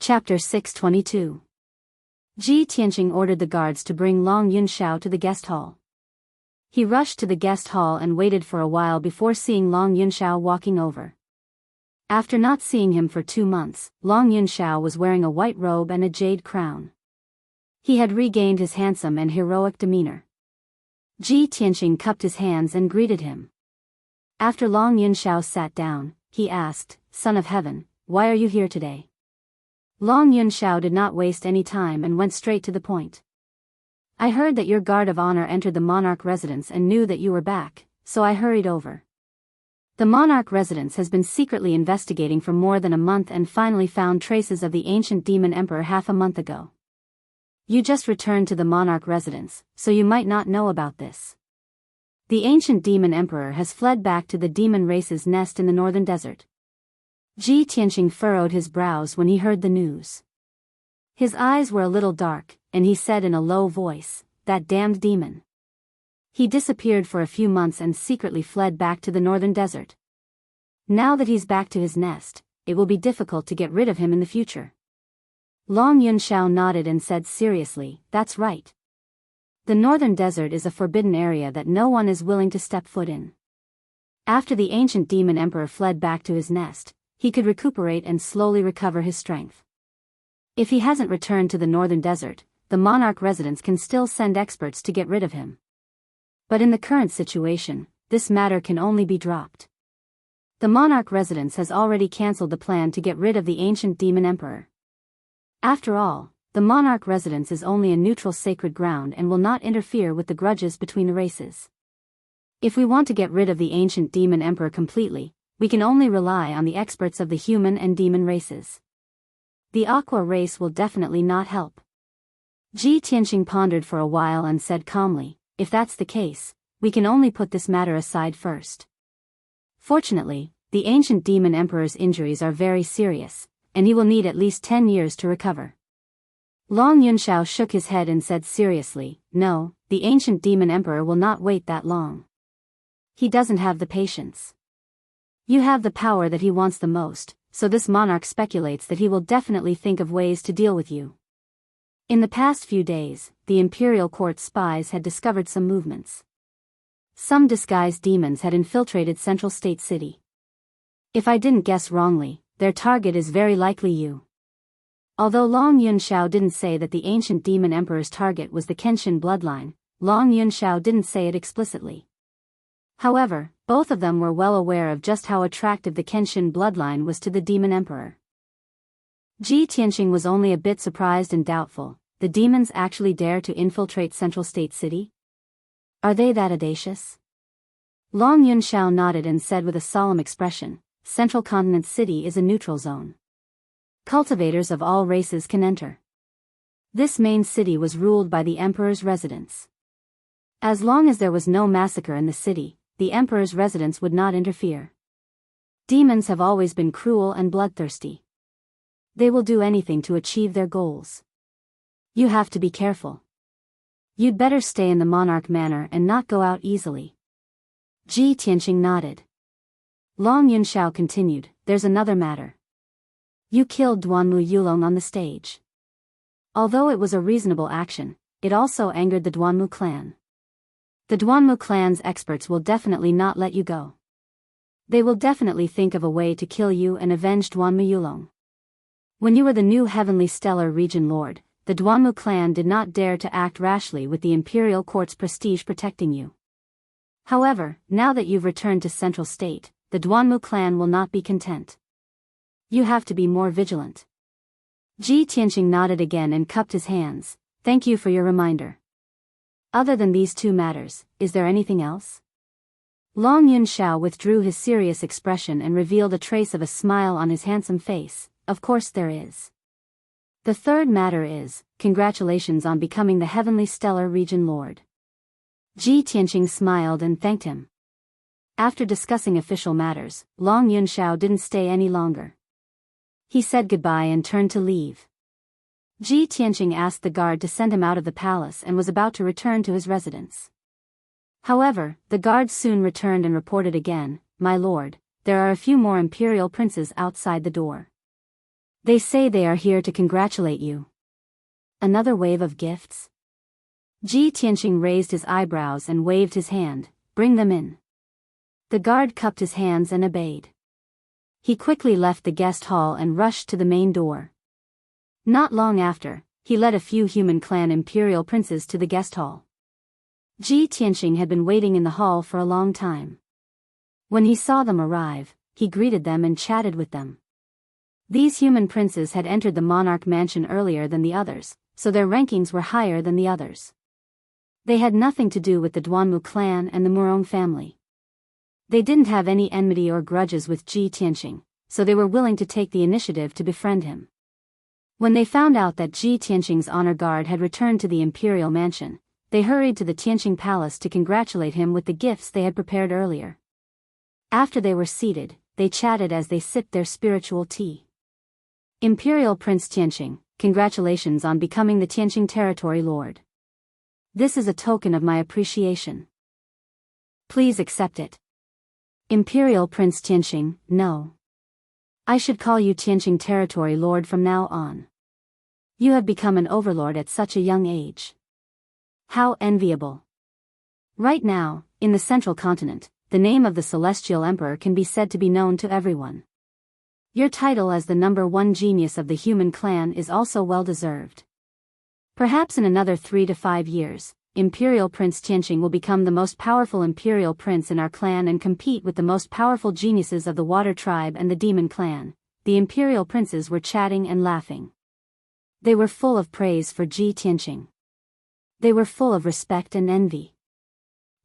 Chapter 622. Ji Tianqing ordered the guards to bring Long Yunxiao to the guest hall. He rushed to the guest hall and waited for a while before seeing Long Yunxiao walking over. After not seeing him for 2 months, Long Yunxiao was wearing a white robe and a jade crown. He had regained his handsome and heroic demeanor. Ji Tianqing cupped his hands and greeted him. After Long Yunxiao sat down, he asked, "Son of Heaven, why are you here today?" Long Yunxiao did not waste any time and went straight to the point. "I heard that your guard of honor entered the monarch residence and knew that you were back, so I hurried over. The monarch residence has been secretly investigating for more than a month and finally found traces of the ancient demon emperor half a month ago. You just returned to the monarch residence, so you might not know about this. The ancient demon emperor has fled back to the demon race's nest in the northern desert." Ji Tianqing furrowed his brows when he heard the news. His eyes were a little dark, and he said in a low voice, "That damned demon. He disappeared for a few months and secretly fled back to the northern desert. Now that he's back to his nest, it will be difficult to get rid of him in the future." Long Yunxiao nodded and said seriously, "That's right. The northern desert is a forbidden area that no one is willing to step foot in. After the ancient demon emperor fled back to his nest, he could recuperate and slowly recover his strength. If he hasn't returned to the northern desert, the monarch residence can still send experts to get rid of him. But in the current situation, this matter can only be dropped. The monarch residence has already cancelled the plan to get rid of the ancient demon emperor. After all, the monarch residence is only a neutral sacred ground and will not interfere with the grudges between the races. If we want to get rid of the ancient demon emperor completely, we can only rely on the experts of the human and demon races. The aqua race will definitely not help." Ji Tianqing pondered for a while and said calmly, "If that's the case, we can only put this matter aside first. Fortunately, the ancient demon emperor's injuries are very serious, and he will need at least 10 years to recover." Long Yunxiao shook his head and said seriously, "No, the ancient demon emperor will not wait that long. He doesn't have the patience. You have the power that he wants the most, so this monarch speculates that he will definitely think of ways to deal with you." In the past few days, the imperial court spies had discovered some movements. Some disguised demons had infiltrated Central State City. If I didn't guess wrongly, their target is very likely you. Although Long Yunxiao didn't say that the ancient demon emperor's target was the Kenshin bloodline, Long Yunxiao didn't say it explicitly. However, both of them were well aware of just how attractive the Kenshin bloodline was to the demon emperor. Ji Tianqing was only a bit surprised and doubtful. The demons actually dare to infiltrate Central State City? Are they that audacious? Long Yunxiao nodded and said with a solemn expression, "Central Continent City is a neutral zone. Cultivators of all races can enter. This main city was ruled by the emperor's residence. As long as there was no massacre in the city, the emperor's residence would not interfere. Demons have always been cruel and bloodthirsty. They will do anything to achieve their goals. You have to be careful. You'd better stay in the monarch manor and not go out easily." Ji Tianqing nodded. Long Yunxiao continued, "There's another matter. You killed Duanmu Yulong on the stage. Although it was a reasonable action, it also angered the Duanmu clan. The Duanmu clan's experts will definitely not let you go. They will definitely think of a way to kill you and avenge Duanmu Yulong. When you were the new Heavenly Stellar Region Lord, the Duanmu clan did not dare to act rashly with the Imperial Court's prestige protecting you. However, now that you've returned to Central State, the Duanmu clan will not be content. You have to be more vigilant." Ji Tianqing nodded again and cupped his hands. "Thank you for your reminder. Other than these 2 matters, is there anything else?" Long Yunxiao withdrew his serious expression and revealed a trace of a smile on his handsome face. "Of course there is. The third matter is, congratulations on becoming the Heavenly Stellar Region Lord." Ji Tianqing smiled and thanked him. After discussing official matters, Long Yunxiao didn't stay any longer. He said goodbye and turned to leave. Ji Tianqing asked the guard to send him out of the palace and was about to return to his residence. However, the guard soon returned and reported again, "My lord, there are a few more imperial princes outside the door." They say they are here to congratulate you. Another wave of gifts? Ji Tianqing raised his eyebrows and waved his hand. Bring them in. The guard cupped his hands and obeyed. He quickly left the guest hall and rushed to the main door. Not long after, he led a few human clan imperial princes to the guest hall. Ji Tianqing had been waiting in the hall for a long time. When he saw them arrive, he greeted them and chatted with them. These human princes had entered the monarch mansion earlier than the others, so their rankings were higher than the others. They had nothing to do with the Duanmu clan and the Murong family. They didn't have any enmity or grudges with Ji Tianqing, so they were willing to take the initiative to befriend him. When they found out that Ji Tianqing's honor guard had returned to the imperial mansion, they hurried to the Tianqing palace to congratulate him with the gifts they had prepared earlier. After they were seated, they chatted as they sipped their spiritual tea. Imperial Prince Tianqing, congratulations on becoming the Tianqing territory lord. This is a token of my appreciation. Please accept it. Imperial Prince Tianqing, no. I should call you Tianqing territory lord from now on. You have become an overlord at such a young age. How enviable. Right now, in the central continent, the name of the celestial emperor can be said to be known to everyone. Your title as the #1 genius of the human clan is also well deserved. Perhaps in another 3 to 5 years, Imperial Prince Tianqing will become the most powerful imperial prince in our clan and compete with the most powerful geniuses of the Water Tribe and the Demon Clan. The imperial princes were chatting and laughing. They were full of praise for Ji Tianqing. They were full of respect and envy.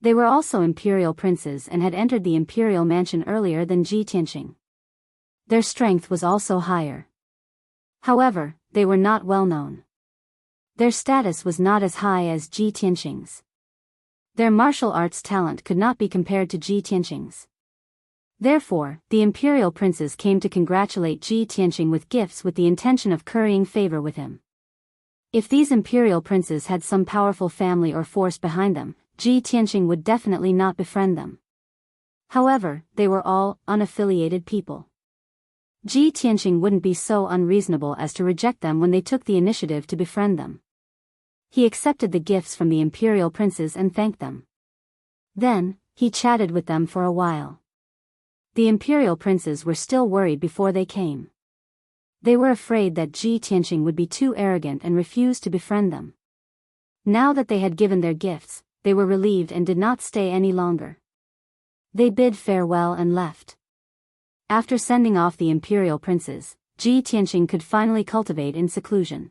They were also imperial princes and had entered the imperial mansion earlier than Ji Tianqing. Their strength was also higher. However, they were not well known. Their status was not as high as Ji Tianqing's. Their martial arts talent could not be compared to Ji Tianqing's. Therefore, the imperial princes came to congratulate Ji Tianqing with gifts with the intention of currying favor with him. If these imperial princes had some powerful family or force behind them, Ji Tianqing would definitely not befriend them. However, they were all unaffiliated people. Ji Tianqing wouldn't be so unreasonable as to reject them when they took the initiative to befriend them. He accepted the gifts from the imperial princes and thanked them. Then, he chatted with them for a while. The imperial princes were still worried before they came. They were afraid that Ji Tianqing would be too arrogant and refuse to befriend them. Now that they had given their gifts, they were relieved and did not stay any longer. They bid farewell and left. After sending off the imperial princes, Ji Tianqing could finally cultivate in seclusion.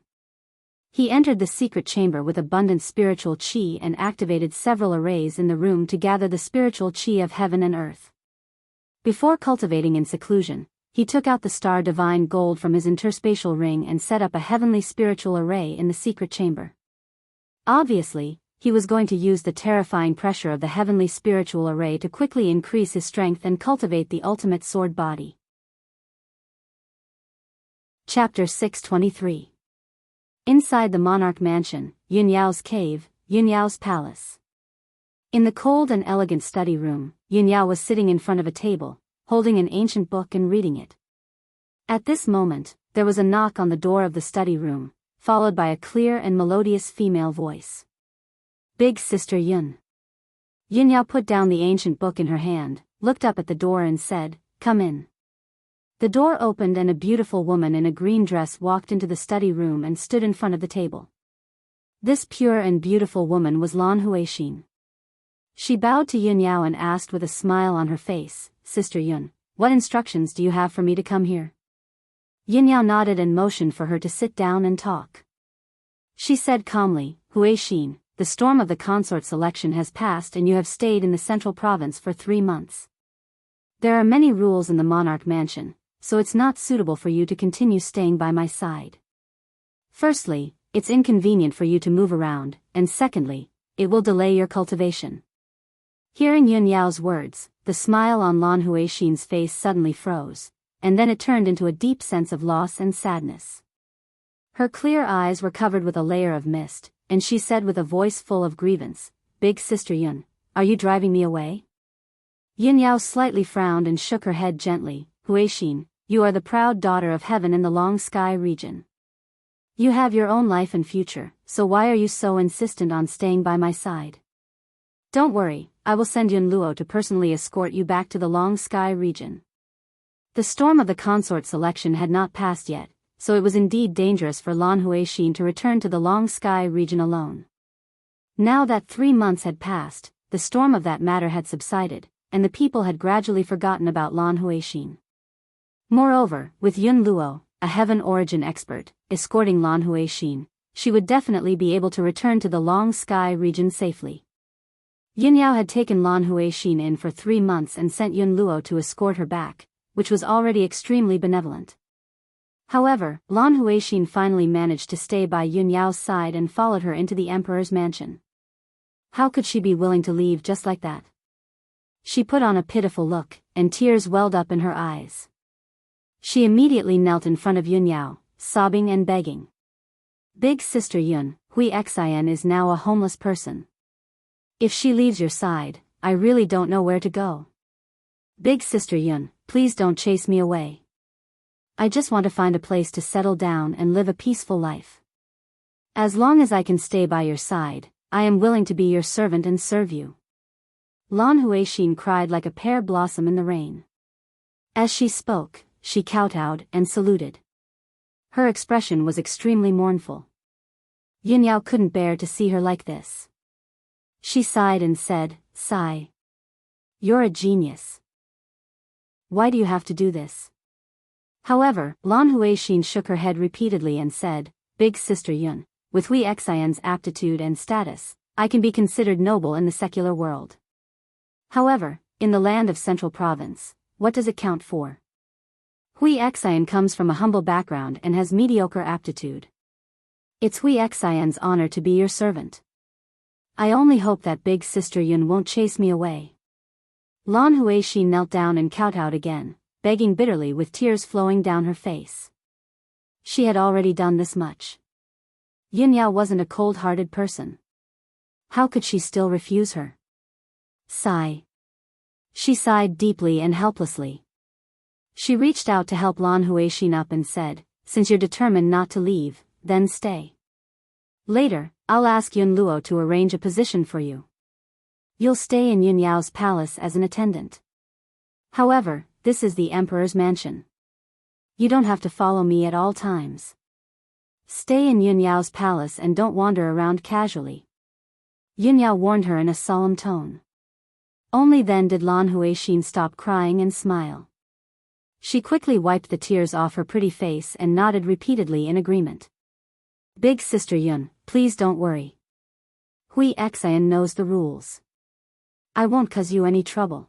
He entered the secret chamber with abundant spiritual qi and activated several arrays in the room to gather the spiritual qi of heaven and earth. Before cultivating in seclusion, he took out the star divine gold from his interspatial ring and set up a heavenly spiritual array in the secret chamber. Obviously, he was going to use the terrifying pressure of the heavenly spiritual array to quickly increase his strength and cultivate the ultimate sword body. Chapter 623. Inside the monarch mansion, Yunyao's cave, Yunyao's palace. In the cold and elegant study room, Yunyao was sitting in front of a table, holding an ancient book and reading it. At this moment, there was a knock on the door of the study room, followed by a clear and melodious female voice. Big Sister Yun. Yunyao put down the ancient book in her hand, looked up at the door and said, "Come in." The door opened and a beautiful woman in a green dress walked into the study room and stood in front of the table. This pure and beautiful woman was Lan Huixin. She bowed to Yunyao and asked with a smile on her face, "Sister Yun, what instructions do you have for me to come here?" Yunyao nodded and motioned for her to sit down and talk. She said calmly, "Huixin, the storm of the consort selection has passed and you have stayed in the central province for 3 months. There are many rules in the monarch mansion, so it's not suitable for you to continue staying by my side. Firstly, it's inconvenient for you to move around, and secondly, it will delay your cultivation." Hearing Yunyao's words, the smile on Lan Huixin's face suddenly froze, and then it turned into a deep sense of loss and sadness. Her clear eyes were covered with a layer of mist, and she said with a voice full of grievance, "Big Sister Yun, are you driving me away?" Yunyao slightly frowned and shook her head gently. "Huixin, you are the proud daughter of heaven in the long sky region. You have your own life and future, so why are you so insistent on staying by my side? Don't worry, I will send Yun Luo to personally escort you back to the long sky region. The storm of the consort selection had not passed yet, so it was indeed dangerous for Lan Huixin to return to the long sky region alone. Now that 3 months had passed, the storm of that matter had subsided, and the people had gradually forgotten about Lan Huixin. Moreover, with Yun Luo, a heaven origin expert, escorting Lan Huixin, she would definitely be able to return to the long sky region safely. Yin Yao had taken Lan Huixin in for 3 months and sent Yun Luo to escort her back, which was already extremely benevolent. However, Lan Huixin finally managed to stay by Yun Yao's side and followed her into the emperor's mansion. How could she be willing to leave just like that? She put on a pitiful look, and tears welled up in her eyes. She immediately knelt in front of Yun Yao, sobbing and begging. Big sister Yun, Hui Xian is now a homeless person. If she leaves your side, I really don't know where to go. Big sister Yun, please don't chase me away. I just want to find a place to settle down and live a peaceful life. As long as I can stay by your side, I am willing to be your servant and serve you. Lan Huixin cried like a pear blossom in the rain. As she spoke, she kowtowed and saluted. Her expression was extremely mournful. Yin Yao couldn't bear to see her like this. She sighed and said, "Sigh. You're a genius. Why do you have to do this?" However, Lan Huixin shook her head repeatedly and said, "Big sister Yun, with Hui Xian's aptitude and status, I can be considered noble in the secular world. However, in the land of Central Province, what does it count for? Hui Xian comes from a humble background and has mediocre aptitude. It's Hui Xian's honor to be your servant. I only hope that big sister Yun won't chase me away." Lan Huixin knelt down and kowtowed again, begging bitterly with tears flowing down her face. She had already done this much. Yin Yao wasn't a cold-hearted person. How could she still refuse her? Sigh. She sighed deeply and helplessly. She reached out to help Lan Huixin up and said, "Since you're determined not to leave, then stay. Later, I'll ask Yun Luo to arrange a position for you. You'll stay in Yun Yao's palace as an attendant. However, this is the emperor's mansion. You don't have to follow me at all times. Stay in Yun Yao's palace and don't wander around casually." Yun Yao warned her in a solemn tone. Only then did Lan Huixin stop crying and smile. She quickly wiped the tears off her pretty face and nodded repeatedly in agreement. "Big sister Yun, please don't worry. Hui Xian knows the rules. I won't cause you any trouble."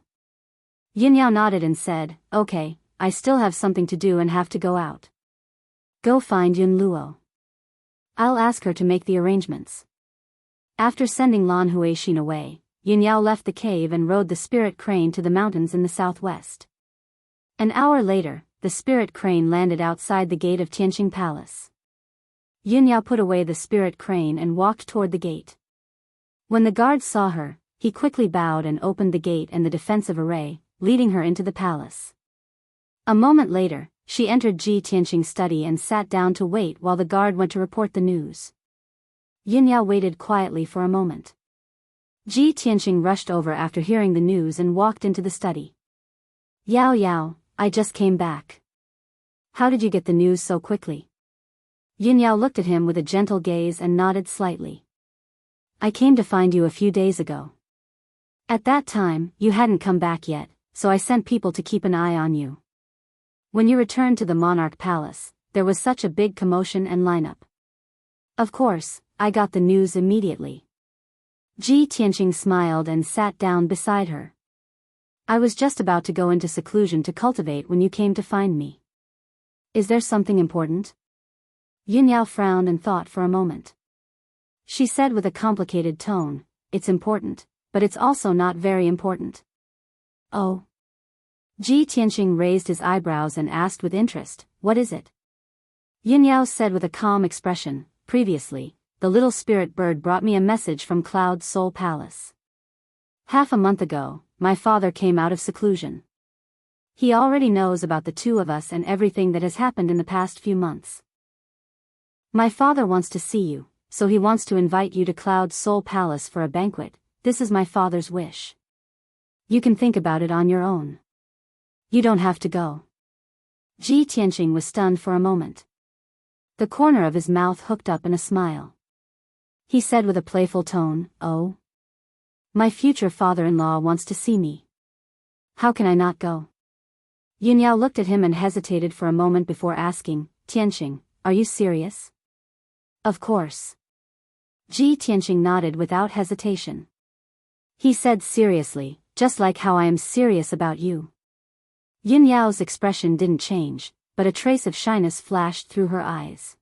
Yin Yao nodded and said, "Okay, I still have something to do and have to go out. Go find Yun Luo. I'll ask her to make the arrangements." After sending Lan Huixin away, Yin Yao left the cave and rode the spirit crane to the mountains in the southwest. An hour later, the spirit crane landed outside the gate of Tianqing Palace. Yin Yao put away the spirit crane and walked toward the gate. When the guards saw her, he quickly bowed and opened the gate and the defensive array, leading her into the palace. A moment later, she entered Ji Tianqing's study and sat down to wait while the guard went to report the news. Yin Yao waited quietly for a moment. Ji Tianqing rushed over after hearing the news and walked into the study. "Yao Yao, I just came back. How did you get the news so quickly?" Yin Yao looked at him with a gentle gaze and nodded slightly. "I came to find you a few days ago. At that time, you hadn't come back yet, so I sent people to keep an eye on you. When you returned to the monarch palace, there was such a big commotion and lineup. Of course, I got the news immediately." Ji Tianqing smiled and sat down beside her. "I was just about to go into seclusion to cultivate when you came to find me. Is there something important?" Yin Yao frowned and thought for a moment. She said with a complicated tone, "It's important, but it's also not very important." "Oh." Ji Tianqing raised his eyebrows and asked with interest, "What is it?" Yin Yao said with a calm expression, "Previously, the little spirit bird brought me a message from Cloud Soul Palace. Half a month ago, my father came out of seclusion. He already knows about the two of us and everything that has happened in the past few months. My father wants to see you, so he wants to invite you to Cloud Soul Palace for a banquet. This is my father's wish. You can think about it on your own. You don't have to go. Ji Tianqing was stunned for a moment. The corner of his mouth hooked up in a smile. He said with a playful tone, "Oh? My future father-in-law wants to see me. How can I not go?" Yunyao looked at him and hesitated for a moment before asking, "Tianqing, are you serious?" "Of course." Ji Tianqing nodded without hesitation. He said seriously, "Just like how I am serious about you." Yunyao's expression didn't change, but a trace of shyness flashed through her eyes.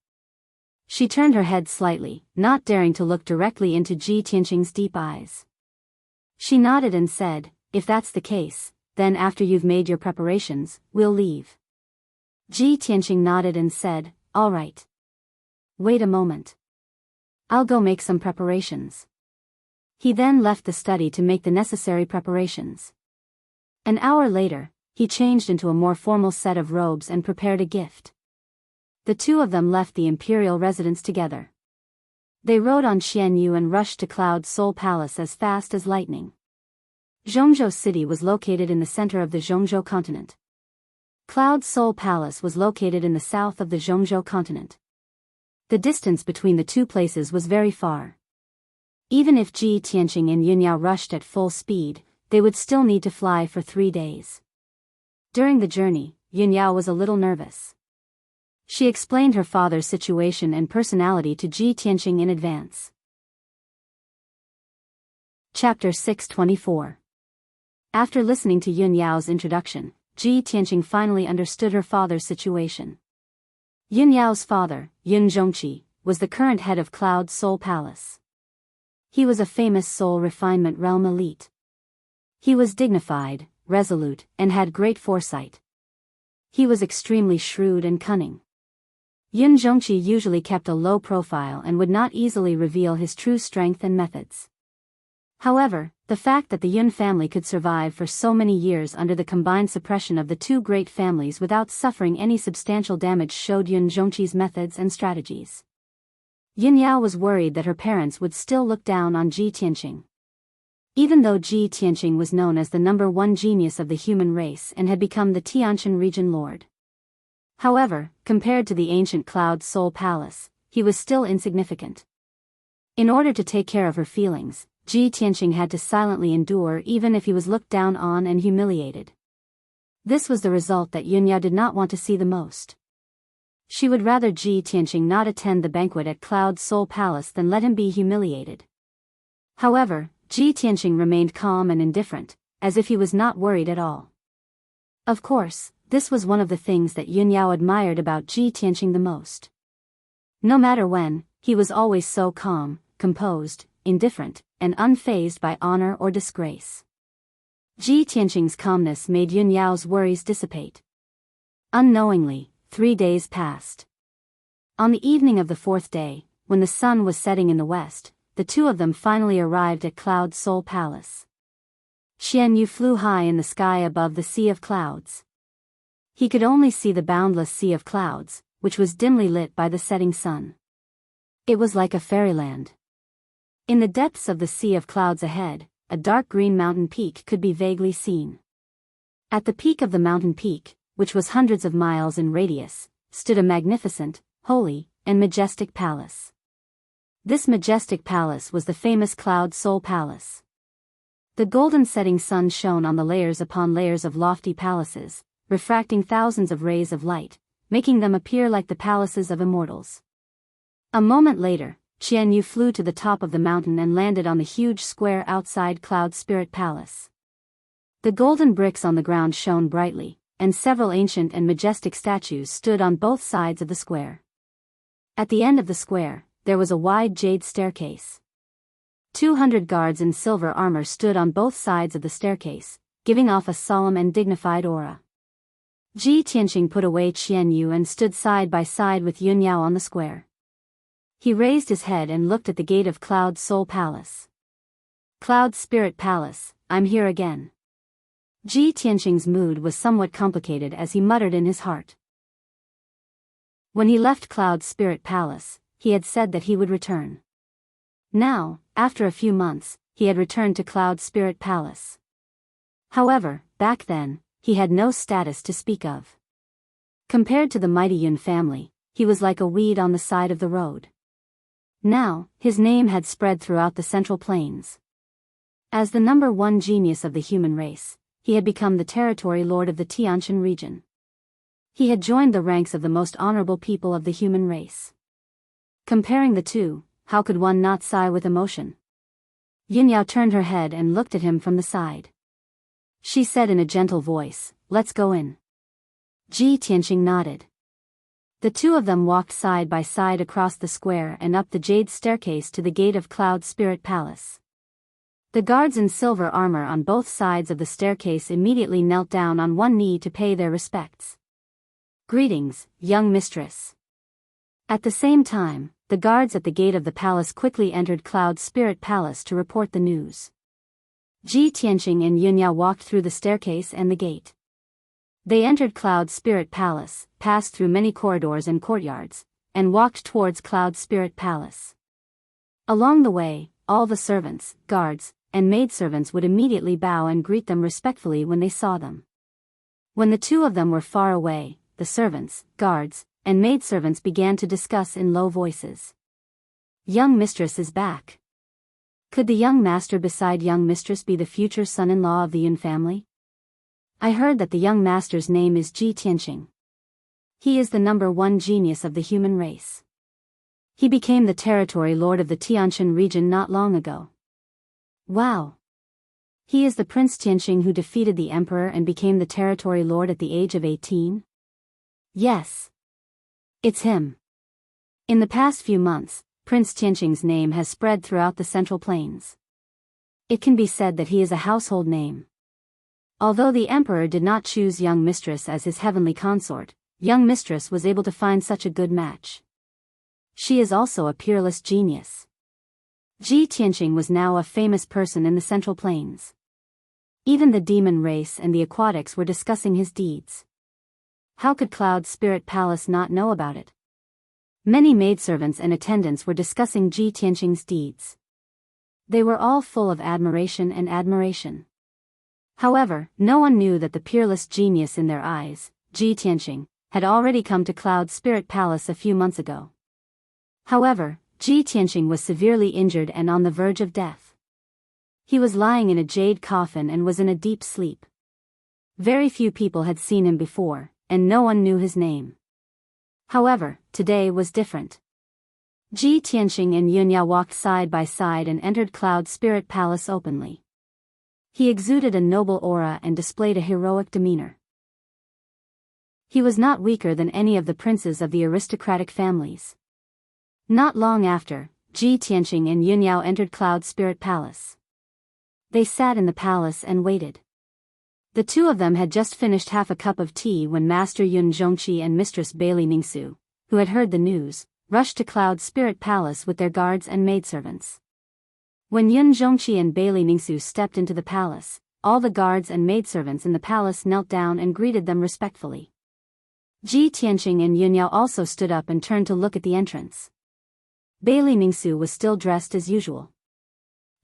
She turned her head slightly, not daring to look directly into Ji Tianqing's deep eyes. She nodded and said, "If that's the case, then after you've made your preparations, we'll leave." Ji Tianqing nodded and said, "All right. Wait a moment. I'll go make some preparations." He then left the study to make the necessary preparations. An hour later, he changed into a more formal set of robes and prepared a gift. The two of them left the imperial residence together. They rode on Xianyu and rushed to Cloud Soul Palace as fast as lightning. Zhongzhou City was located in the center of the Zhongzhou continent. Cloud Soul Palace was located in the south of the Zhongzhou continent. The distance between the two places was very far. Even if Ji Tianqing and Yunyao rushed at full speed, they would still need to fly for 3 days. During the journey, Yunyao was a little nervous. She explained her father's situation and personality to Ji Tianqing in advance. Chapter 624. After listening to Yunyao's introduction, Ji Tianqing finally understood her father's situation. Yunyao's father, Yun Zhongqi, was the current head of Cloud Soul Palace. He was a famous soul refinement realm elite. He was dignified, resolute, and had great foresight. He was extremely shrewd and cunning. Yun Zhongqi usually kept a low profile and would not easily reveal his true strength and methods. However, the fact that the Yun family could survive for so many years under the combined suppression of the two great families without suffering any substantial damage showed Yun Zhongqi's methods and strategies. Yunyao was worried that her parents would still look down on Ji Tianqing. Even though Ji Tianqing was known as the #1 genius of the human race and had become the Tianshan region lord. However, compared to the ancient Cloud Soul Palace, he was still insignificant. In order to take care of her feelings, Ji Tianqing had to silently endure even if he was looked down on and humiliated. This was the result that Yunyao did not want to see the most. She would rather Ji Tianqing not attend the banquet at Cloud Soul Palace than let him be humiliated. However, Ji Tianqing remained calm and indifferent, as if he was not worried at all. Of course, this was one of the things that Yunyao admired about Ji Tianqing the most. No matter when, he was always so calm, composed, indifferent, and unfazed by honor or disgrace. Ji Tianqing's calmness made Yunyao's worries dissipate. Unknowingly, 3 days passed. On the evening of the 4th day, when the sun was setting in the west, the two of them finally arrived at Cloud Soul Palace. Xianyu flew high in the sky above the sea of clouds. He could only see the boundless sea of clouds, which was dimly lit by the setting sun. It was like a fairyland. In the depths of the sea of clouds ahead, a dark green mountain peak could be vaguely seen. At the peak of the mountain peak, which was hundreds of miles in radius, stood a magnificent, holy, and majestic palace. This majestic palace was the famous Cloud Soul Palace. The golden setting sun shone on the layers upon layers of lofty palaces, refracting thousands of rays of light, making them appear like the palaces of immortals. A moment later, Qianyu flew to the top of the mountain and landed on the huge square outside Cloud Spirit Palace. The golden bricks on the ground shone brightly, and several ancient and majestic statues stood on both sides of the square. At the end of the square, there was a wide jade staircase. 200 guards in silver armor stood on both sides of the staircase, giving off a solemn and dignified aura. Ji Tianqing put away Qianyu and stood side by side with Yunyao on the square. He raised his head and looked at the gate of Cloud Soul Palace. "Cloud Spirit Palace, I'm here again. Ji Tianqing's mood was somewhat complicated as he muttered in his heart. When he left Cloud Spirit Palace, he had said that he would return. Now, after a few months, he had returned to Cloud Spirit Palace. However, back then, he had no status to speak of. Compared to the mighty Yun family, he was like a weed on the side of the road. Now, his name had spread throughout the Central Plains. As the #1 genius of the human race, he had become the territory lord of the Tianshan region. He had joined the ranks of the most honorable people of the human race. Comparing the two, how could one not sigh with emotion? Yunyao turned her head and looked at him from the side. She said in a gentle voice, "Let's go in." Ji Tianqing nodded. The two of them walked side by side across the square and up the jade staircase to the gate of Cloud Spirit Palace. The guards in silver armor on both sides of the staircase immediately knelt down on one knee to pay their respects. "Greetings, young mistress." At the same time, the guards at the gate of the palace quickly entered Cloud Spirit Palace to report the news. Ji Tianqing and Yunyao walked through the staircase and the gate. They entered Cloud Spirit Palace, passed through many corridors and courtyards, and walked towards Cloud Spirit Palace. Along the way, all the servants, guards, and maidservants would immediately bow and greet them respectfully when they saw them. When the two of them were far away, the servants, guards, and maidservants began to discuss in low voices. "Young mistress is back. Could the young master beside young mistress be the future son-in-law of the Yun family? I heard that the young master's name is Ji Tianqing. He is the #1 genius of the human race. He became the territory lord of the Tianshan region not long ago. Wow! He is the Prince Tianqing who defeated the emperor and became the territory lord at the age of 18? Yes. It's him. In the past few months, Prince Tianqing's name has spread throughout the Central Plains. It can be said that he is a household name. Although the emperor did not choose young mistress as his heavenly consort, young mistress was able to find such a good match. She is also a peerless genius." Ji Tianqing was now a famous person in the Central Plains. Even the demon race and the aquatics were discussing his deeds. How could Cloud Spirit Palace not know about it? Many maidservants and attendants were discussing Ji Tianqing's deeds. They were all full of admiration and admiration. However, no one knew that the peerless genius in their eyes, Ji Tianqing, had already come to Cloud Spirit Palace a few months ago. However, Ji Tianqing was severely injured and on the verge of death. He was lying in a jade coffin and was in a deep sleep. Very few people had seen him before, and no one knew his name. However, today was different. Ji Tianqing and Yunyao walked side by side and entered Cloud Spirit Palace openly. He exuded a noble aura and displayed a heroic demeanor. He was not weaker than any of the princes of the aristocratic families. Not long after, Ji Tianqing and Yunyao entered Cloud Spirit Palace. They sat in the palace and waited. The two of them had just finished half a cup of tea when Master Yun Zhongqi and Mistress Bailey Ningsu, who had heard the news, rushed to Cloud Spirit Palace with their guards and maidservants. When Yun Zhongqi and Bailey Ningsu stepped into the palace, all the guards and maidservants in the palace knelt down and greeted them respectfully. Ji Tianqing and Yunyao also stood up and turned to look at the entrance. Bailey Ningsu was still dressed as usual.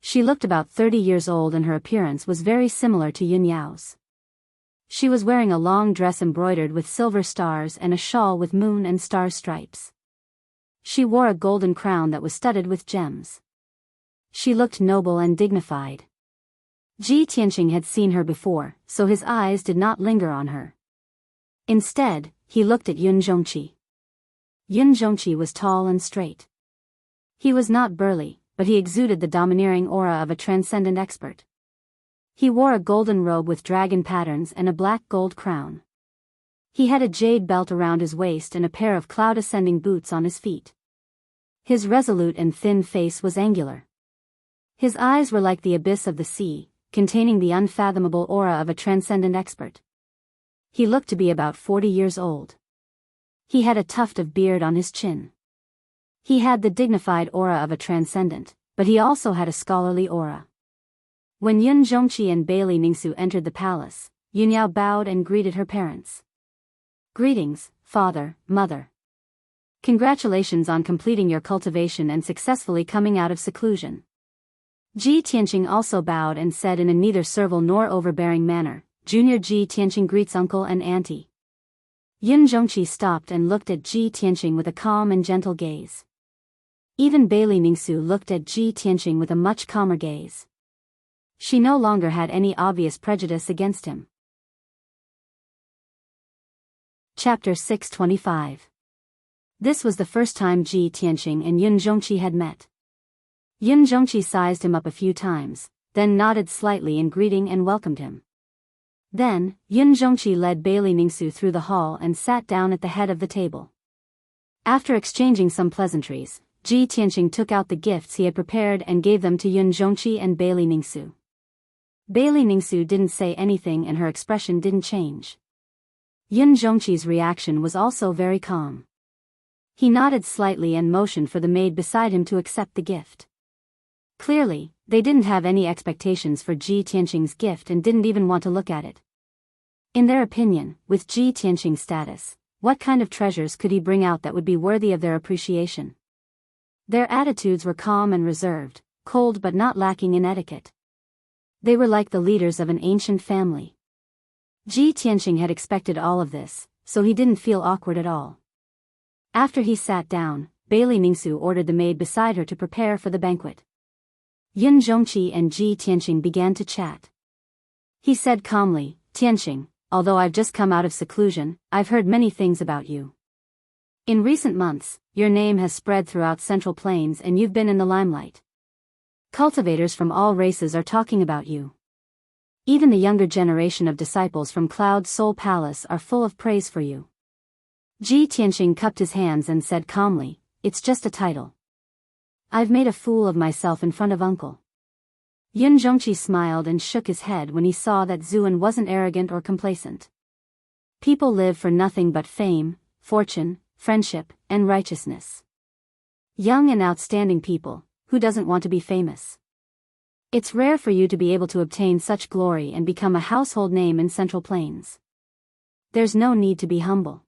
She looked about 30 years old and her appearance was very similar to Yunyao's. She was wearing a long dress embroidered with silver stars and a shawl with moon and star stripes. She wore a golden crown that was studded with gems. She looked noble and dignified. Ji Tianqing had seen her before, so his eyes did not linger on her. Instead, he looked at Yun Zhongqi. Yun Zhongqi was tall and straight. He was not burly, but he exuded the domineering aura of a transcendent expert. He wore a golden robe with dragon patterns and a black gold crown. He had a jade belt around his waist and a pair of cloud-ascending boots on his feet. His resolute and thin face was angular. His eyes were like the abyss of the sea, containing the unfathomable aura of a transcendent expert. He looked to be about 40 years old. He had a tuft of beard on his chin. He had the dignified aura of a transcendent, but he also had a scholarly aura. When Yun Zhongqi and Bailey Ningsu entered the palace, Yunyao bowed and greeted her parents. Greetings, father, mother. Congratulations on completing your cultivation and successfully coming out of seclusion. Ji Tianqing also bowed and said in a neither servile nor overbearing manner, Junior Ji Tianqing greets uncle and auntie. Yun Zhongqi stopped and looked at Ji Tianqing with a calm and gentle gaze. Even Bailey Ningsu looked at Ji Tianqing with a much calmer gaze. She no longer had any obvious prejudice against him. Chapter 625. This was the first time Ji Tianqing and Yun Zhongqi had met. Yun Zhongqi sized him up a few times, then nodded slightly in greeting and welcomed him. Then, Yun Zhongqi led Bailey Ningsu through the hall and sat down at the head of the table. After exchanging some pleasantries, Ji Tianqing took out the gifts he had prepared and gave them to Yun Zhongqi and Bailey Ningsu. Bailey Ningsu didn't say anything and her expression didn't change. Yun Zhongqi's reaction was also very calm. He nodded slightly and motioned for the maid beside him to accept the gift. Clearly, they didn't have any expectations for Ji Tianqing's gift and didn't even want to look at it. In their opinion, with Ji Tianqing's status, what kind of treasures could he bring out that would be worthy of their appreciation? Their attitudes were calm and reserved, cold but not lacking in etiquette. They were like the leaders of an ancient family. Ji Tianqing had expected all of this, so he didn't feel awkward at all. After he sat down, Bailey Ningsu ordered the maid beside her to prepare for the banquet. Yun Zhongqi and Ji Tianqing began to chat. He said calmly, Tianqing, although I've just come out of seclusion, I've heard many things about you. In recent months, your name has spread throughout Central Plains and you've been in the limelight. Cultivators from all races are talking about you. Even the younger generation of disciples from Cloud Soul Palace are full of praise for you. Ji Tianqing cupped his hands and said calmly, it's just a title. I've made a fool of myself in front of uncle. Yun Zhongqi smiled and shook his head when he saw that Zuan wasn't arrogant or complacent. People live for nothing but fame, fortune, friendship, and righteousness. Young and outstanding people, who doesn't want to be famous? It's rare for you to be able to obtain such glory and become a household name in Central Plains. There's no need to be humble.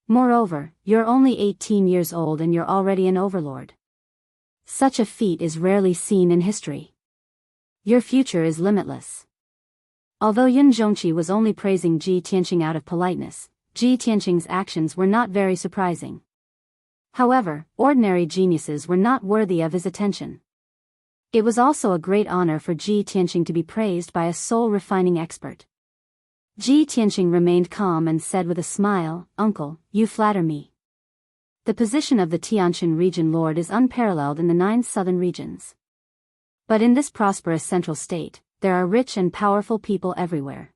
Moreover, you're only 18 years old and you're already an overlord. Such a feat is rarely seen in history. Your future is limitless. Although Yun Zhongqi was only praising Ji Tianqing out of politeness, Ji Tianqing's actions were not very surprising. However, ordinary geniuses were not worthy of his attention. It was also a great honor for Ji Tianqing to be praised by a soul-refining expert. Ji Tianqing remained calm and said with a smile, Uncle, you flatter me. The position of the Tianshan region lord is unparalleled in the 9 southern regions. But in this prosperous central state, there are rich and powerful people everywhere.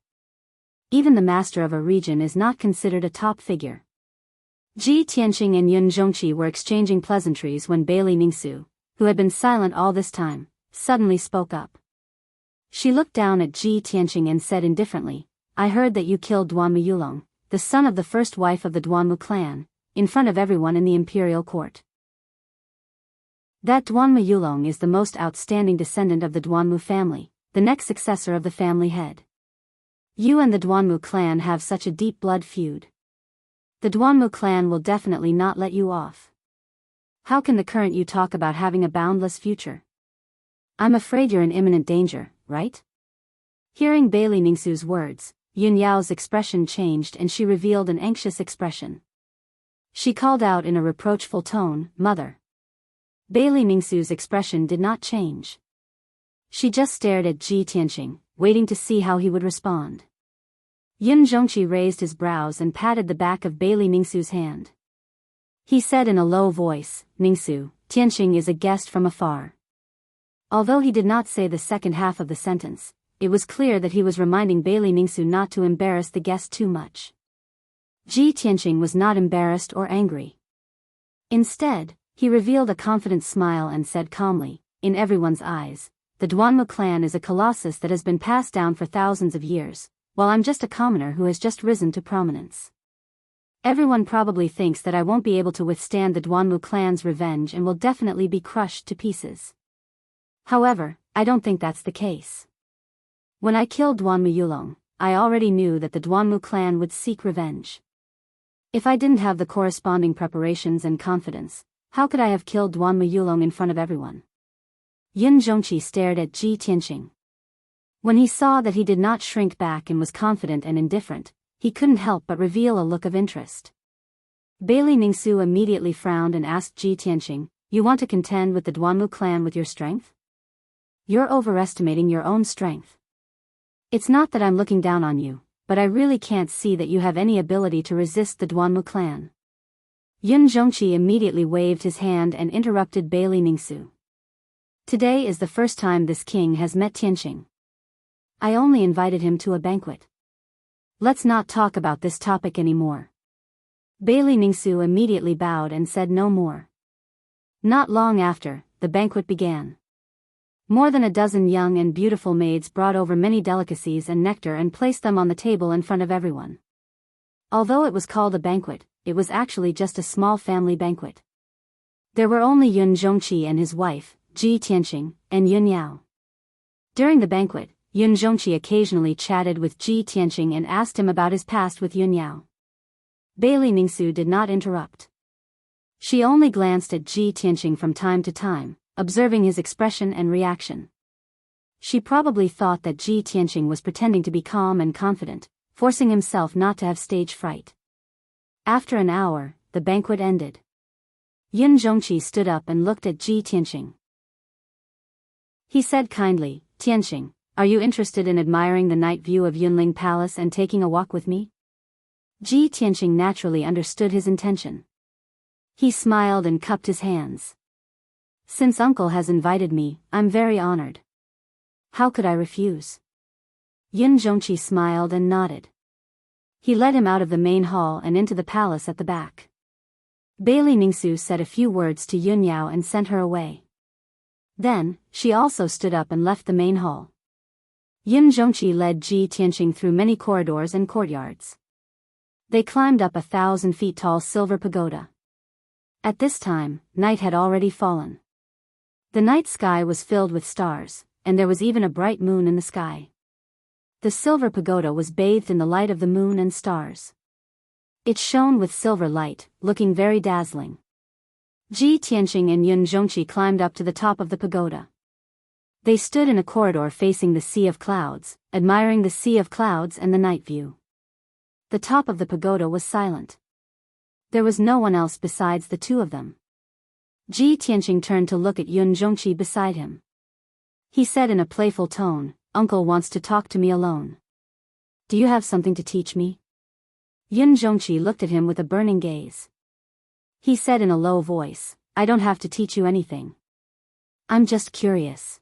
Even the master of a region is not considered a top figure. Ji Tianqing and Yun Zhongqi were exchanging pleasantries when Bailey Ningsu, who had been silent all this time, suddenly spoke up. She looked down at Ji Tianqing and said indifferently, I heard that you killed Duanmu Yulong, the son of the first wife of the Duanmu clan, in front of everyone in the imperial court. That Duanmu Yulong is the most outstanding descendant of the Duanmu family, the next successor of the family head. You and the Duanmu clan have such a deep blood feud. The Duanmu clan will definitely not let you off. How can the current you talk about having a boundless future? I'm afraid you're in imminent danger, right? Hearing Bailey Ningsu's words, Yun Yao's expression changed and she revealed an anxious expression. She called out in a reproachful tone, Mother. Bailey Ningsu's expression did not change. She just stared at Ji Tianqing, waiting to see how he would respond. Yun Zhongqi raised his brows and patted the back of Bailey Ningsu's hand. He said in a low voice, Ningsu, Tianqing is a guest from afar. Although he did not say the second half of the sentence, it was clear that he was reminding Bailey Ningsu not to embarrass the guest too much. Ji Tianqing was not embarrassed or angry. Instead, he revealed a confident smile and said calmly, in everyone's eyes, the Duanmu clan is a colossus that has been passed down for thousands of years, while I'm just a commoner who has just risen to prominence. Everyone probably thinks that I won't be able to withstand the Duanmu clan's revenge and will definitely be crushed to pieces. However, I don't think that's the case. When I killed Duanmu Yulong, I already knew that the Duanmu clan would seek revenge. If I didn't have the corresponding preparations and confidence, how could I have killed Duanmu Yulong in front of everyone? Yun Zhongqi stared at Ji Tianqing. When he saw that he did not shrink back and was confident and indifferent, he couldn't help but reveal a look of interest. Bailey Ningsu immediately frowned and asked Ji Tianqing, "You want to contend with the Duanmu clan with your strength? You're overestimating your own strength. It's not that I'm looking down on you, but I really can't see that you have any ability to resist the Duanmu clan." Yun Zhongqi immediately waved his hand and interrupted Bailey Ningsu. "Today is the first time this king has met Tianqing. I only invited him to a banquet. Let's not talk about this topic anymore." Bailey Ningsu immediately bowed and said no more. Not long after, the banquet began. More than a dozen young and beautiful maids brought over many delicacies and nectar and placed them on the table in front of everyone. Although it was called a banquet, it was actually just a small family banquet. There were only Yun Zhongqi and his wife, Ji Tianqing, and Yun Yao. During the banquet, Yun Zhongqi occasionally chatted with Ji Tianqing and asked him about his past with Yun Yao. Bailey Ningsu did not interrupt. She only glanced at Ji Tianqing from time to time, observing his expression and reaction. She probably thought that Ji Tianqing was pretending to be calm and confident, forcing himself not to have stage fright. After an hour, the banquet ended. Yun Zhongqi stood up and looked at Ji Tianqing. He said kindly, "Tianqing, are you interested in admiring the night view of Yunling Palace and taking a walk with me?" Ji Tianqing naturally understood his intention. He smiled and cupped his hands. "Since uncle has invited me, I'm very honored. How could I refuse?" Yun Zhongqi smiled and nodded. He led him out of the main hall and into the palace at the back. Bailey Ningsu said a few words to Yun Yao and sent her away. Then, she also stood up and left the main hall. Yun Zhongqi led Ji Tianqing through many corridors and courtyards. They climbed up 1,000 feet tall silver pagoda. At this time, night had already fallen. The night sky was filled with stars, and there was even a bright moon in the sky. The silver pagoda was bathed in the light of the moon and stars. It shone with silver light, looking very dazzling. Ji Tianqing and Yun Zhongqi climbed up to the top of the pagoda. They stood in a corridor facing the sea of clouds, admiring the sea of clouds and the night view. The top of the pagoda was silent. There was no one else besides the two of them. Ji Tianqing turned to look at Yun Zhongqi beside him. He said in a playful tone, "Uncle wants to talk to me alone. Do you have something to teach me?" Yun Zhongqi looked at him with a burning gaze. He said in a low voice, "I don't have to teach you anything. I'm just curious.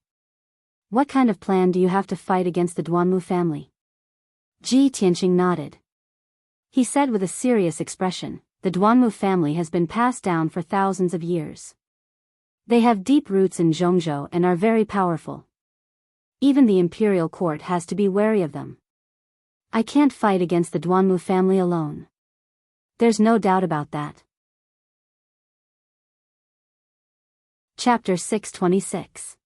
What kind of plan do you have to fight against the Duanmu family?" Ji Tianqing nodded. He said with a serious expression, "The Duanmu family has been passed down for thousands of years. They have deep roots in Zhongzhou and are very powerful. Even the imperial court has to be wary of them. I can't fight against the Duanmu family alone. There's no doubt about that." Chapter 626.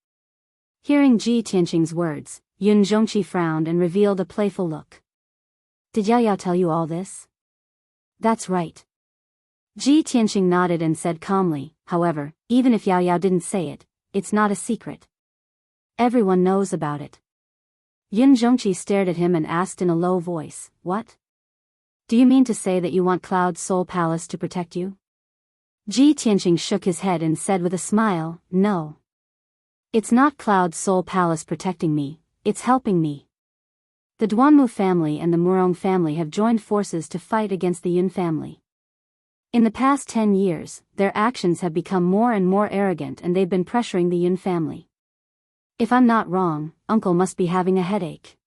Hearing Ji Tianqing's words, Yun Zhongqi frowned and revealed a playful look. "Did Yao Yao tell you all this?" "That's right." Ji Tianqing nodded and said calmly, "However, even if Yao Yao didn't say it, it's not a secret. Everyone knows about it." Yun Zhongqi stared at him and asked in a low voice, "What? Do you mean to say that you want Cloud Soul Palace to protect you?" Ji Tianqing shook his head and said with a smile, "No. It's not Cloud Soul Palace protecting me, it's helping me. The Duanmu family and the Murong family have joined forces to fight against the Yun family. In the past 10 years, their actions have become more and more arrogant and they've been pressuring the Yun family. If I'm not wrong, Uncle must be having a headache.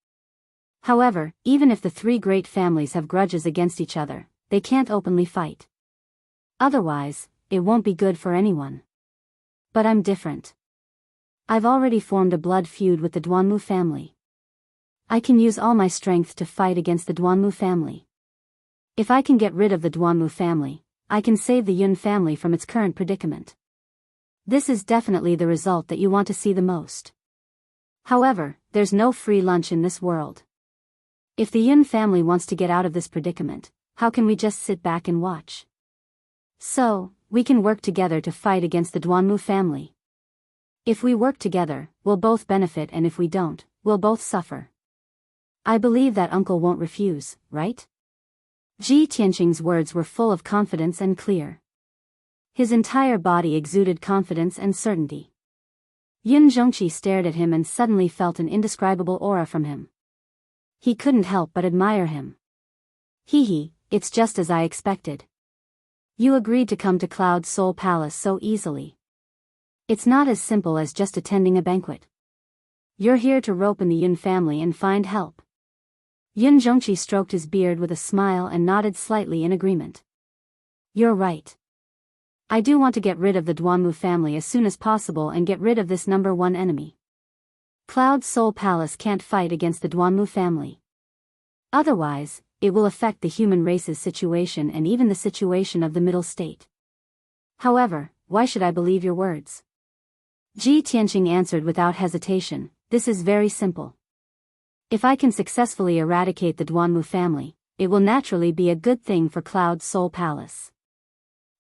However, even if the three great families have grudges against each other, they can't openly fight. Otherwise, it won't be good for anyone. But I'm different. I've already formed a blood feud with the Duanmu family. I can use all my strength to fight against the Duanmu family. If I can get rid of the Duanmu family, I can save the Yun family from its current predicament. This is definitely the result that you want to see the most." However, there's no free lunch in this world. If the Yun family wants to get out of this predicament, how can we just sit back and watch? So, we can work together to fight against the Duanmu family. If we work together, we'll both benefit, and if we don't, we'll both suffer. I believe that uncle won't refuse, right? Ji Tianqing's words were full of confidence and clear. His entire body exuded confidence and certainty. Yun Zhongqi stared at him and suddenly felt an indescribable aura from him. He couldn't help but admire him. Hee, it's just as I expected. You agreed to come to Cloud Soul Palace so easily. It's not as simple as just attending a banquet. You're here to rope in the Yun family and find help. Yun Zhongqi stroked his beard with a smile and nodded slightly in agreement. You're right. I do want to get rid of the Duanmu family as soon as possible and get rid of this number one enemy. Cloud Soul Palace can't fight against the Duanmu family. Otherwise, it will affect the human race's situation and even the situation of the Middle State. However, why should I believe your words? Ji Tianqing answered without hesitation, this is very simple. If I can successfully eradicate the Duanmu family, it will naturally be a good thing for Cloud Soul Palace.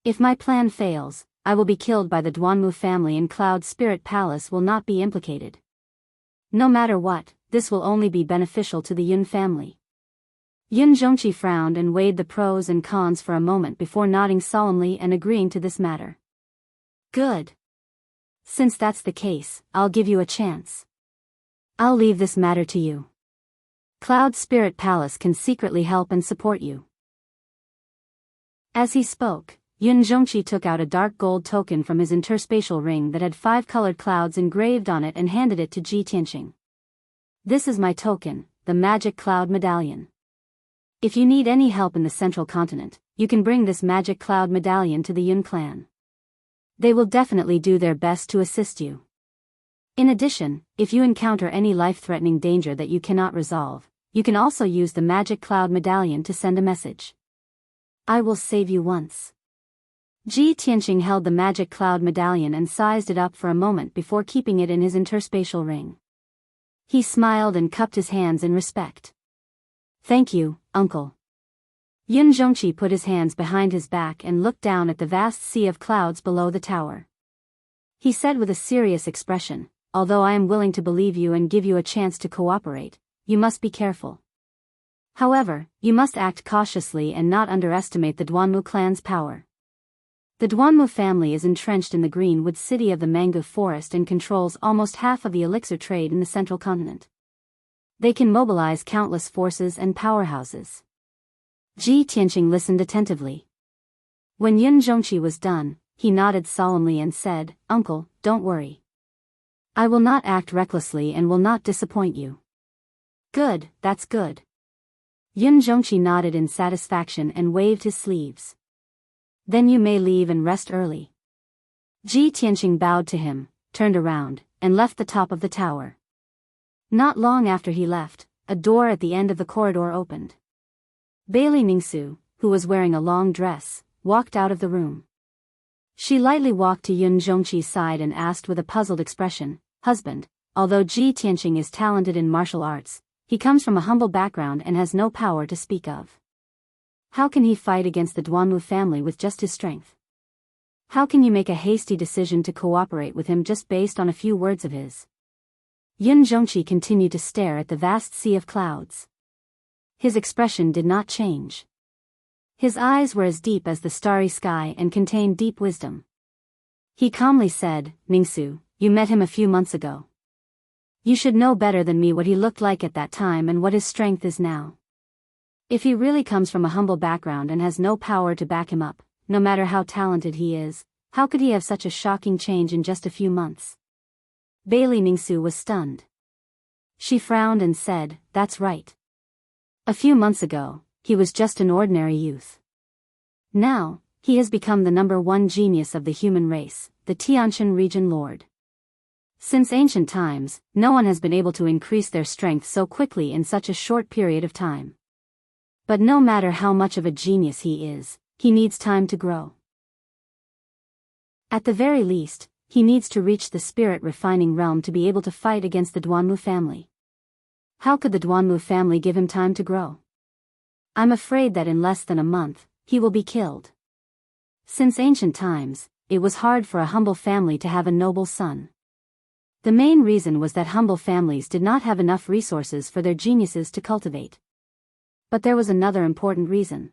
If my plan fails, I will be killed by the Duanmu family and Cloud Spirit Palace will not be implicated. No matter what, this will only be beneficial to the Yun family. Yun Zhongqi frowned and weighed the pros and cons for a moment before nodding solemnly and agreeing to this matter. Good. Since that's the case, I'll give you a chance. I'll leave this matter to you. Cloud Spirit Palace can secretly help and support you. As he spoke, Yun Zhongqi took out a dark gold token from his interspatial ring that had 5 colored clouds engraved on it and handed it to Ji Tianqing. This is my token, the Magic Cloud Medallion. If you need any help in the Central Continent, you can bring this Magic Cloud Medallion to the Yun clan. They will definitely do their best to assist you. In addition, if you encounter any life-threatening danger that you cannot resolve, you can also use the Magic Cloud Medallion to send a message. I will save you once. Ji Tianqing held the Magic Cloud Medallion and sized it up for a moment before keeping it in his interspatial ring. He smiled and cupped his hands in respect. Thank you, uncle. Yun Zhongqi put his hands behind his back and looked down at the vast sea of clouds below the tower. He said with a serious expression, although I am willing to believe you and give you a chance to cooperate, you must be careful. However, you must act cautiously and not underestimate the Duanmu clan's power. The Duanmu family is entrenched in the Greenwood city of the Mango Forest and controls almost half of the elixir trade in the Central Continent. They can mobilize countless forces and powerhouses. Ji Tianqing listened attentively. When Yun Zhongqi was done, he nodded solemnly and said, Uncle, don't worry. I will not act recklessly and will not disappoint you. Good, that's good. Yun Zhongqi nodded in satisfaction and waved his sleeves. Then you may leave and rest early. Ji Tianqing bowed to him, turned around, and left the top of the tower. Not long after he left, a door at the end of the corridor opened. Bailey Ningsu, who was wearing a long dress, walked out of the room. She lightly walked to Yun Zhongqi's side and asked with a puzzled expression, Husband, although Ji Tianqing is talented in martial arts, he comes from a humble background and has no power to speak of. How can he fight against the Duanmu family with just his strength? How can you make a hasty decision to cooperate with him just based on a few words of his? Yun Zhongqi continued to stare at the vast sea of clouds. His expression did not change. His eyes were as deep as the starry sky and contained deep wisdom. He calmly said, Ningsu, you met him a few months ago. You should know better than me what he looked like at that time and what his strength is now. If he really comes from a humble background and has no power to back him up, no matter how talented he is, how could he have such a shocking change in just a few months? Bailey Ningsu was stunned. She frowned and said, That's right. A few months ago, he was just an ordinary youth. Now, he has become the number one genius of the human race, the Tianshan region lord. Since ancient times, no one has been able to increase their strength so quickly in such a short period of time. But no matter how much of a genius he is, he needs time to grow. At the very least, He needs to reach the spirit refining realm to be able to fight against the Duanmu family. How could the Duanmu family give him time to grow? I'm afraid that in less than a month, he will be killed. Since ancient times, it was hard for a humble family to have a noble son. The main reason was that humble families did not have enough resources for their geniuses to cultivate. But there was another important reason.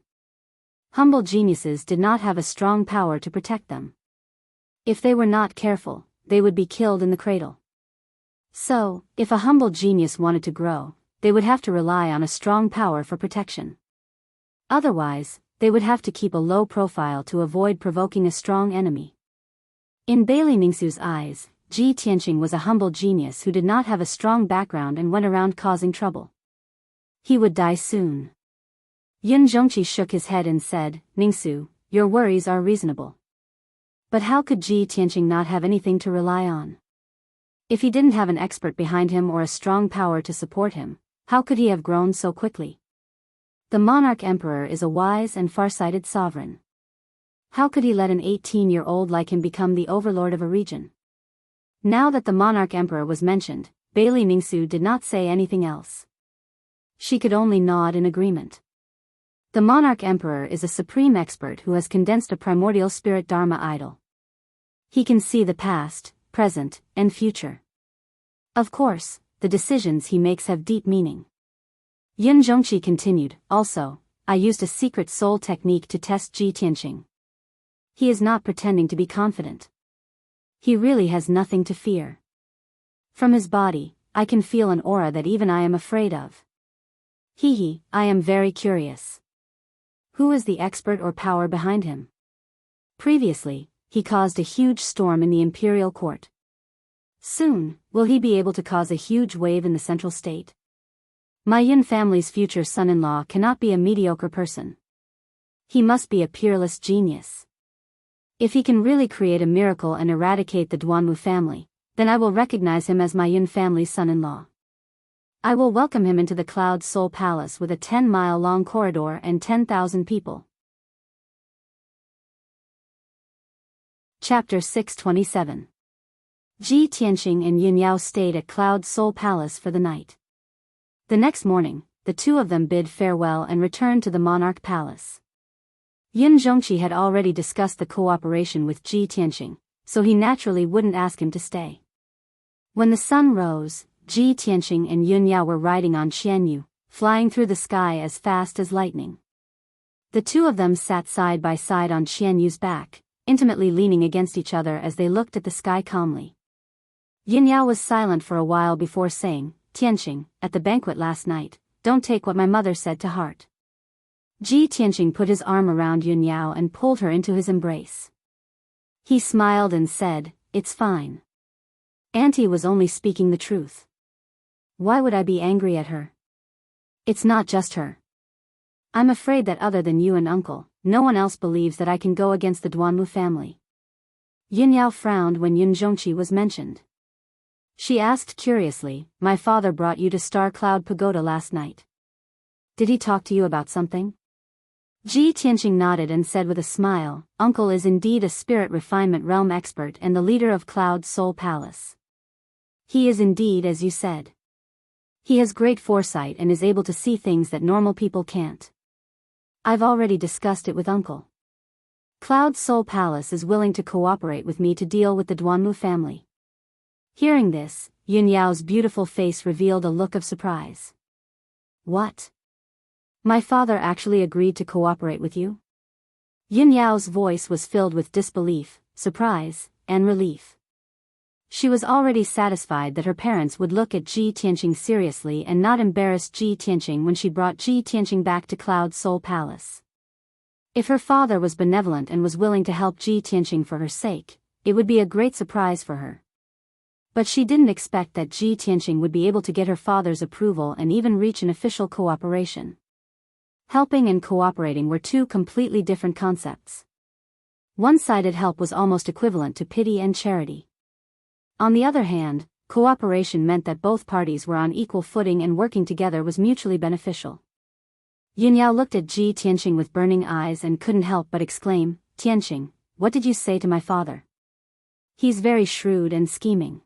Humble geniuses did not have a strong power to protect them. If they were not careful, they would be killed in the cradle. So, if a humble genius wanted to grow, they would have to rely on a strong power for protection. Otherwise, they would have to keep a low profile to avoid provoking a strong enemy. In Bailey Ningxu's eyes, Ji Tianqing was a humble genius who did not have a strong background and went around causing trouble. He would die soon. Yun Zhongqi shook his head and said, Ningxu, your worries are reasonable. But how could Ji Tianqing not have anything to rely on? If he didn't have an expert behind him or a strong power to support him, how could he have grown so quickly? The monarch emperor is a wise and far-sighted sovereign. How could he let an 18-year-old like him become the overlord of a region? Now that the monarch emperor was mentioned, Bailey Ningxu did not say anything else. She could only nod in agreement. The monarch emperor is a supreme expert who has condensed a primordial spirit dharma idol. He can see the past, present, and future. Of course, the decisions he makes have deep meaning. Yun Zhongqi continued, also, I used a secret soul technique to test Ji Tianqing. He is not pretending to be confident. He really has nothing to fear. From his body, I can feel an aura that even I am afraid of. I am very curious. Who is the expert or power behind him? Previously, he caused a huge storm in the imperial court. Soon, will he be able to cause a huge wave in the central state? My Yun family's future son-in-law cannot be a mediocre person. He must be a peerless genius. If he can really create a miracle and eradicate the Duanmu family, then I will recognize him as my Yun family's son-in-law. I will welcome him into the Cloud Soul Palace with a 10-mile-long corridor and 10,000 people. Chapter 627. Ji Tianqing and Yun Yao stayed at Cloud Soul Palace for the night. The next morning, the two of them bid farewell and returned to the Monarch Palace. Yun Zhongqi had already discussed the cooperation with Ji Tianqing, so he naturally wouldn't ask him to stay. When the sun rose, Ji Tianqing and Yun Yao were riding on Qianyu, flying through the sky as fast as lightning. The two of them sat side by side on Qianyu's back, intimately leaning against each other as they looked at the sky calmly. Yun Yao was silent for a while before saying, Tianqing, at the banquet last night, don't take what my mother said to heart. Ji Tianqing put his arm around Yun Yao and pulled her into his embrace. He smiled and said, it's fine. Auntie was only speaking the truth. Why would I be angry at her? It's not just her. I'm afraid that other than you and uncle, no one else believes that I can go against the Duanmu family. Yun Yao frowned when Yun Zhongqi was mentioned. She asked curiously, my father brought you to Star Cloud Pagoda last night. Did he talk to you about something? Ji Tianqing nodded and said with a smile, uncle is indeed a spirit refinement realm expert and the leader of Cloud Soul Palace. He is indeed as you said. He has great foresight and is able to see things that normal people can't. I've already discussed it with uncle. Cloud Soul Palace is willing to cooperate with me to deal with the Duanmu family. Hearing this, Yun Yao's beautiful face revealed a look of surprise. What? My father actually agreed to cooperate with you? Yun Yao's voice was filled with disbelief, surprise, and relief. She was already satisfied that her parents would look at Ji Tianqing seriously and not embarrass Ji Tianqing when she brought Ji Tianqing back to Cloud Soul Palace. If her father was benevolent and was willing to help Ji Tianqing for her sake, it would be a great surprise for her. But she didn't expect that Ji Tianqing would be able to get her father's approval and even reach an official cooperation. Helping and cooperating were two completely different concepts. One-sided help was almost equivalent to pity and charity. On the other hand, cooperation meant that both parties were on equal footing and working together was mutually beneficial. Yun Yao looked at Ji Tianqing with burning eyes and couldn't help but exclaim, Tianqing, what did you say to my father? He's very shrewd and scheming.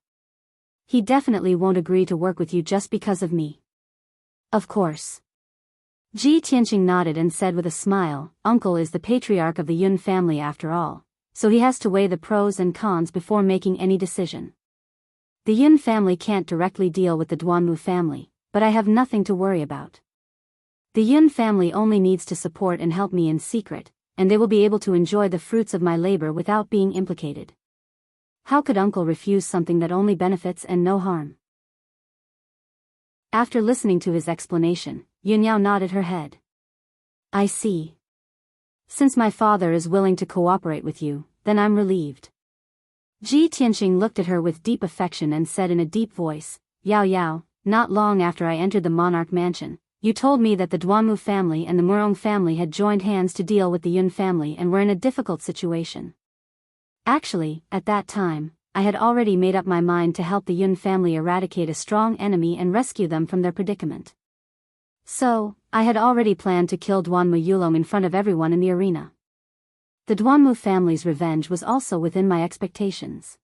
He definitely won't agree to work with you just because of me. Of course. Ji Tianqing nodded and said with a smile, Uncle is the patriarch of the Yun family after all, so he has to weigh the pros and cons before making any decision. The Yun family can't directly deal with the Duanmu family, but I have nothing to worry about. The Yun family only needs to support and help me in secret, and they will be able to enjoy the fruits of my labor without being implicated. How could Uncle refuse something that only benefits and no harm? After listening to his explanation, Yunyao nodded her head. I see. Since my father is willing to cooperate with you, then I'm relieved. Ji Tianqing looked at her with deep affection and said in a deep voice, Yao Yao, not long after I entered the monarch mansion, you told me that the Duanmu family and the Murong family had joined hands to deal with the Yun family and were in a difficult situation. Actually, at that time, I had already made up my mind to help the Yun family eradicate a strong enemy and rescue them from their predicament. So, I had already planned to kill Duanmu Yulong in front of everyone in the arena. The Duanmu family's revenge was also within my expectations.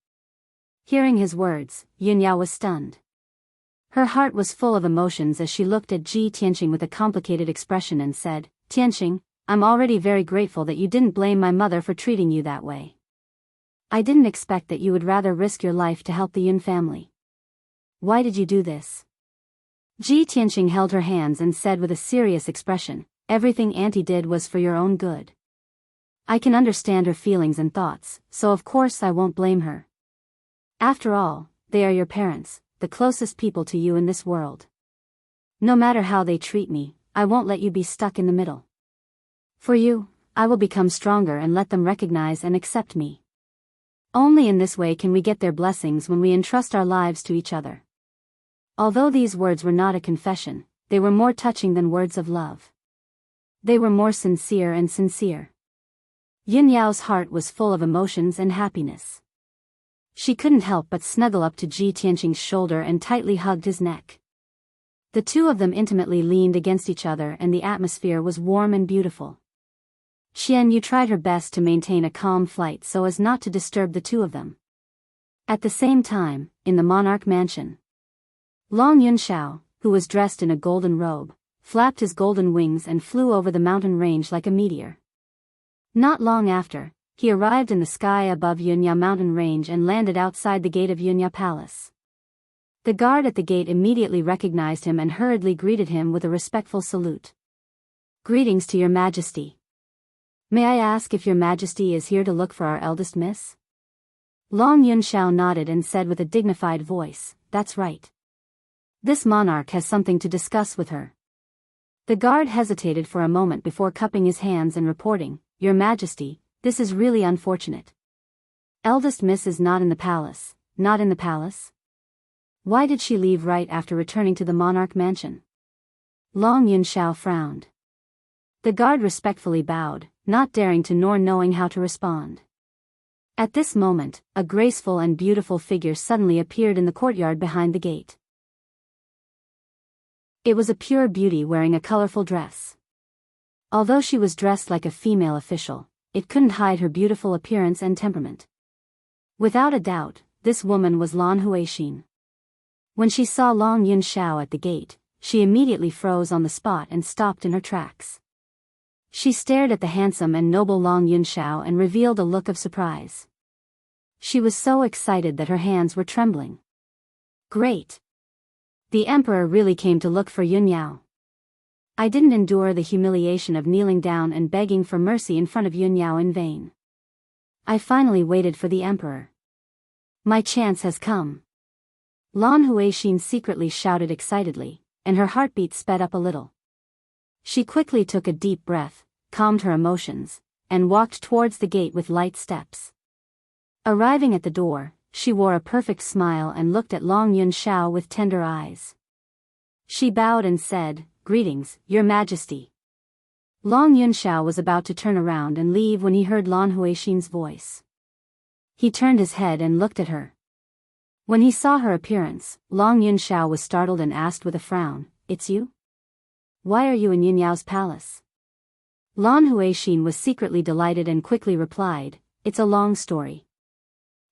Hearing his words, Yunyao was stunned. Her heart was full of emotions as she looked at Ji Tianqing with a complicated expression and said, Tianqing, I'm already very grateful that you didn't blame my mother for treating you that way. I didn't expect that you would rather risk your life to help the Yun family. Why did you do this? Ji Tianqing held her hands and said with a serious expression, everything Auntie did was for your own good. I can understand her feelings and thoughts, so of course I won't blame her. After all, they are your parents, the closest people to you in this world. No matter how they treat me, I won't let you be stuck in the middle. For you, I will become stronger and let them recognize and accept me. Only in this way can we get their blessings when we entrust our lives to each other. Although these words were not a confession, they were more touching than words of love. They were more sincere and sincere. Yunyao's heart was full of emotions and happiness. She couldn't help but snuggle up to Ji Tianqing's shoulder and tightly hugged his neck. The two of them intimately leaned against each other and the atmosphere was warm and beautiful. Xian Yu tried her best to maintain a calm flight so as not to disturb the two of them. At the same time, in the monarch mansion, Long Yunshao, who was dressed in a golden robe, flapped his golden wings and flew over the mountain range like a meteor. Not long after, he arrived in the sky above Yunya mountain range and landed outside the gate of Yunya Palace. The guard at the gate immediately recognized him and hurriedly greeted him with a respectful salute. Greetings to your majesty. May I ask if your majesty is here to look for our eldest miss? Long Yunshao nodded and said with a dignified voice, that's right. This monarch has something to discuss with her. The guard hesitated for a moment before cupping his hands and reporting, Your Majesty, this is really unfortunate. Eldest miss is not in the palace. Not in the palace? Why did she leave right after returning to the monarch mansion? Long Yunshao frowned. The guard respectfully bowed, not daring to nor knowing how to respond. At this moment, a graceful and beautiful figure suddenly appeared in the courtyard behind the gate. It was a pure beauty wearing a colorful dress. Although she was dressed like a female official, it couldn't hide her beautiful appearance and temperament. Without a doubt, this woman was Lan Huixin. When she saw Long Yunshao at the gate, she immediately froze on the spot and stopped in her tracks. She stared at the handsome and noble Long Yunshao and revealed a look of surprise. She was so excited that her hands were trembling. Great! The emperor really came to look for Yunyao. I didn't endure the humiliation of kneeling down and begging for mercy in front of Yunyao in vain. I finally waited for the emperor. My chance has come. Lan Huixin secretly shouted excitedly, and her heartbeat sped up a little. She quickly took a deep breath, calmed her emotions, and walked towards the gate with light steps. Arriving at the door, she wore a perfect smile and looked at Long Yunshao with tender eyes. She bowed and said, Greetings, Your Majesty. Long Yunshao was about to turn around and leave when he heard Lan Huixin's voice. He turned his head and looked at her. When he saw her appearance, Long Yunshao was startled and asked with a frown, It's you? Why are you in Yunyao's palace? Lan Huixin was secretly delighted and quickly replied, It's a long story.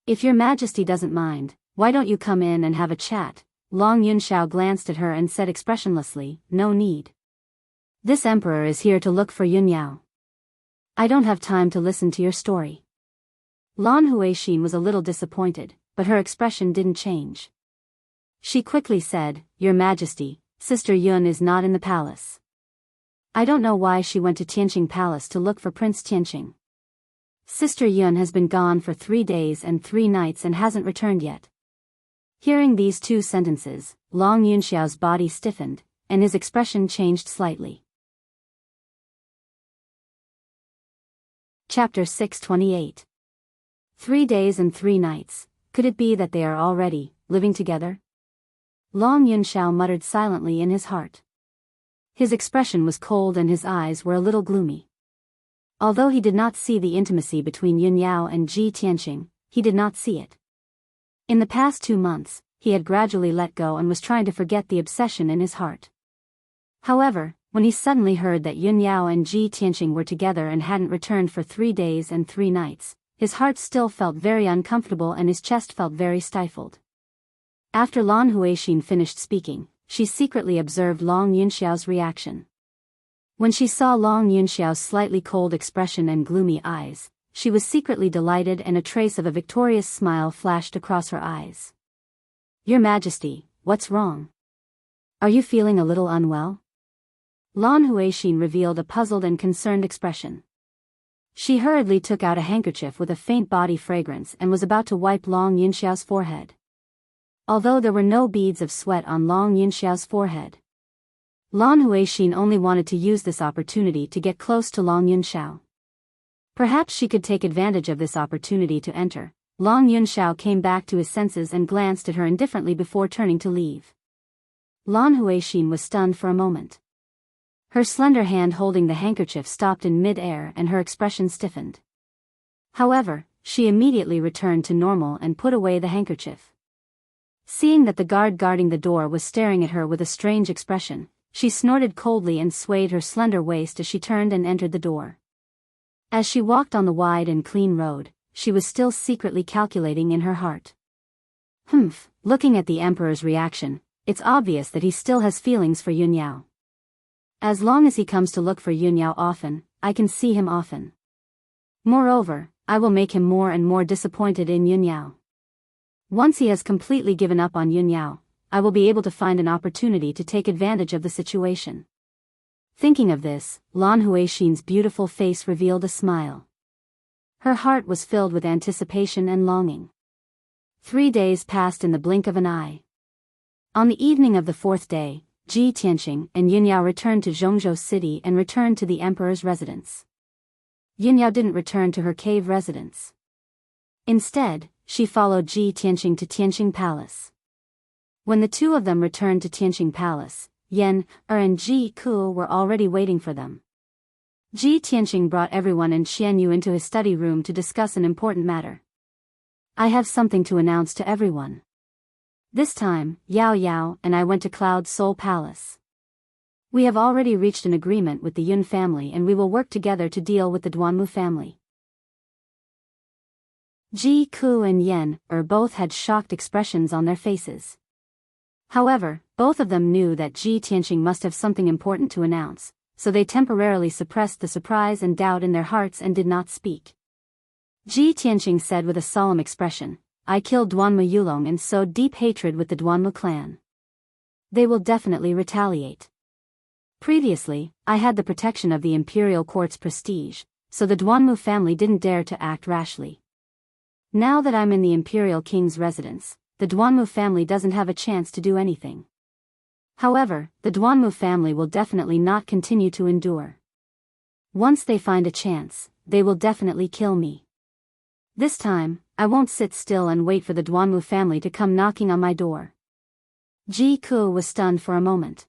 If your majesty doesn't mind, why don't you come in and have a chat? Long Yunxiao glanced at her and said expressionlessly, no need. This emperor is here to look for Yunyao. I don't have time to listen to your story. Lan Huixin was a little disappointed, but her expression didn't change. She quickly said, Your Majesty, Sister Yun is not in the palace. I don't know why she went to Tianqing Palace to look for Prince Tianqing. Sister Yun has been gone for 3 days and 3 nights and hasn't returned yet. Hearing these 2 sentences, Long Yunxiao's body stiffened, and his expression changed slightly. Chapter 628. 3 days and 3 nights, could it be that they are already living together? Long Yunxiao muttered silently in his heart. His expression was cold and his eyes were a little gloomy. Although he did not see the intimacy between Yunyao and Ji Tianqing, he did not see it. In the past 2 months, he had gradually let go and was trying to forget the obsession in his heart. However, when he suddenly heard that Yunyao and Ji Tianqing were together and hadn't returned for 3 days and 3 nights, his heart still felt very uncomfortable and his chest felt very stifled. After Lan Huixin finished speaking, she secretly observed Long Yunxiao's reaction. When she saw Long Yunxiao's slightly cold expression and gloomy eyes, she was secretly delighted and a trace of a victorious smile flashed across her eyes. Your Majesty, what's wrong? Are you feeling a little unwell? Lan Huixin revealed a puzzled and concerned expression. She hurriedly took out a handkerchief with a faint body fragrance and was about to wipe Long Yunxiao's forehead. Although there were no beads of sweat on Long Yunxiao's forehead, Lan Huixin only wanted to use this opportunity to get close to Long Yunxiao. Perhaps she could take advantage of this opportunity to enter. Long Yunxiao came back to his senses and glanced at her indifferently before turning to leave. Lan Huixin was stunned for a moment. Her slender hand holding the handkerchief stopped in mid-air and her expression stiffened. However, she immediately returned to normal and put away the handkerchief. Seeing that the guard guarding the door was staring at her with a strange expression, she snorted coldly and swayed her slender waist as she turned and entered the door. As she walked on the wide and clean road, she was still secretly calculating in her heart. Looking at the emperor's reaction, it's obvious that he still has feelings for Yunyao. As long as he comes to look for Yunyao often, I can see him often. Moreover, I will make him more and more disappointed in Yunyao. Once he has completely given up on Yunyao, I will be able to find an opportunity to take advantage of the situation. Thinking of this, Lan Huixin's beautiful face revealed a smile. Her heart was filled with anticipation and longing. 3 days passed in the blink of an eye. On the evening of the 4th day, Ji Tianqing and Yunyao returned to Zhongzhou city and returned to the emperor's residence. Yunyao didn't return to her cave residence. Instead, she followed Ji Tianqing to Tianqing Palace. When the 2 of them returned to Tianqing Palace, Yan, and Ji Ku were already waiting for them. Ji Tianqing brought everyone and Xianyu into his study room to discuss an important matter. I have something to announce to everyone. This time, Yao Yao and I went to Cloud Soul Palace. We have already reached an agreement with the Yun family and we will work together to deal with the Duanmu family. Ji Ku and Yan, both had shocked expressions on their faces. However, both of them knew that Ji Tianqing must have something important to announce, so they temporarily suppressed the surprise and doubt in their hearts and did not speak. Ji Tianqing said with a solemn expression, I killed Duanmu Yulong and sowed deep hatred with the Duanmu clan. They will definitely retaliate. Previously, I had the protection of the imperial court's prestige, so the Duanmu family didn't dare to act rashly. Now that I'm in the imperial king's residence, the Duanmu family doesn't have a chance to do anything. However, the Duanmu family will definitely not continue to endure. Once they find a chance, they will definitely kill me. This time, I won't sit still and wait for the Duanmu family to come knocking on my door. Ji Ku was stunned for a moment.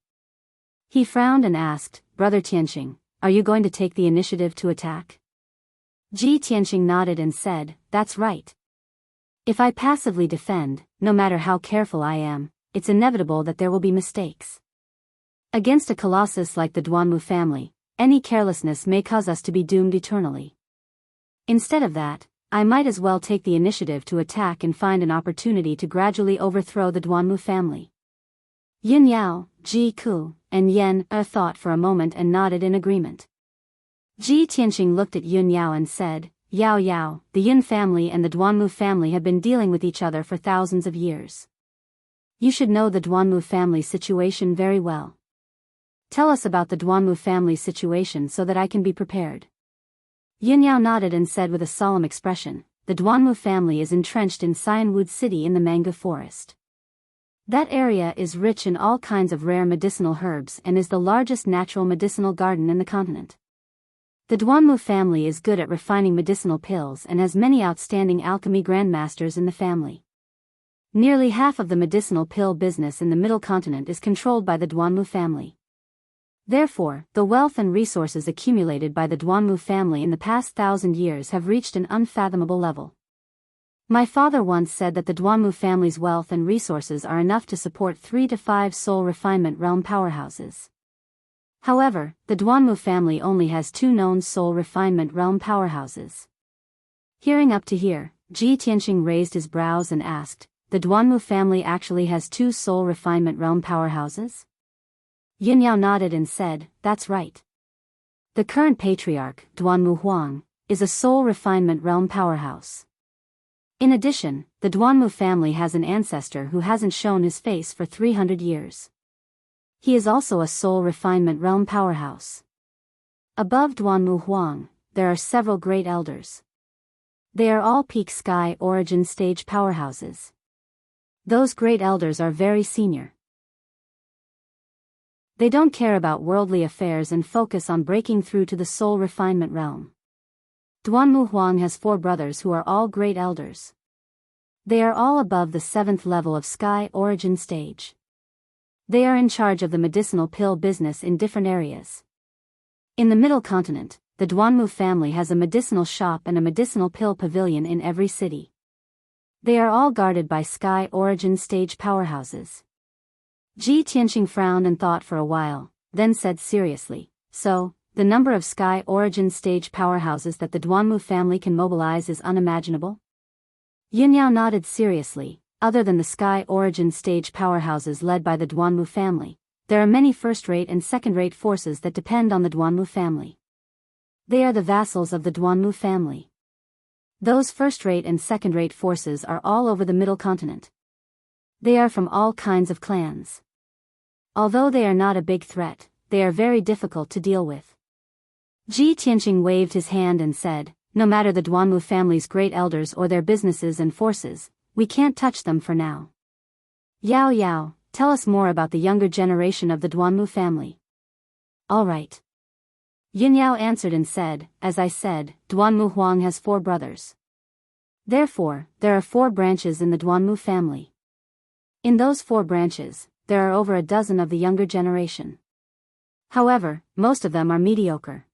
He frowned and asked, Brother Tianqing, are you going to take the initiative to attack? Ji Tianqing nodded and said, That's right. If I passively defend, no matter how careful I am, it's inevitable that there will be mistakes. Against a colossus like the Duanmu family, any carelessness may cause us to be doomed eternally. Instead of that, I might as well take the initiative to attack and find an opportunity to gradually overthrow the Duanmu family. Yin Yao, Ji Ku, and Yen thought for a moment and nodded in agreement. Ji Tianqing looked at Yun Yao and said, Yao Yao, the Yun family and the Duanmu family have been dealing with each other for thousands of years. You should know the Duanmu family situation very well. Tell us about the Duanmu family situation so that I can be prepared. Yun Yao nodded and said with a solemn expression, the Duanmu family is entrenched in Xianwood City in the mango forest. That area is rich in all kinds of rare medicinal herbs and is the largest natural medicinal garden in the continent. The Duanmu family is good at refining medicinal pills and has many outstanding alchemy grandmasters in the family. Nearly half of the medicinal pill business in the Middle Continent is controlled by the Duanmu family. Therefore, the wealth and resources accumulated by the Duanmu family in the past 1,000 years have reached an unfathomable level. My father once said that the Duanmu family's wealth and resources are enough to support 3 to 5 soul refinement realm powerhouses. However, the Duanmu family only has 2 known soul refinement realm powerhouses. Hearing up to here, Ji Tianqing raised his brows and asked, the Duanmu family actually has 2 soul refinement realm powerhouses? Yin Yao nodded and said, that's right. The current patriarch, Duanmu Huang, is a soul refinement realm powerhouse. In addition, the Duanmu family has an ancestor who hasn't shown his face for 300 years. He is also a soul refinement realm powerhouse. Above Duanmu Huang, there are several great elders. They are all peak sky origin stage powerhouses. Those great elders are very senior. They don't care about worldly affairs and focus on breaking through to the soul refinement realm. Duanmu Huang has 4 brothers who are all great elders. They are all above the 7th level of sky origin stage. They are in charge of the medicinal pill business in different areas. In the Middle Continent, the Duanmu family has a medicinal shop and a medicinal pill pavilion in every city. They are all guarded by sky origin stage powerhouses. Ji Tianqing frowned and thought for a while, then said seriously, so, the number of sky origin stage powerhouses that the Duanmu family can mobilize is unimaginable? Yin Yao nodded seriously. Other than the sky origin stage powerhouses led by the Duanmu family, there are many first-rate and second-rate forces that depend on the Duanmu family. They are the vassals of the Duanmu family. Those first-rate and second-rate forces are all over the Middle Continent. They are from all kinds of clans. Although they are not a big threat, they are very difficult to deal with. Ji Tianqing waved his hand and said, no matter the Duanmu family's great elders or their businesses and forces, we can't touch them for now. Yao Yao, tell us more about the younger generation of the Duanmu family. All right. Yin Yao answered and said, as I said, Duanmu Huang has 4 brothers. Therefore, there are 4 branches in the Duanmu family. In those 4 branches, there are over a dozen of the younger generation. However, most of them are mediocre.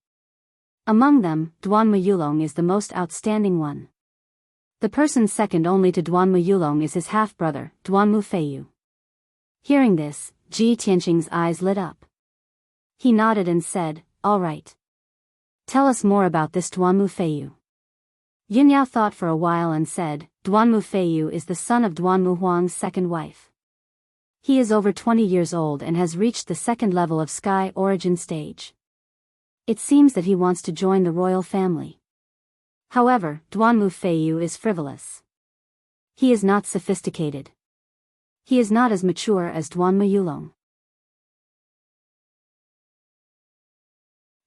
Among them, Duanmu Yulong is the most outstanding one. The person second only to Duanmu Yulong is his half-brother, Duanmu Feiyu. Hearing this, Ji Tianqing's eyes lit up. He nodded and said, all right. Tell us more about this Duanmu Feiyu. Yin Yao thought for a while and said, Duanmu Feiyu is the son of Duanmu Huang's second wife. He is over 20 years old and has reached the 2nd level of sky origin stage. It seems that he wants to join the royal family. However, Duanmu Feiyu is frivolous. He is not sophisticated. He is not as mature as Duanmu Yulong.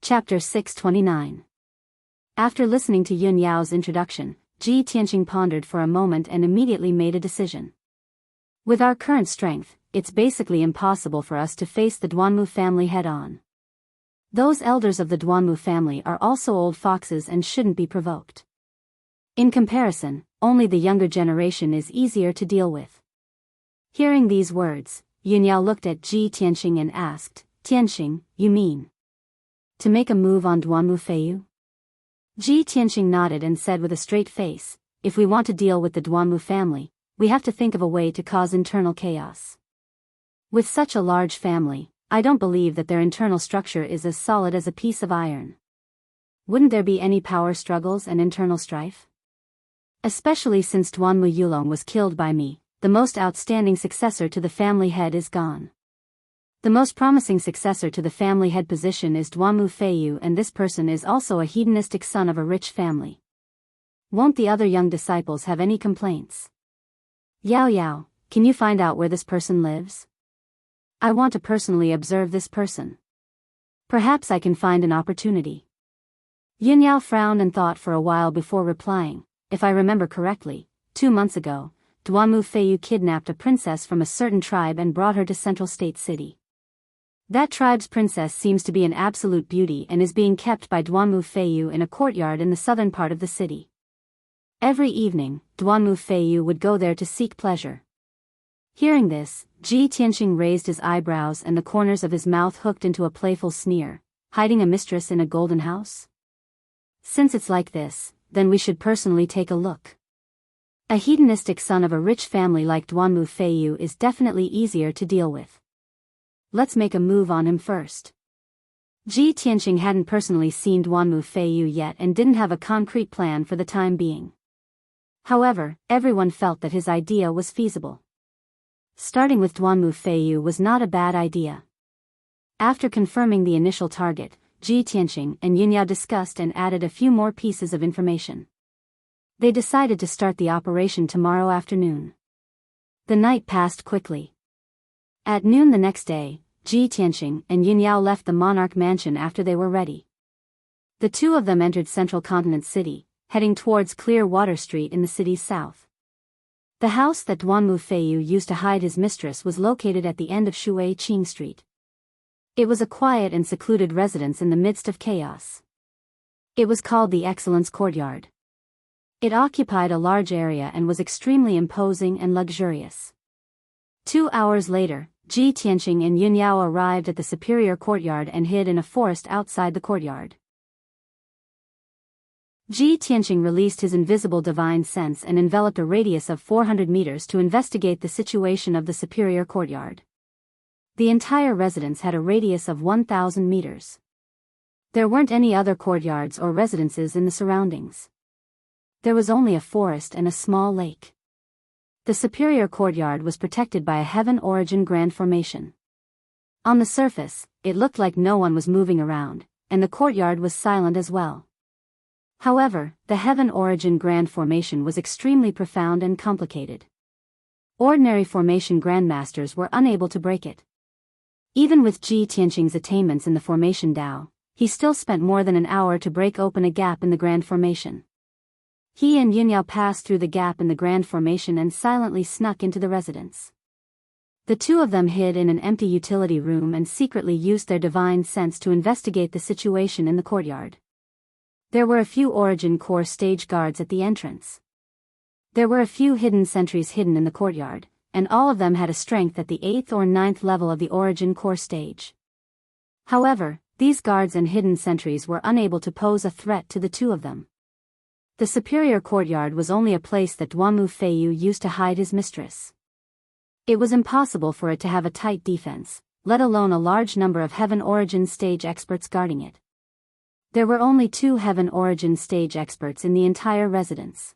Chapter 629. After listening to Yun Yao's introduction, Ji Tianqing pondered for a moment and immediately made a decision. With our current strength, it's basically impossible for us to face the Duanmu family head-on. Those elders of the Duanmu family are also old foxes and shouldn't be provoked. In comparison, only the younger generation is easier to deal with. Hearing these words, Yun Yao looked at Ji Tianqing and asked, Tianqing, you mean to make a move on Duanmu Feiyu? Ji Tianqing nodded and said with a straight face, if we want to deal with the Duanmu family, we have to think of a way to cause internal chaos. With such a large family, I don't believe that their internal structure is as solid as a piece of iron. Wouldn't there be any power struggles and internal strife? Especially since Duanmu Yulong was killed by me, the most outstanding successor to the family head is gone. The most promising successor to the family head position is Duanmu Feiyu, and this person is also a hedonistic son of a rich family. Won't the other young disciples have any complaints? Yao Yao, can you find out where this person lives? I want to personally observe this person. Perhaps I can find an opportunity. Yin Yao frowned and thought for a while before replying. If I remember correctly, 2 months ago, Duanmu Feiyu kidnapped a princess from a certain tribe and brought her to Central State City. That tribe's princess seems to be an absolute beauty and is being kept by Duanmu Feiyu in a courtyard in the southern part of the city. Every evening, Duanmu Feiyu would go there to seek pleasure. Hearing this, Ji Tianxing raised his eyebrows and the corners of his mouth hooked into a playful sneer. Hiding a mistress in a golden house? Since it's like this, then we should personally take a look. A hedonistic son of a rich family like Duanmu Feiyu is definitely easier to deal with. Let's make a move on him first. Ji Tianxing hadn't personally seen Duanmu Feiyu yet and didn't have a concrete plan for the time being. However, everyone felt that his idea was feasible. Starting with Duanmu Feiyu was not a bad idea. After confirming the initial target, Ji Tianxing and Yin Yao discussed and added a few more pieces of information. They decided to start the operation tomorrow afternoon. The night passed quickly. At noon the next day, Ji Tianxing and Yin Yao left the monarch mansion after they were ready. The two of them entered Central Continent City, heading towards Clear Water Street in the city's south. The house that Duanmu Feiyu used to hide his mistress was located at the end of Shui Qing Street. It was a quiet and secluded residence in the midst of chaos. It was called the Excellence Courtyard. It occupied a large area and was extremely imposing and luxurious. 2 hours later, Ji Tianxing and Yin Yao arrived at the superior courtyard and hid in a forest outside the courtyard. Ji Tianxing released his invisible divine sense and enveloped a radius of 400 meters to investigate the situation of the superior courtyard. The entire residence had a radius of 1,000 meters. There weren't any other courtyards or residences in the surroundings. There was only a forest and a small lake. The superior courtyard was protected by a heaven origin grand formation. On the surface, it looked like no one was moving around, and the courtyard was silent as well. However, the heaven origin grand formation was extremely profound and complicated. Ordinary formation grandmasters were unable to break it. Even with Ji Tianxing's attainments in the formation Dao, he still spent more than an hour to break open a gap in the grand formation. He and Yin Yao passed through the gap in the grand formation and silently snuck into the residence. The two of them hid in an empty utility room and secretly used their divine sense to investigate the situation in the courtyard. There were a few Origin Core stage guards at the entrance. There were a few hidden sentries hidden in the courtyard, and all of them had a strength at the 8th or 9th level of the Origin Core stage. However, these guards and hidden sentries were unable to pose a threat to the two of them. The superior courtyard was only a place that Duanmu Feiyu used to hide his mistress. It was impossible for it to have a tight defense, let alone a large number of Heaven Origin stage experts guarding it. There were only 2 Heaven Origin stage experts in the entire residence.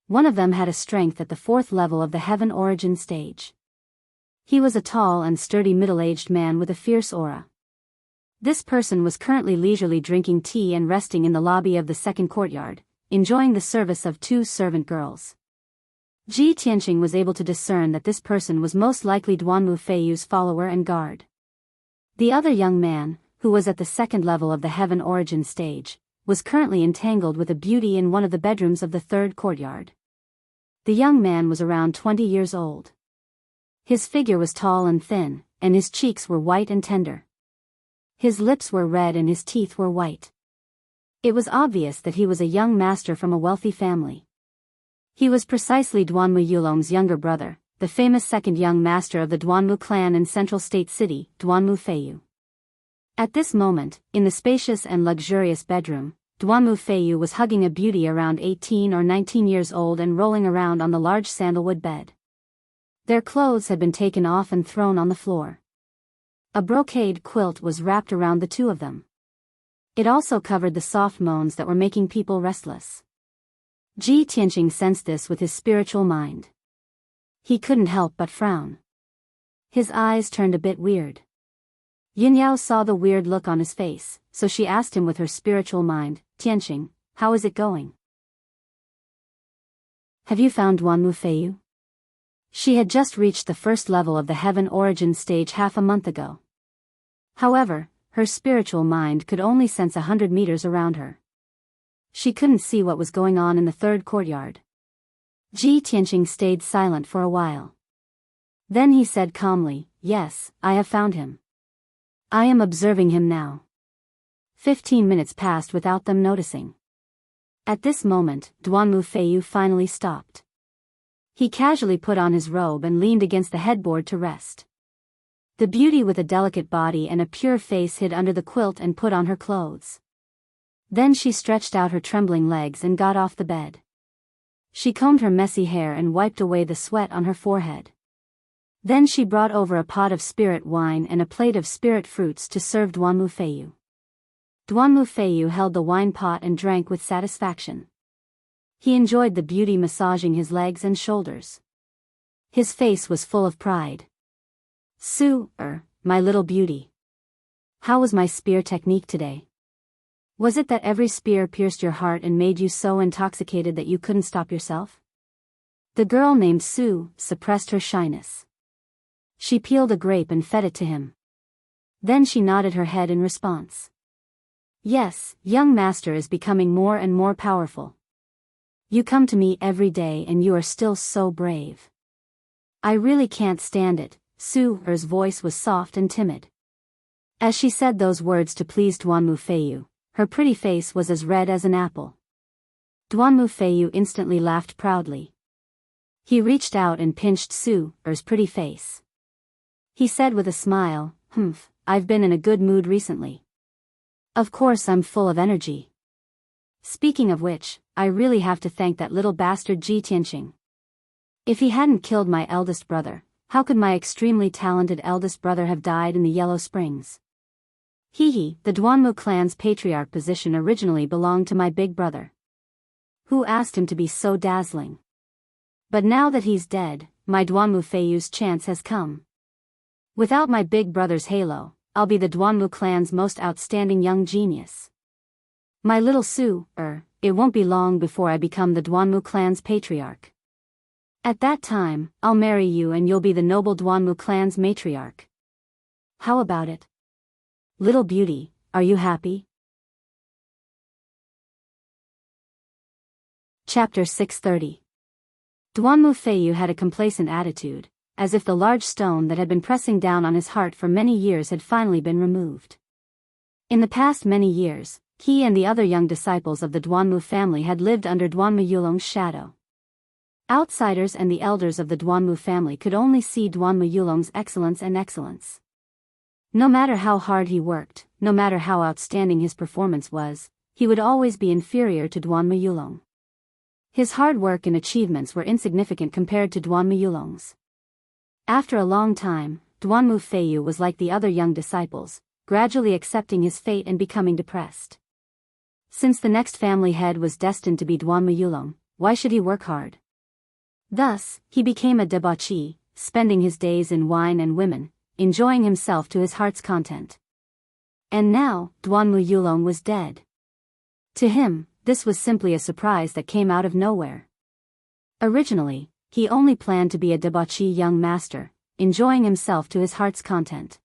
One of them had a strength at the 4th level of the Heaven Origin stage. He was a tall and sturdy middle-aged man with a fierce aura. This person was currently leisurely drinking tea and resting in the lobby of the second courtyard, enjoying the service of 2 servant girls. Ji Tianxing was able to discern that this person was most likely Duanmu Feiyu's follower and guard. The other young man, who was at the 2nd level of the Heaven Origin stage, was currently entangled with a beauty in one of the bedrooms of the 3rd courtyard. The young man was around 20 years old. His figure was tall and thin, and his cheeks were white and tender. His lips were red and his teeth were white. It was obvious that he was a young master from a wealthy family. He was precisely Duanmu Yulong's younger brother, the famous second young master of the Duanmu clan in Central State City, Duanmu Feiyu. At this moment, in the spacious and luxurious bedroom, Duanmu Feiyu was hugging a beauty around 18 or 19 years old and rolling around on the large sandalwood bed. Their clothes had been taken off and thrown on the floor. A brocade quilt was wrapped around the two of them. It also covered the soft moans that were making people restless. Ji Tianqing sensed this with his spiritual mind. He couldn't help but frown. His eyes turned a bit weird. Yinyao saw the weird look on his face, so she asked him with her spiritual mind, Tianqing, how is it going? Have you found Duanmu Feiyu? She had just reached the first level of the heaven origin stage half a month ago. However, her spiritual mind could only sense 100 meters around her. She couldn't see what was going on in the third courtyard. Ji Tianqing stayed silent for a while. Then he said calmly, yes, I have found him. I am observing him now. 15 minutes passed without them noticing. At this moment, Duanmu Feiyu finally stopped. He casually put on his robe and leaned against the headboard to rest. The beauty with a delicate body and a pure face hid under the quilt and put on her clothes. Then she stretched out her trembling legs and got off the bed. She combed her messy hair and wiped away the sweat on her forehead. Then she brought over a pot of spirit wine and a plate of spirit fruits to serve Duanmu Feiyu. Duanmu Feiyu held the wine pot and drank with satisfaction. He enjoyed the beauty massaging his legs and shoulders. His face was full of pride. My little beauty. How was my spear technique today? Was it that every spear pierced your heart and made you so intoxicated that you couldn't stop yourself? The girl named Su suppressed her shyness. She peeled a grape and fed it to him. Then she nodded her head in response. Yes, young master is becoming more and more powerful. You come to me every day and you are still so brave. I really can't stand it. Su's voice was soft and timid. As she said those words to please Duanmu Feiyu, her pretty face was as red as an apple. Duanmu Feiyu instantly laughed proudly. He reached out and pinched Su's pretty face. He said with a smile, I've been in a good mood recently. Of course I'm full of energy. Speaking of which, I really have to thank that little bastard Ji Tianqing. If he hadn't killed my eldest brother, how could my extremely talented eldest brother have died in the Yellow Springs? The Duanmu clan's patriarch position originally belonged to my big brother. Who asked him to be so dazzling? But now that he's dead, my Duanmu Feiyu's chance has come. Without my big brother's halo, I'll be the Duanmu clan's most outstanding young genius. My little Su, it won't be long before I become the Duanmu clan's patriarch. At that time, I'll marry you and you'll be the noble Duanmu clan's matriarch. How about it? Little beauty, are you happy? Chapter 630. Duanmu Feiyu had a complacent attitude, as if the large stone that had been pressing down on his heart for many years had finally been removed. In the past many years, he and the other young disciples of the Duanmu family had lived under Duanmu Yulong's shadow. Outsiders and the elders of the Duanmu family could only see Duanmu Yulong's excellence. No matter how hard he worked, no matter how outstanding his performance was, he would always be inferior to Duanmu Yulong. His hard work and achievements were insignificant compared to Duanmu Yulong's. After a long time, Duanmu Feiyu was like the other young disciples, gradually accepting his fate and becoming depressed. Since the next family head was destined to be Duanmu Yulong, why should he work hard? Thus, he became a debauchee, spending his days in wine and women, enjoying himself to his heart's content. And now, Duanmu Yulong was dead. To him, this was simply a surprise that came out of nowhere. Originally, he only planned to be a debauchee young master, enjoying himself to his heart's content.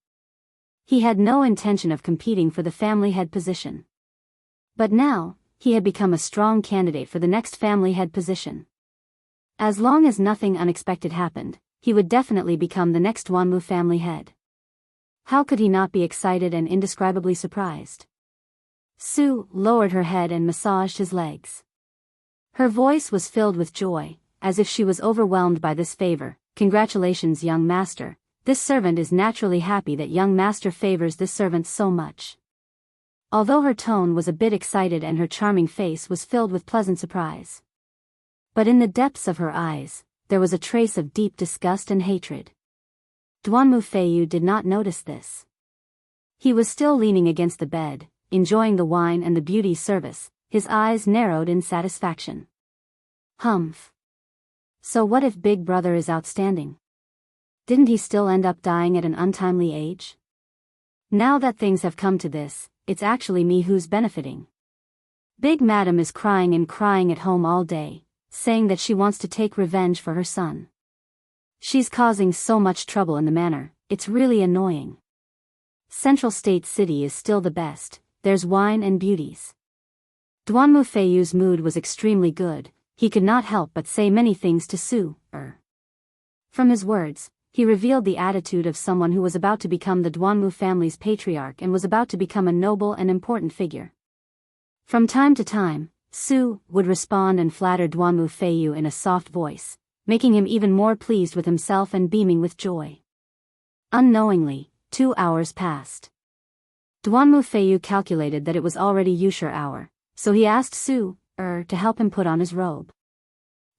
He had no intention of competing for the family head position. But now, he had become a strong candidate for the next family head position. As long as nothing unexpected happened, he would definitely become the next Duanmu family head. How could he not be excited and indescribably surprised? Su lowered her head and massaged his legs. Her voice was filled with joy, as if she was overwhelmed by this favor. Congratulations, young master. This servant is naturally happy that young master favors this servant so much. Although her tone was a bit excited and her charming face was filled with pleasant surprise. But in the depths of her eyes, there was a trace of deep disgust and hatred. Duanmu Feiyu did not notice this. He was still leaning against the bed, enjoying the wine and the beauty service, his eyes narrowed in satisfaction. Humph. So what if Big Brother is outstanding? Didn't he still end up dying at an untimely age? Now that things have come to this, it's actually me who's benefiting. Big Madam is crying and crying at home all day, saying that she wants to take revenge for her son. She's causing so much trouble in the manor, it's really annoying. Central State City is still the best, there's wine and beauties. Duanmu Feiyu's mood was extremely good, he could not help but say many things to Su. From his words, he revealed the attitude of someone who was about to become the Duanmu family's patriarch and was about to become a noble and important figure. From time to time, Su would respond and flatter Duanmu Feiyu in a soft voice, making him even more pleased with himself and beaming with joy. Unknowingly, 2 hours passed. Duanmu Feiyu calculated that it was already Yushur hour, so he asked Su to help him put on his robe.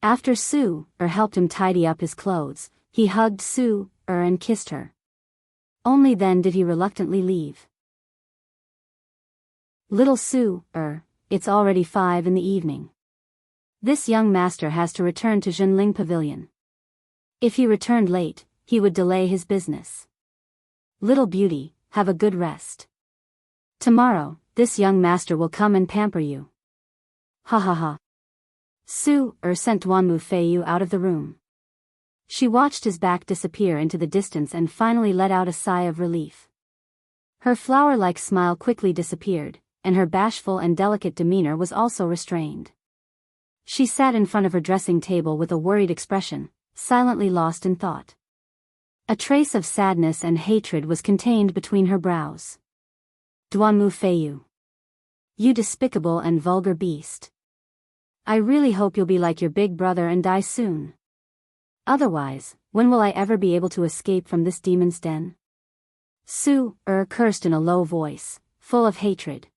After Su helped him tidy up his clothes, he hugged Su and kissed her. Only then did he reluctantly leave. Little Su it's already 5 in the evening. This young master has to return to Zhenling Pavilion. If he returned late, he would delay his business. Little beauty, have a good rest. Tomorrow, this young master will come and pamper you. Ha ha ha. Su sent Duanmu Feiyu out of the room. She watched his back disappear into the distance and finally let out a sigh of relief. Her flower-like smile quickly disappeared, and her bashful and delicate demeanor was also restrained. She sat in front of her dressing table with a worried expression, silently lost in thought. A trace of sadness and hatred was contained between her brows. Duanmu Feiyu. You despicable and vulgar beast. I really hope you'll be like your big brother and die soon. Otherwise, when will I ever be able to escape from this demon's den? Su cursed in a low voice, full of hatred.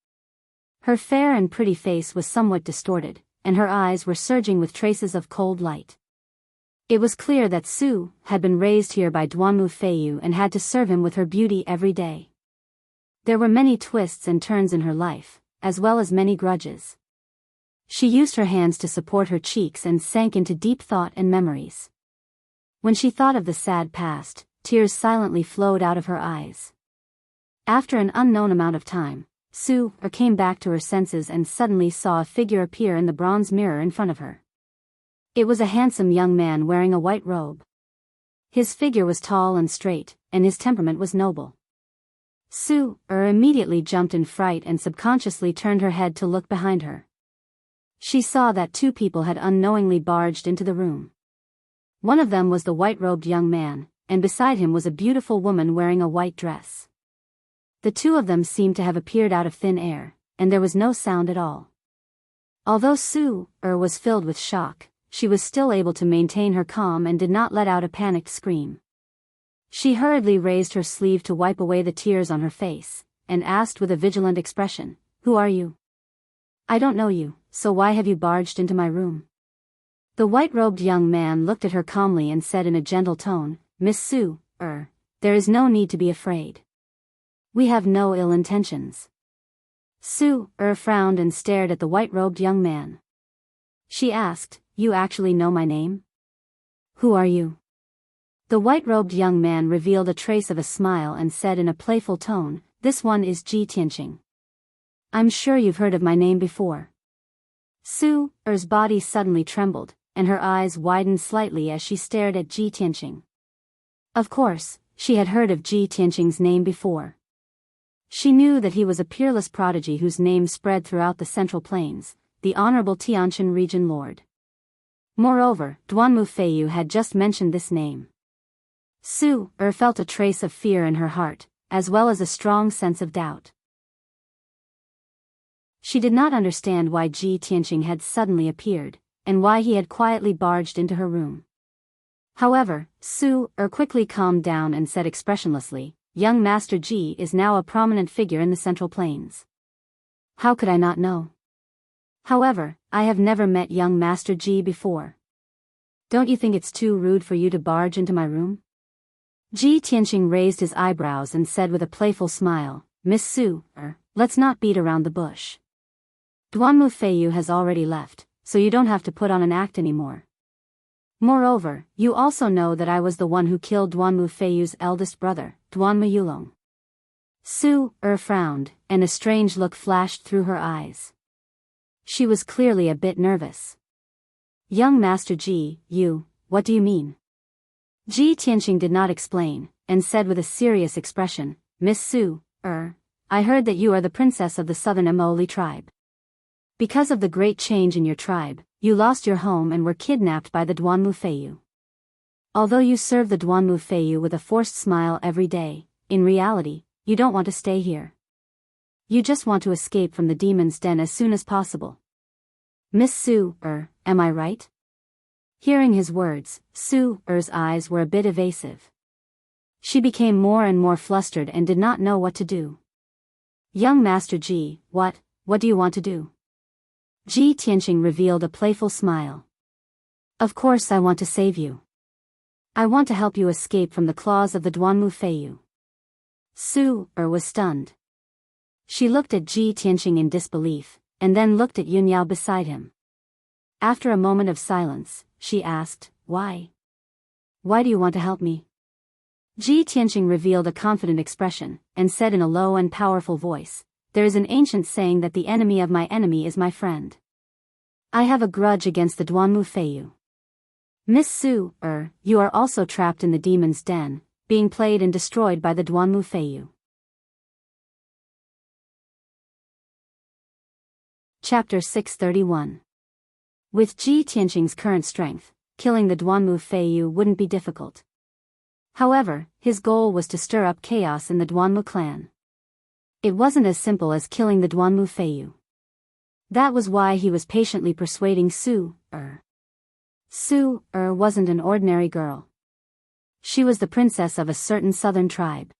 Her fair and pretty face was somewhat distorted, and her eyes were surging with traces of cold light. It was clear that Su had been raised here by Duanmu Feiyu and had to serve him with her beauty every day. There were many twists and turns in her life, as well as many grudges. She used her hands to support her cheeks and sank into deep thought and memories. When she thought of the sad past, tears silently flowed out of her eyes. After an unknown amount of time, Su came back to her senses and suddenly saw a figure appear in the bronze mirror in front of her. It was a handsome young man wearing a white robe. His figure was tall and straight, and his temperament was noble. Su immediately jumped in fright and subconsciously turned her head to look behind her. She saw that 2 people had unknowingly barged into the room. One of them was the white-robed young man, and beside him was a beautiful woman wearing a white dress. The 2 of them seemed to have appeared out of thin air, and there was no sound at all. Although Su was filled with shock, she was still able to maintain her calm and did not let out a panicked scream. She hurriedly raised her sleeve to wipe away the tears on her face, and asked with a vigilant expression, "Who are you? I don't know you, so why have you barged into my room?" The white-robed young man looked at her calmly and said in a gentle tone, "Miss Su, there is no need to be afraid. We have no ill intentions." Su frowned and stared at the white-robed young man. She asked, "You actually know my name? Who are you?" The white-robed young man revealed a trace of a smile and said in a playful tone, "This one is Ji Tianqing. I'm sure you've heard of my name before." Su's body suddenly trembled, and her eyes widened slightly as she stared at Ji Tianqing. Of course, she had heard of Ji Tianqing's name before. She knew that he was a peerless prodigy whose name spread throughout the Central Plains, the Honorable Tianqian Region Lord. Moreover, Duanmu Feiyu had just mentioned this name. Su felt a trace of fear in her heart, as well as a strong sense of doubt. She did not understand why Ji Tianqing had suddenly appeared, and why he had quietly barged into her room. However, Su quickly calmed down and said expressionlessly, "Young Master Ji is now a prominent figure in the Central Plains. How could I not know? However, I have never met young Master Ji before. Don't you think it's too rude for you to barge into my room?" Ji Tianqing raised his eyebrows and said with a playful smile, "Miss Su, let's not beat around the bush. Duanmu Feiyu has already left, so you don't have to put on an act anymore. Moreover, you also know that I was the one who killed Duanmu Feiyu's eldest brother, Duanmu Yulong. Su frowned, and a strange look flashed through her eyes. She was clearly a bit nervous. Young Master Ji, what do you mean? Ji Tianqing did not explain, and said with a serious expression, Miss Su, I heard that you are the princess of the southern Amoli tribe. Because of the great change in your tribe, you lost your home and were kidnapped by the Duanmu Feiyu. Although you serve the Duanmu Feiyu with a forced smile every day, in reality, you don't want to stay here. You just want to escape from the demon's den as soon as possible. Miss Su, am I right? Hearing his words, Su's eyes were a bit evasive. She became more and more flustered and did not know what to do. Young Master Ji, what do you want to do? Ji Tianqing revealed a playful smile. Of course I want to save you. I want to help you escape from the claws of the Duanmu Feiyu. Su was stunned. She looked at Ji Tianqing in disbelief, and then looked at Yunyao beside him. After a moment of silence, she asked, Why? Why do you want to help me? Ji Tianqing revealed a confident expression, and said in a low and powerful voice, There is an ancient saying that the enemy of my enemy is my friend. I have a grudge against the Duanmu Feiyu. Miss Su, you are also trapped in the demon's den, being played and destroyed by the Duanmu Feiyu. Chapter 631. With Ji Tianqing's current strength, killing the Duanmu Feiyu wouldn't be difficult. However, his goal was to stir up chaos in the Duanmu clan. It wasn't as simple as killing the Duanmu Feiyu. That was why he was patiently persuading Su. Su wasn't an ordinary girl. She was the princess of a certain southern tribe.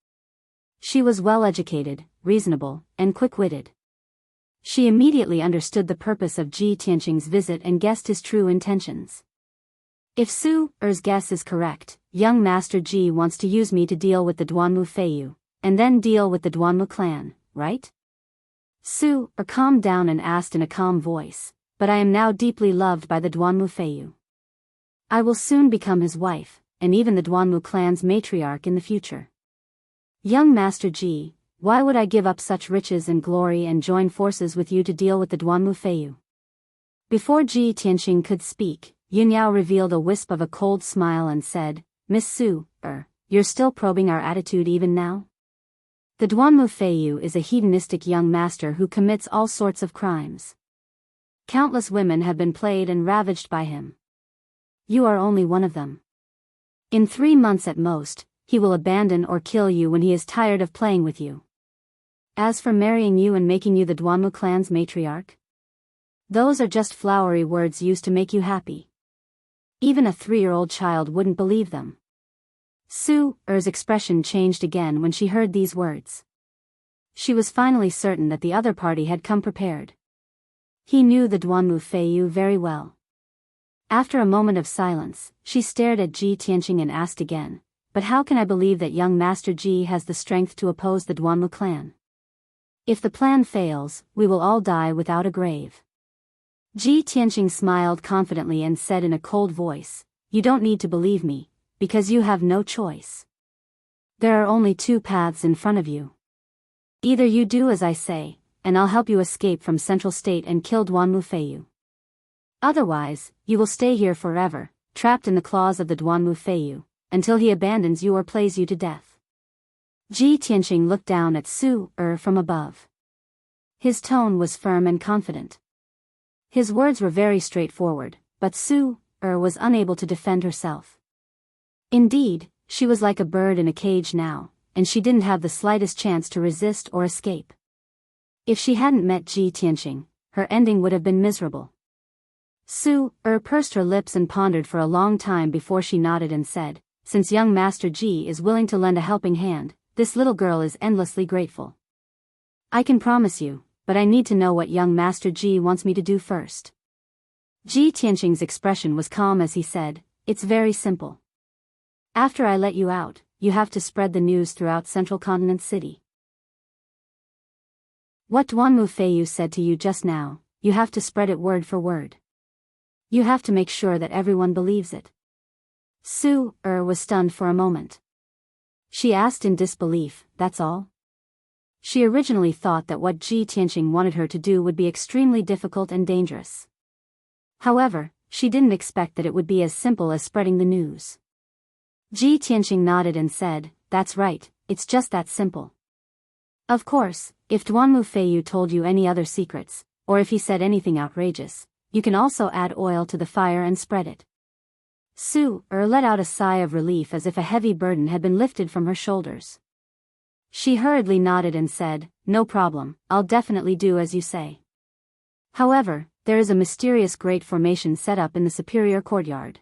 She was well-educated, reasonable, and quick-witted. She immediately understood the purpose of Ji Tianqing's visit and guessed his true intentions. If Su's guess is correct, young Master Ji wants to use me to deal with the Duanmu Feiyu, and then deal with the Duanmu clan, right? Su calmed down and asked in a calm voice, But I am now deeply loved by the Duanmu Feiyu. I will soon become his wife, and even the Duanmu clan's matriarch in the future. Young Master Ji, why would I give up such riches and glory and join forces with you to deal with the Duanmu Feiyu? Before Ji Tianqing could speak, Yunyao revealed a wisp of a cold smile and said, Miss Su, you're still probing our attitude even now? The Duanmu Feiyu is a hedonistic young master who commits all sorts of crimes. Countless women have been played and ravaged by him. You are only one of them. In 3 months at most, he will abandon or kill you when he is tired of playing with you. As for marrying you and making you the Duanmu clan's matriarch, those are just flowery words used to make you happy. Even a 3-year-old child wouldn't believe them. Su's expression changed again when she heard these words. She was finally certain that the other party had come prepared. He knew the Duanmu Feiyu very well. After a moment of silence, she stared at Ji Tianqing and asked again, But how can I believe that young Master Ji has the strength to oppose the Duanmu clan? If the plan fails, we will all die without a grave. Ji Tianqing smiled confidently and said in a cold voice, You don't need to believe me, because you have no choice. There are only 2 paths in front of you. Either you do as I say, and I'll help you escape from Central State and kill Duanmu Feiyu. Otherwise, you will stay here forever, trapped in the claws of the Duanmu Feiyu, until he abandons you or plays you to death. Ji Tianqing looked down at Su from above. His tone was firm and confident. His words were very straightforward, but Su was unable to defend herself. Indeed, she was like a bird in a cage now, and she didn't have the slightest chance to resist or escape. If she hadn't met Ji Tianqing, her ending would have been miserable. Su pursed her lips and pondered for a long time before she nodded and said, Since young Master Ji is willing to lend a helping hand, this little girl is endlessly grateful. I can promise you, but I need to know what young Master Ji wants me to do first. Ji Tianqing's expression was calm as he said, It's very simple. After I let you out, you have to spread the news throughout Central Continent City. What Duanmu Feiyu said to you just now, you have to spread it word for word. You have to make sure that everyone believes it. Su was stunned for a moment. She asked in disbelief, that's all? She originally thought that what Ji Tianqing wanted her to do would be extremely difficult and dangerous. However, she didn't expect that it would be as simple as spreading the news. Ji Tianqing nodded and said, that's right, it's just that simple. Of course, if Duanmu Feiyu told you any other secrets, or if he said anything outrageous, you can also add oil to the fire and spread it. Su let out a sigh of relief as if a heavy burden had been lifted from her shoulders. She hurriedly nodded and said, no problem, I'll definitely do as you say. However, there is a mysterious great formation set up in the superior courtyard.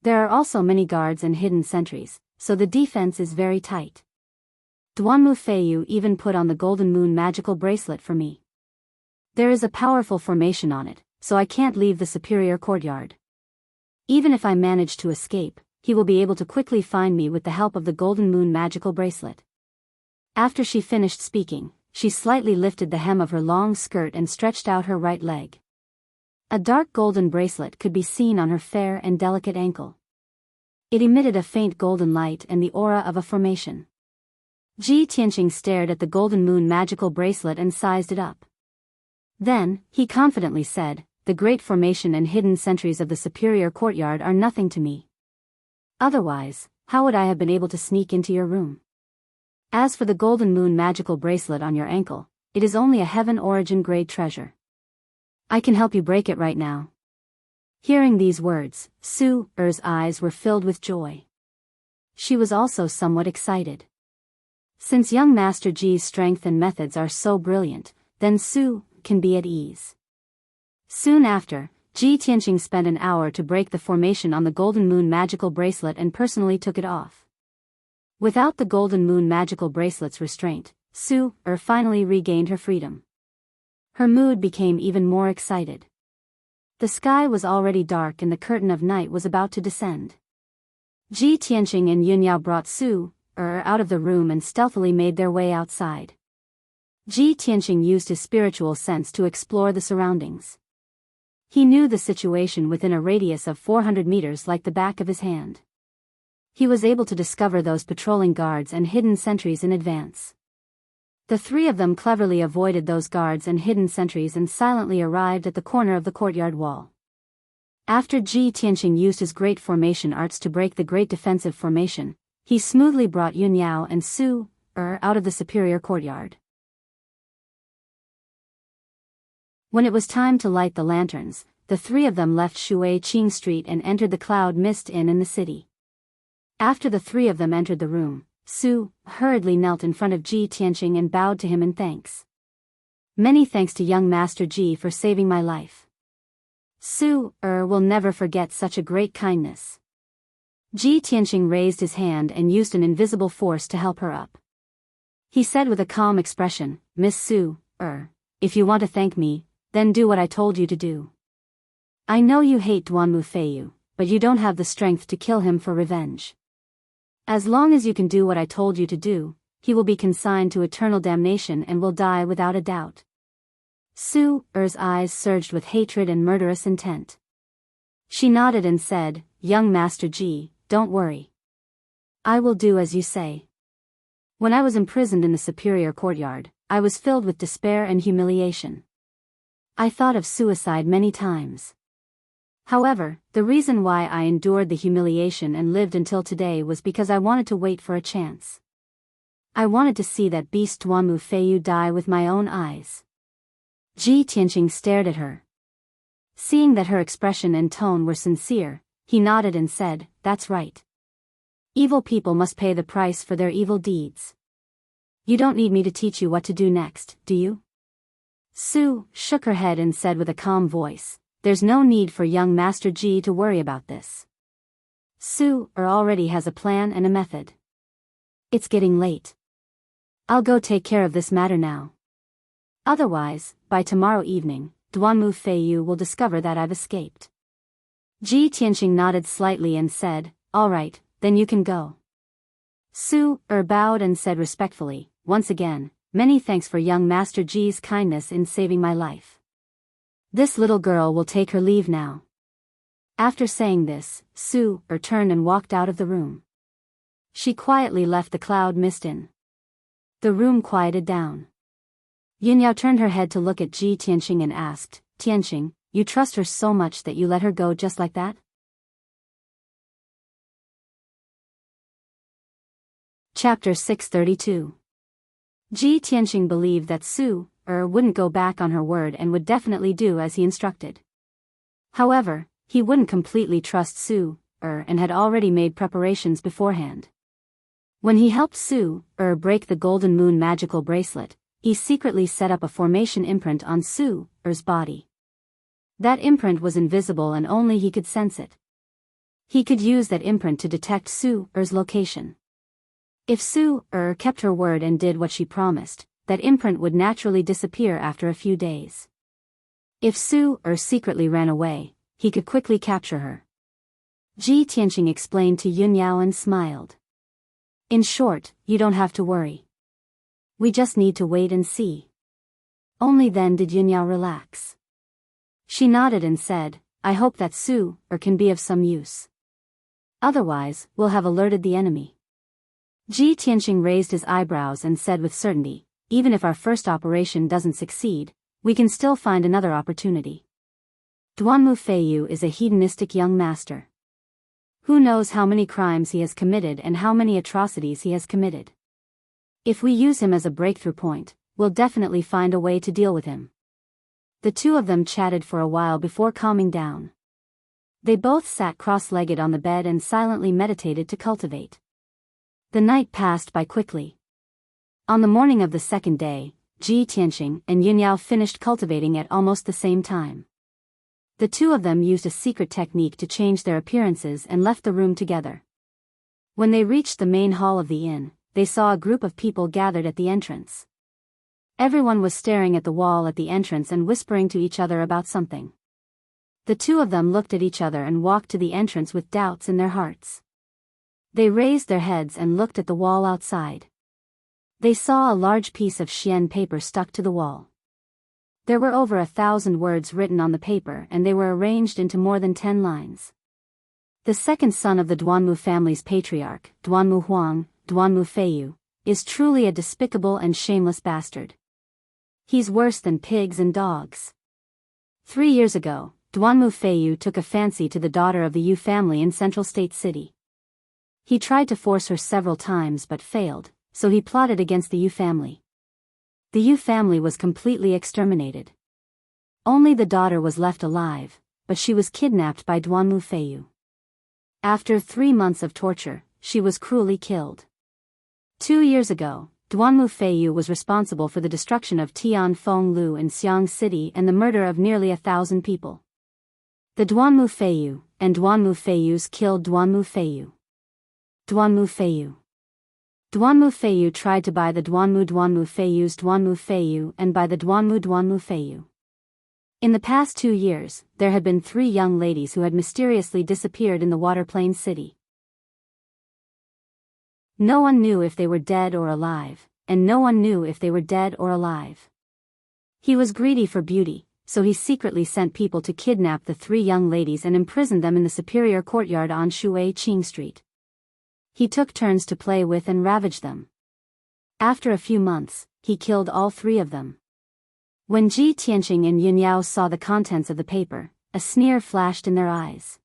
There are also many guards and hidden sentries, so the defense is very tight. Duanmu Feiyu even put on the Golden Moon magical bracelet for me. There is a powerful formation on it, so I can't leave the superior courtyard. Even if I manage to escape, he will be able to quickly find me with the help of the Golden Moon magical bracelet. After she finished speaking, she slightly lifted the hem of her long skirt and stretched out her right leg. A dark golden bracelet could be seen on her fair and delicate ankle. It emitted a faint golden light and the aura of a formation. Ji Tianqing stared at the Golden Moon magical bracelet and sized it up. Then, he confidently said, the great formation and hidden sentries of the superior courtyard are nothing to me. Otherwise, how would I have been able to sneak into your room? As for the Golden Moon magical bracelet on your ankle, it is only a heaven origin grade treasure. I can help you break it right now. Hearing these words, Su's eyes were filled with joy. She was also somewhat excited. Since young Master Ji's strength and methods are so brilliant, then Su can be at ease. Soon after, Ji Tianqing spent an hour to break the formation on the Golden Moon magical bracelet and personally took it off. Without the Golden Moon magical bracelet's restraint, Su finally regained her freedom. Her mood became even more excited. The sky was already dark and the curtain of night was about to descend. Ji Tianqing and Yunyao brought Su out of the room and stealthily made their way outside. Ji Tianqing used his spiritual sense to explore the surroundings. He knew the situation within a radius of 400 meters like the back of his hand. He was able to discover those patrolling guards and hidden sentries in advance. The three of them cleverly avoided those guards and hidden sentries and silently arrived at the corner of the courtyard wall. After Ji Tianqing used his great formation arts to break the great defensive formation, he smoothly brought Yunyao and Su out of the superior courtyard. When it was time to light the lanterns, the three of them left Shui Qing Street and entered the Cloud Mist Inn in the city. After the three of them entered the room, Su hurriedly knelt in front of Ji Tianqing and bowed to him in thanks. Many thanks to young Master Ji for saving my life. Su will never forget such a great kindness. Ji Tianqing raised his hand and used an invisible force to help her up. He said with a calm expression, Miss Su, if you want to thank me, then do what I told you to do. I know you hate Duanmu Feiyu, but you don't have the strength to kill him for revenge. As long as you can do what I told you to do, he will be consigned to eternal damnation and will die without a doubt. Su's eyes surged with hatred and murderous intent. She nodded and said, Young Master Ji, don't worry. I will do as you say. When I was imprisoned in the superior courtyard, I was filled with despair and humiliation. I thought of suicide many times. However, the reason why I endured the humiliation and lived until today was because I wanted to wait for a chance. I wanted to see that beast Duanmu Feiyu die with my own eyes. Ji Tianqing stared at her. Seeing that her expression and tone were sincere, he nodded and said, That's right. Evil people must pay the price for their evil deeds. You don't need me to teach you what to do next, do you? Su shook her head and said with a calm voice, There's no need for young Master Ji to worry about this. Su already has a plan and a method. It's getting late. I'll go take care of this matter now. Otherwise, by tomorrow evening, Duanmu Feiyu will discover that I've escaped. Ji Tianqing nodded slightly and said, All right, then you can go. Su bowed and said respectfully, Once again, many thanks for young Master Ji's kindness in saving my life. This little girl will take her leave now. After saying this, Su turned and walked out of the room. She quietly left the cloud mist in. The room quieted down. Yunyao turned her head to look at Ji Tianqing and asked, Tianqing, you trust her so much that you let her go just like that? Chapter 632. Ji Tianqing believed that Su wouldn't go back on her word and would definitely do as he instructed. However, he wouldn't completely trust Su and had already made preparations beforehand. When he helped Su break the Golden Moon magical bracelet, he secretly set up a formation imprint on Su's body. That imprint was invisible and only he could sense it. He could use that imprint to detect Su's location. If Su kept her word and did what she promised, that imprint would naturally disappear after a few days. If Su secretly ran away, he could quickly capture her. Ji Tianqing explained to Yunyao and smiled. In short, you don't have to worry. We just need to wait and see. Only then did Yunyao relax. She nodded and said, I hope that Su can be of some use. Otherwise, we'll have alerted the enemy. Ji Tianqing raised his eyebrows and said with certainty, even if our first operation doesn't succeed, we can still find another opportunity. Duanmu Feiyu is a hedonistic young master. Who knows how many crimes he has committed and how many atrocities he has committed. If we use him as a breakthrough point, we'll definitely find a way to deal with him. The two of them chatted for a while before calming down. They both sat cross-legged on the bed and silently meditated to cultivate. The night passed by quickly. On the morning of the second day, Ji Tianqing and Yunyao finished cultivating at almost the same time. The two of them used a secret technique to change their appearances and left the room together. When they reached the main hall of the inn, they saw a group of people gathered at the entrance. Everyone was staring at the wall at the entrance and whispering to each other about something. The two of them looked at each other and walked to the entrance with doubts in their hearts. They raised their heads and looked at the wall outside. They saw a large piece of xian paper stuck to the wall. There were over 1,000 words written on the paper and they were arranged into more than 10 lines. The second son of the Duanmu family's patriarch, Duanmu Huang, Duanmu Feiyu, is truly a despicable and shameless bastard. He's worse than pigs and dogs. 3 years ago, Duanmu Feiyu took a fancy to the daughter of the Yu family in Central State City. He tried to force her several times but failed, so he plotted against the Yu family. The Yu family was completely exterminated. Only the daughter was left alive, but she was kidnapped by Duanmu Feiyu. After 3 months of torture, she was cruelly killed. 2 years ago, Duanmu Feiyu was responsible for the destruction of Tianfeng Lu in Xiang City and the murder of nearly 1,000 people. The Duanmu Feiyu and Duanmu Feiyus killed Duanmu Feiyu. Duanmu Feiyu. Duanmu Feiyu tried to buy the Duanmu Feiyu's Duanmu Feiyu and buy the Duanmu Feiyu. In the past 2 years, there had been 3 young ladies who had mysteriously disappeared in the Water Plain city. No one knew if they were dead or alive, and no one knew if they were dead or alive. He was greedy for beauty, so he secretly sent people to kidnap the 3 young ladies and imprisoned them in the superior courtyard on Shui Qing Street. He took turns to play with and ravage them. After a few months, he killed all 3 of them. When Ji Tianqing and Yunyao saw the contents of the paper, a sneer flashed in their eyes.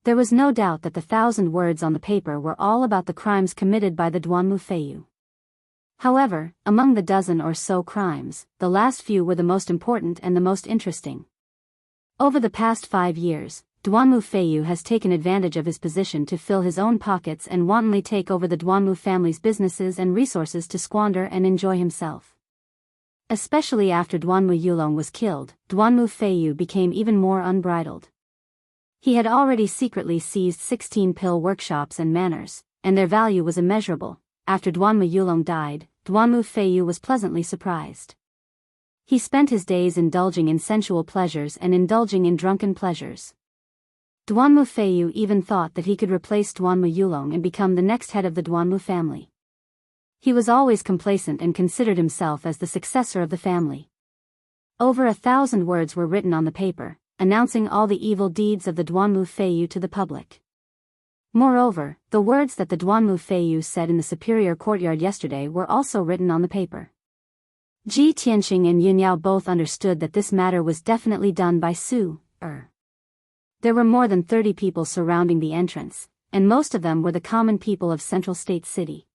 There was no doubt that the 1,000 words on the paper were all about the crimes committed by the Duanmu Feiyu. However, among the dozen or so crimes, the last few were the most important and the most interesting. Over the past 5 years, Duanmu Feiyu has taken advantage of his position to fill his own pockets and wantonly take over the Duanmu family's businesses and resources to squander and enjoy himself. Especially after Duanmu Yulong was killed, Duanmu Feiyu became even more unbridled. He had already secretly seized 16 pill workshops and manors, and their value was immeasurable. After Duanmu Yulong died, Duanmu Feiyu was pleasantly surprised. He spent his days indulging in sensual pleasures and indulging in drunken pleasures. Duanmu Feiyu even thought that he could replace Duanmu Yulong and become the next head of the Duanmu family. He was always complacent and considered himself as the successor of the family. Over 1,000 words were written on the paper, announcing all the evil deeds of the Duanmu Feiyu to the public. Moreover, the words that the Duanmu Feiyu said in the superior courtyard yesterday were also written on the paper. Ji Tianqing and Yun Yao both understood that this matter was definitely done by Su Er. There were more than 30 people surrounding the entrance, and most of them were the common people of Central State City.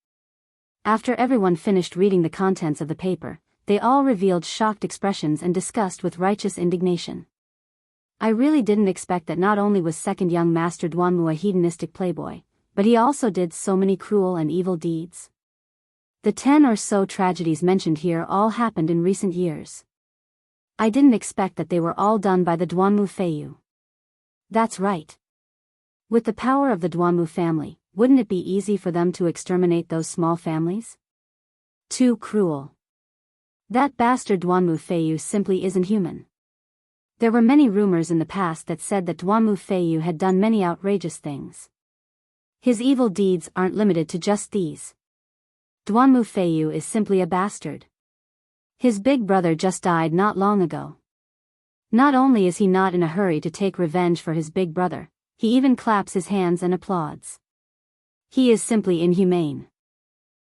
After everyone finished reading the contents of the paper, they all revealed shocked expressions and discussed with righteous indignation. I really didn't expect that not only was second young master Duanmu a hedonistic playboy, but he also did so many cruel and evil deeds. The 10 or so tragedies mentioned here all happened in recent years. I didn't expect that they were all done by the Duanmu Feiyu. That's right. With the power of the Duanmu family, wouldn't it be easy for them to exterminate those small families? Too cruel. That bastard Duanmu Feiyu simply isn't human. There were many rumors in the past that said that Duanmu Feiyu had done many outrageous things. His evil deeds aren't limited to just these. Duanmu Feiyu is simply a bastard. His big brother just died not long ago. Not only is he not in a hurry to take revenge for his big brother, he even claps his hands and applauds. He is simply inhumane.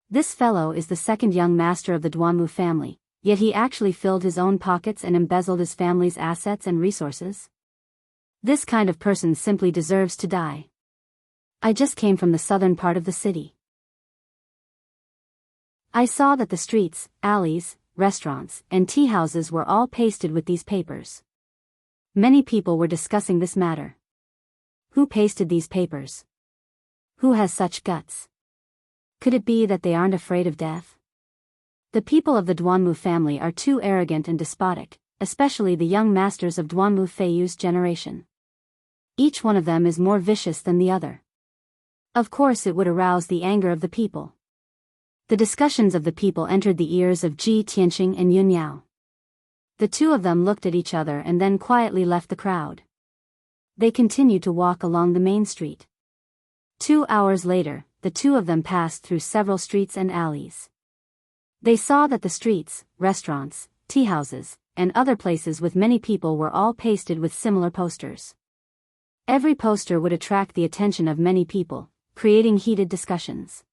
This fellow is the second young master of the Duanmu family, yet he actually filled his own pockets and embezzled his family's assets and resources. This kind of person simply deserves to die. I just came from the southern part of the city. I saw that the streets, alleys, restaurants, and tea houses were all pasted with these papers. Many people were discussing this matter. Who pasted these papers? Who has such guts? Could it be that they aren't afraid of death? The people of the Duanmu family are too arrogant and despotic, especially the young masters of Duanmu Feiyu's generation. Each one of them is more vicious than the other. Of course it would arouse the anger of the people. The discussions of the people entered the ears of Ji Tianqing and Yun Yao. The two of them looked at each other and then quietly left the crowd. They continued to walk along the main street. 2 hours later, the two of them passed through several streets and alleys. They saw that the streets, restaurants, tea houses, and other places with many people were all pasted with similar posters. Every poster would attract the attention of many people, creating heated discussions.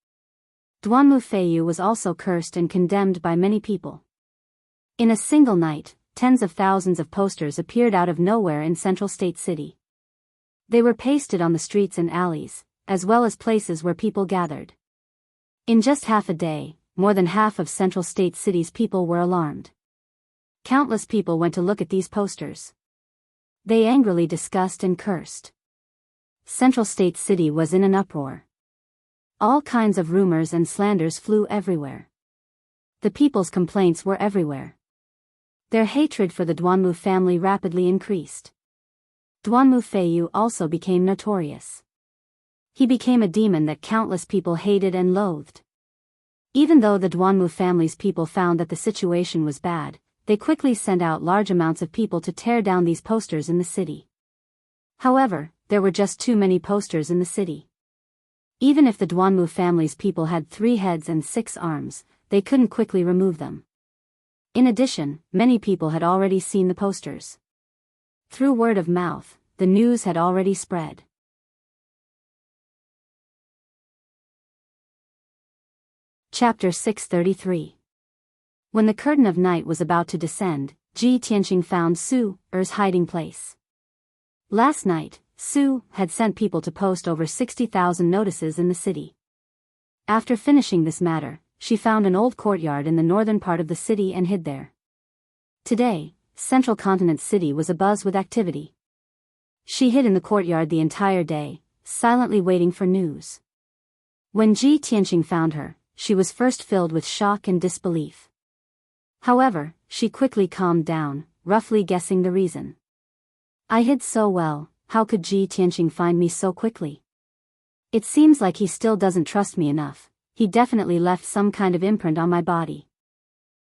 Duanmu Feiyu was also cursed and condemned by many people. In a single night, tens of thousands of posters appeared out of nowhere in Central State City. They were pasted on the streets and alleys, as well as places where people gathered. In just half a day, more than half of Central State City's people were alarmed. Countless people went to look at these posters. They angrily discussed and cursed. Central State City was in an uproar. All kinds of rumors and slanders flew everywhere. The people's complaints were everywhere. Their hatred for the Duanmu family rapidly increased. Duanmu Feiyu also became notorious. He became a demon that countless people hated and loathed. Even though the Duanmu family's people found that the situation was bad, they quickly sent out large amounts of people to tear down these posters in the city. However, there were just too many posters in the city. Even if the Duanmu family's people had 3 heads and 6 arms, they couldn't quickly remove them. In addition, many people had already seen the posters. Through word of mouth, the news had already spread. Chapter 633. When the curtain of night was about to descend, Ji Tianqing found Su Er's hiding place. Last night, Su had sent people to post over 60,000 notices in the city. After finishing this matter, she found an old courtyard in the northern part of the city and hid there. Today, Central Continent City was abuzz with activity. She hid in the courtyard the entire day, silently waiting for news. When Ji Tianqing found her, she was first filled with shock and disbelief. However, she quickly calmed down, roughly guessing the reason. I hid so well, how could Ji Tianqing find me so quickly? It seems like he still doesn't trust me enough. He definitely left some kind of imprint on my body.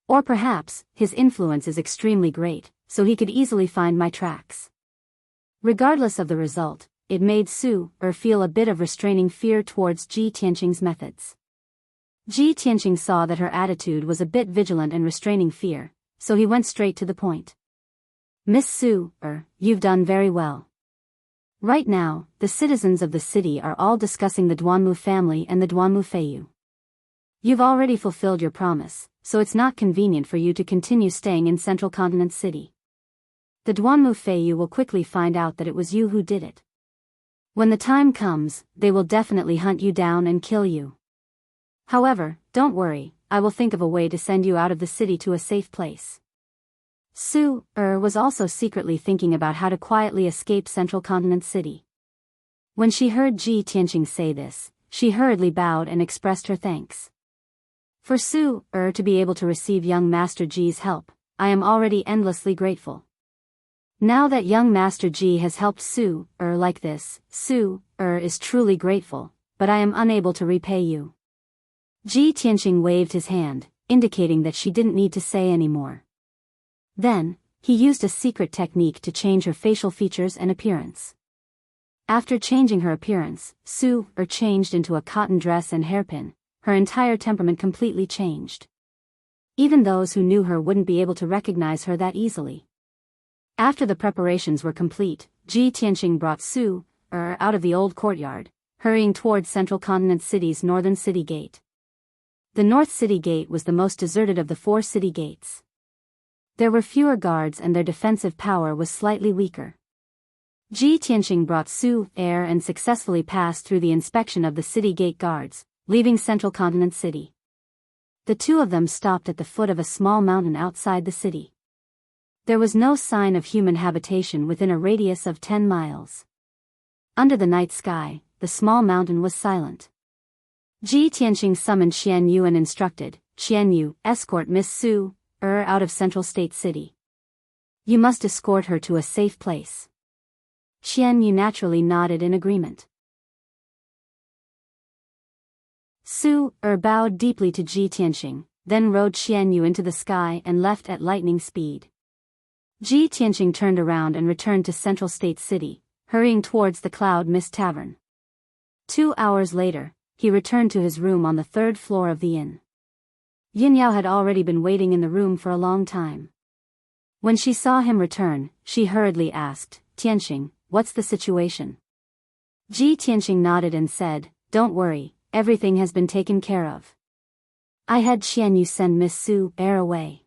Or perhaps, his influence is extremely great, so he could easily find my tracks. Regardless of the result, it made Su Er feel a bit of restraining fear towards Ji Tianqing's methods. Ji Tianqing saw that her attitude was a bit vigilant and restraining fear, so he went straight to the point. Miss Su, you've done very well. Right now, the citizens of the city are all discussing the Duanmu family and the Duanmu Feiyu. You've already fulfilled your promise, so it's not convenient for you to continue staying in Central Continent City. The Duanmu Feiyu will quickly find out that it was you who did it. When the time comes, they will definitely hunt you down and kill you. However, don't worry, I will think of a way to send you out of the city to a safe place. Su, was also secretly thinking about how to quietly escape Central Continent City. When she heard Ji Tianqing say this, she hurriedly bowed and expressed her thanks. For Su, to be able to receive young Master Ji's help, I am already endlessly grateful. Now that young Master Ji has helped Su, like this, Su, is truly grateful, but I am unable to repay you. Ji Tianqing waved his hand, indicating that she didn't need to say any more. Then, he used a secret technique to change her facial features and appearance. After changing her appearance, Su, changed into a cotton dress and hairpin. Her entire temperament completely changed. Even those who knew her wouldn't be able to recognize her that easily. After the preparations were complete, Ji Tianqing brought Su, out of the old courtyard, hurrying towards Central Continent City's northern city gate. The North City Gate was the most deserted of the 4 city gates. There were fewer guards and their defensive power was slightly weaker. Ji Tianqing brought Su, and successfully passed through the inspection of the city gate guards, leaving Central Continent City. The two of them stopped at the foot of a small mountain outside the city. There was no sign of human habitation within a radius of 10 miles. Under the night sky, the small mountain was silent. Ji Tianqing summoned Xian Yu and instructed, Xian Yu, escort Miss Su, out of Central State City. You must escort her to a safe place. Xian Yu naturally nodded in agreement. Su, bowed deeply to Ji Tianqing, then rode Xian Yu into the sky and left at lightning speed. Ji Tianqing turned around and returned to Central State City, hurrying towards the Cloud Mist Tavern. 2 hours later, he returned to his room on the 3rd floor of the inn. Yin Yao had already been waiting in the room for a long time. When she saw him return, she hurriedly asked, Tianqing, what's the situation? Ji Tianqing nodded and said, don't worry, everything has been taken care of. I had Xian Yu send Miss Su away.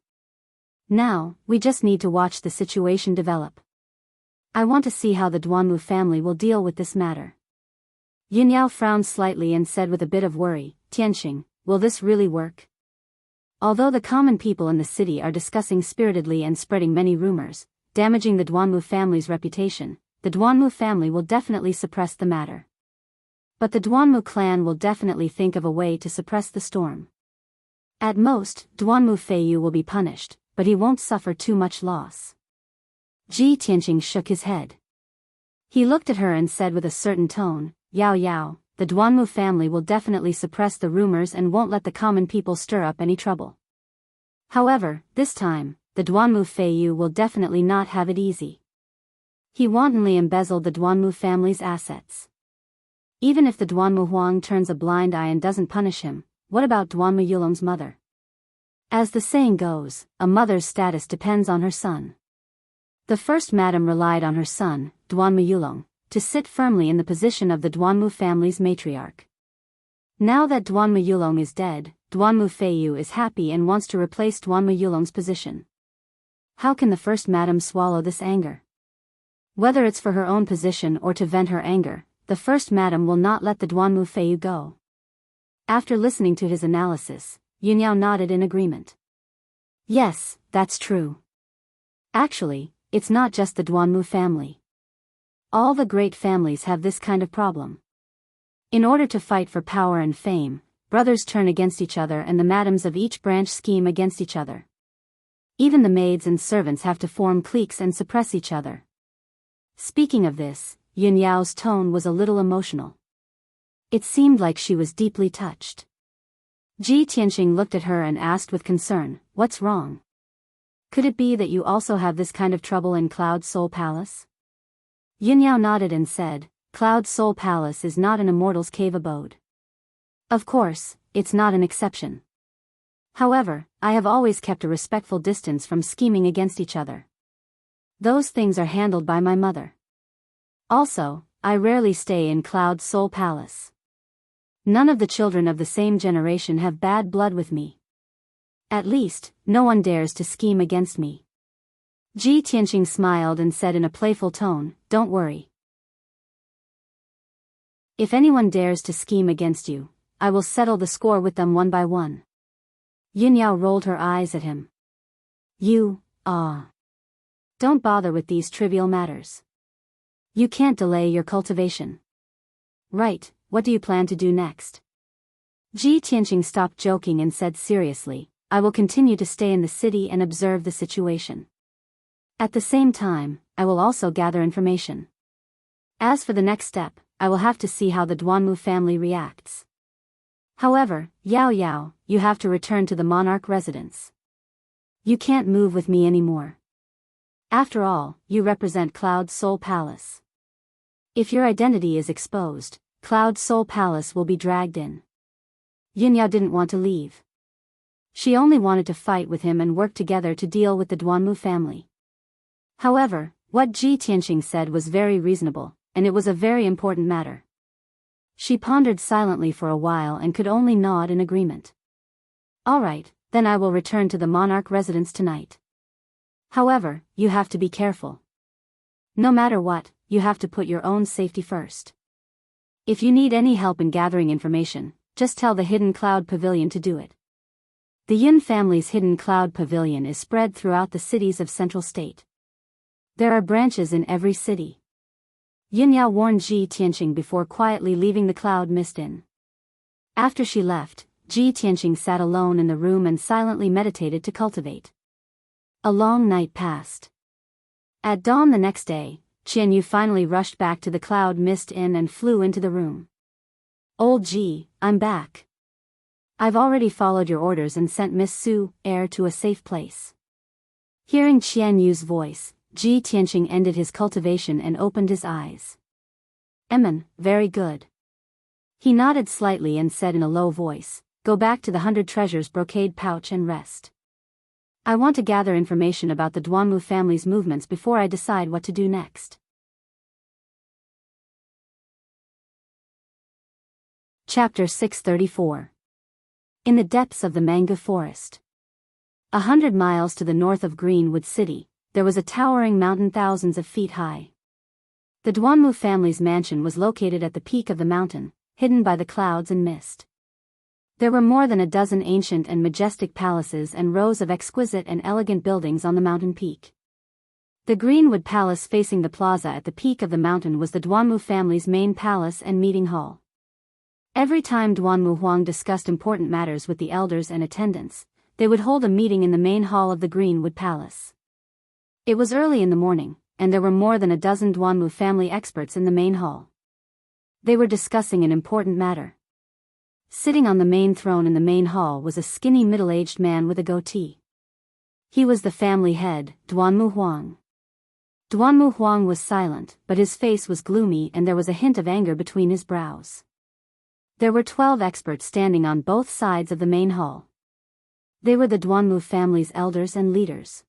Now, we just need to watch the situation develop. I want to see how the Duanmu family will deal with this matter. Yin Yao frowned slightly and said with a bit of worry, Tianqing, will this really work? Although the common people in the city are discussing spiritedly and spreading many rumors, damaging the Duanmu family's reputation, the Duanmu family will definitely suppress the matter. But the Duanmu clan will definitely think of a way to suppress the storm. At most, Duanmu Feiyu will be punished, but he won't suffer too much loss. Ji Tianqing shook his head. He looked at her and said with a certain tone, Yao Yao, the Duanmu family will definitely suppress the rumors and won't let the common people stir up any trouble. However, this time, the Duanmu Feiyu will definitely not have it easy. He wantonly embezzled the Duanmu family's assets. Even if the Duanmu Huang turns a blind eye and doesn't punish him, what about Duanmu Yulong's mother? As the saying goes, a mother's status depends on her son. The first madam relied on her son, Duanmu Yulong, to sit firmly in the position of the Duanmu family's matriarch. Now that Duanmu Yulong is dead, Duanmu Feiyu is happy and wants to replace Duanmu Yulong's position. How can the first madam swallow this anger? Whether it's for her own position or to vent her anger, the first madam will not let the Duanmu Feiyu go. After listening to his analysis, Yin Yao nodded in agreement. Yes, that's true. Actually, it's not just the Duanmu family. All the great families have this kind of problem. In order to fight for power and fame, brothers turn against each other and the madams of each branch scheme against each other. Even the maids and servants have to form cliques and suppress each other. Speaking of this, Yin Yao's tone was a little emotional. It seemed like she was deeply touched. Ji Tianqing looked at her and asked with concern, what's wrong? Could it be that you also have this kind of trouble in Cloud Soul Palace? Yin Yao nodded and said, Cloud Soul Palace is not an immortal's cave abode. Of course, it's not an exception. However, I have always kept a respectful distance from scheming against each other. Those things are handled by my mother. Also, I rarely stay in Cloud Soul Palace. None of the children of the same generation have bad blood with me. At least, no one dares to scheme against me. Ji Tianqing smiled and said in a playful tone, "Don't worry. If anyone dares to scheme against you, I will settle the score with them one by one." Yin Yao rolled her eyes at him. Don't bother with these trivial matters. You can't delay your cultivation. Right, what do you plan to do next? Ji Tianqing stopped joking and said seriously, "I will continue to stay in the city and observe the situation. At the same time, I will also gather information. As for the next step, I will have to see how the Duanmu family reacts. However, Yao Yao, you have to return to the monarch residence. You can't move with me anymore. After all, you represent Cloud Soul Palace. If your identity is exposed, Cloud Soul Palace will be dragged in." Yin Yao didn't want to leave. She only wanted to fight with him and work together to deal with the Duanmu family. However, what Ji Tianqing said was very reasonable, and it was a very important matter. She pondered silently for a while and could only nod in agreement. "All right, then I will return to the monarch residence tonight. However, you have to be careful. No matter what, you have to put your own safety first. If you need any help in gathering information, just tell the Hidden Cloud Pavilion to do it." The Yin family's Hidden Cloud Pavilion is spread throughout the cities of Central State. There are branches in every city. Yin Yao warned Ji Tianqing before quietly leaving the Cloud Mist Inn. After she left, Ji Tianqing sat alone in the room and silently meditated to cultivate. A long night passed. At dawn the next day, Qian Yu finally rushed back to the Cloud Mist Inn and flew into the room. "Old Ji, I'm back. I've already followed your orders and sent Miss Su, heir to a safe place." Hearing Qian Yu's voice, Ji Tianqing ended his cultivation and opened his eyes. Very good." He nodded slightly and said in a low voice, "Go back to the 100 treasures brocade pouch and rest. I want to gather information about the Duanmu family's movements before I decide what to do next." Chapter 634. In the depths of the mango forest. 100 miles to the north of Greenwood City, there was a towering mountain thousands of feet high. The Duanmu family's mansion was located at the peak of the mountain, hidden by the clouds and mist. There were more than a dozen ancient and majestic palaces and rows of exquisite and elegant buildings on the mountain peak. The Greenwood Palace facing the plaza at the peak of the mountain was the Duanmu family's main palace and meeting hall. Every time Duanmu Huang discussed important matters with the elders and attendants, they would hold a meeting in the main hall of the Greenwood Palace. It was early in the morning, and there were more than a dozen Duanmu family experts in the main hall. They were discussing an important matter. Sitting on the main throne in the main hall was a skinny middle-aged man with a goatee. He was the family head, Duanmu Huang. Duanmu Huang was silent, but his face was gloomy and there was a hint of anger between his brows. There were 12 experts standing on both sides of the main hall. They were the Duanmu family's elders and leaders.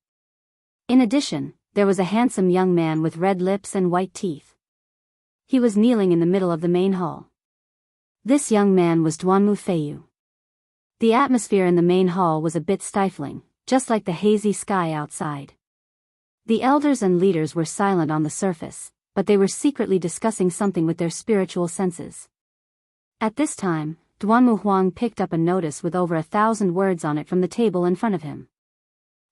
In addition, there was a handsome young man with red lips and white teeth. He was kneeling in the middle of the main hall. This young man was Duanmu Feiyu. The atmosphere in the main hall was a bit stifling, just like the hazy sky outside. The elders and leaders were silent on the surface, but they were secretly discussing something with their spiritual senses. At this time, Duanmu Huang picked up a notice with over 1,000 words on it from the table in front of him.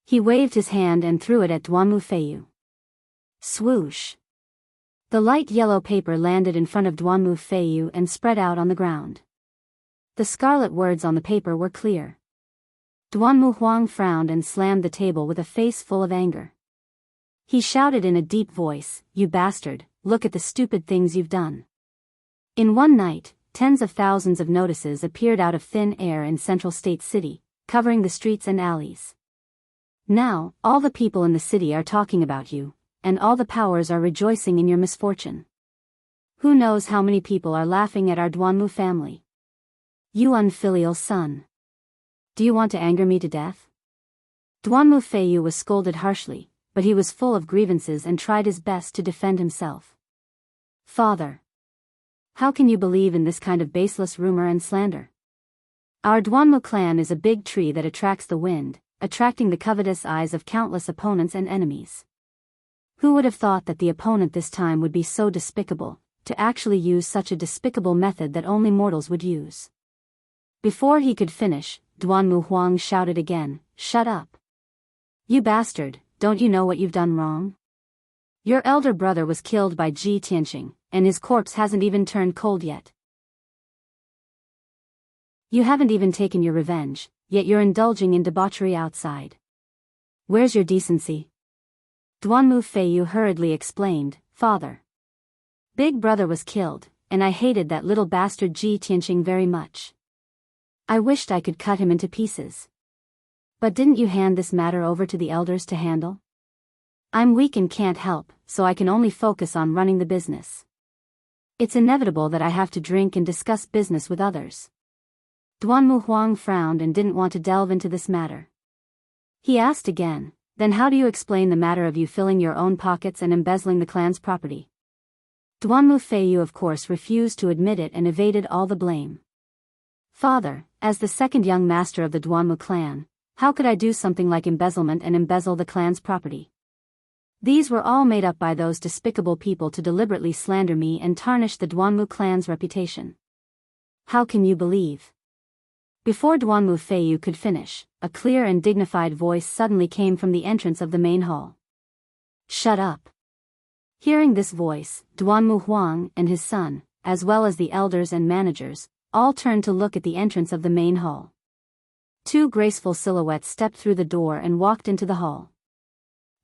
He waved his hand and threw it at Duanmu Feiyu. Swoosh! The light yellow paper landed in front of Duanmu Feiyu and spread out on the ground. The scarlet words on the paper were clear. Duanmu Huang frowned and slammed the table with a face full of anger. He shouted in a deep voice, "You bastard, look at the stupid things you've done." In one night, tens of thousands of notices appeared out of thin air in Central State City, covering the streets and alleys. Now, all the people in the city are talking about you, and all the powers are rejoicing in your misfortune. Who knows how many people are laughing at our Duanmu family? You unfilial son. Do you want to anger me to death? Duanmu Feiyu was scolded harshly, but he was full of grievances and tried his best to defend himself. Father, how can you believe in this kind of baseless rumor and slander? Our Duanmu clan is a big tree that attracts the wind, attracting the covetous eyes of countless opponents and enemies. Who would have thought that the opponent this time would be so despicable, to actually use such a despicable method that only mortals would use? Before he could finish, Duanmu Huang shouted again, "Shut up! You bastard, don't you know what you've done wrong? Your elder brother was killed by Ji Tianqing, and his corpse hasn't even turned cold yet. You haven't even taken your revenge, yet you're indulging in debauchery outside. Where's your decency?" Duanmu Feiyu hurriedly explained, "Father, Big brother was killed, and I hated that little bastard Ji Tianqing very much. I wished I could cut him into pieces. But didn't you hand this matter over to the elders to handle? I'm weak and can't help, so I can only focus on running the business. It's inevitable that I have to drink and discuss business with others." Duanmu Huang frowned and didn't want to delve into this matter. He asked again, "Then how do you explain the matter of you filling your own pockets and embezzling the clan's property?" Duanmu Feiyu of course refused to admit it and evaded all the blame. "Father, as the second young master of the Duanmu clan, how could I do something like embezzlement and embezzle the clan's property? These were all made up by those despicable people to deliberately slander me and tarnish the Duanmu clan's reputation. How can you believe?" Before Duanmu Feiyu could finish, a clear and dignified voice suddenly came from the entrance of the main hall. "Shut up!" Hearing this voice, Duanmu Huang and his son, as well as the elders and managers, all turned to look at the entrance of the main hall. Two graceful silhouettes stepped through the door and walked into the hall.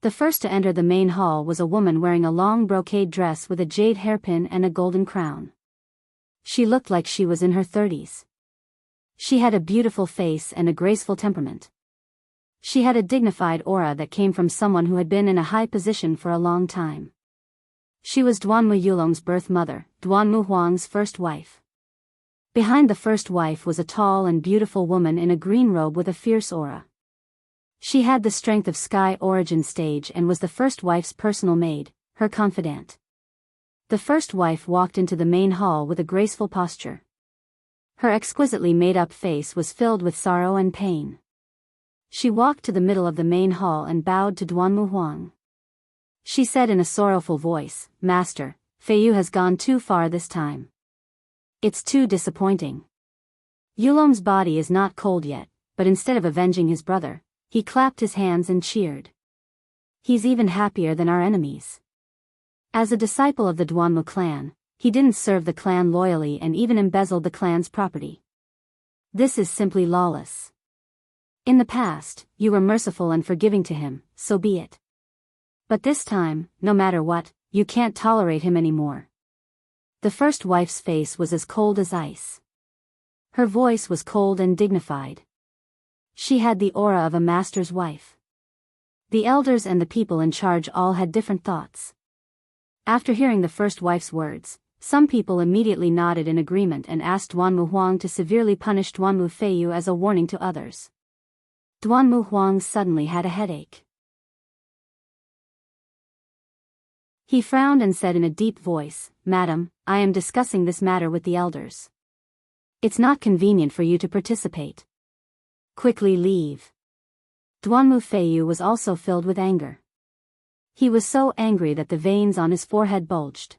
The first to enter the main hall was a woman wearing a long brocade dress with a jade hairpin and a golden crown. She looked like she was in her 30s. She had a beautiful face and a graceful temperament. She had a dignified aura that came from someone who had been in a high position for a long time. She was Duanmu Yulong's birth mother, Duanmu Huang's first wife. Behind the first wife was a tall and beautiful woman in a green robe with a fierce aura. She had the strength of Sky Origin Stage and was the first wife's personal maid, her confidant. The first wife walked into the main hall with a graceful posture. Her exquisitely made-up face was filled with sorrow and pain. She walked to the middle of the main hall and bowed to Duanmu Huang. She said in a sorrowful voice, "Master, Feiyu has gone too far this time. It's too disappointing. Yulong's body is not cold yet, but instead of avenging his brother, he clapped his hands and cheered. He's even happier than our enemies. As a disciple of the Duanmu clan, he didn't serve the clan loyally and even embezzled the clan's property. This is simply lawless. In the past, you were merciful and forgiving to him, so be it. But this time, no matter what, you can't tolerate him anymore." The first wife's face was as cold as ice. Her voice was cold and dignified. She had the aura of a master's wife. The elders and the people in charge all had different thoughts. After hearing the first wife's words, some people immediately nodded in agreement and asked Duanmu Huang to severely punish Duanmu Feiyu as a warning to others. Duanmu Huang suddenly had a headache. He frowned and said in a deep voice, "Madam, I am discussing this matter with the elders. It's not convenient for you to participate. Quickly leave." Duanmu Feiyu was also filled with anger. He was so angry that the veins on his forehead bulged.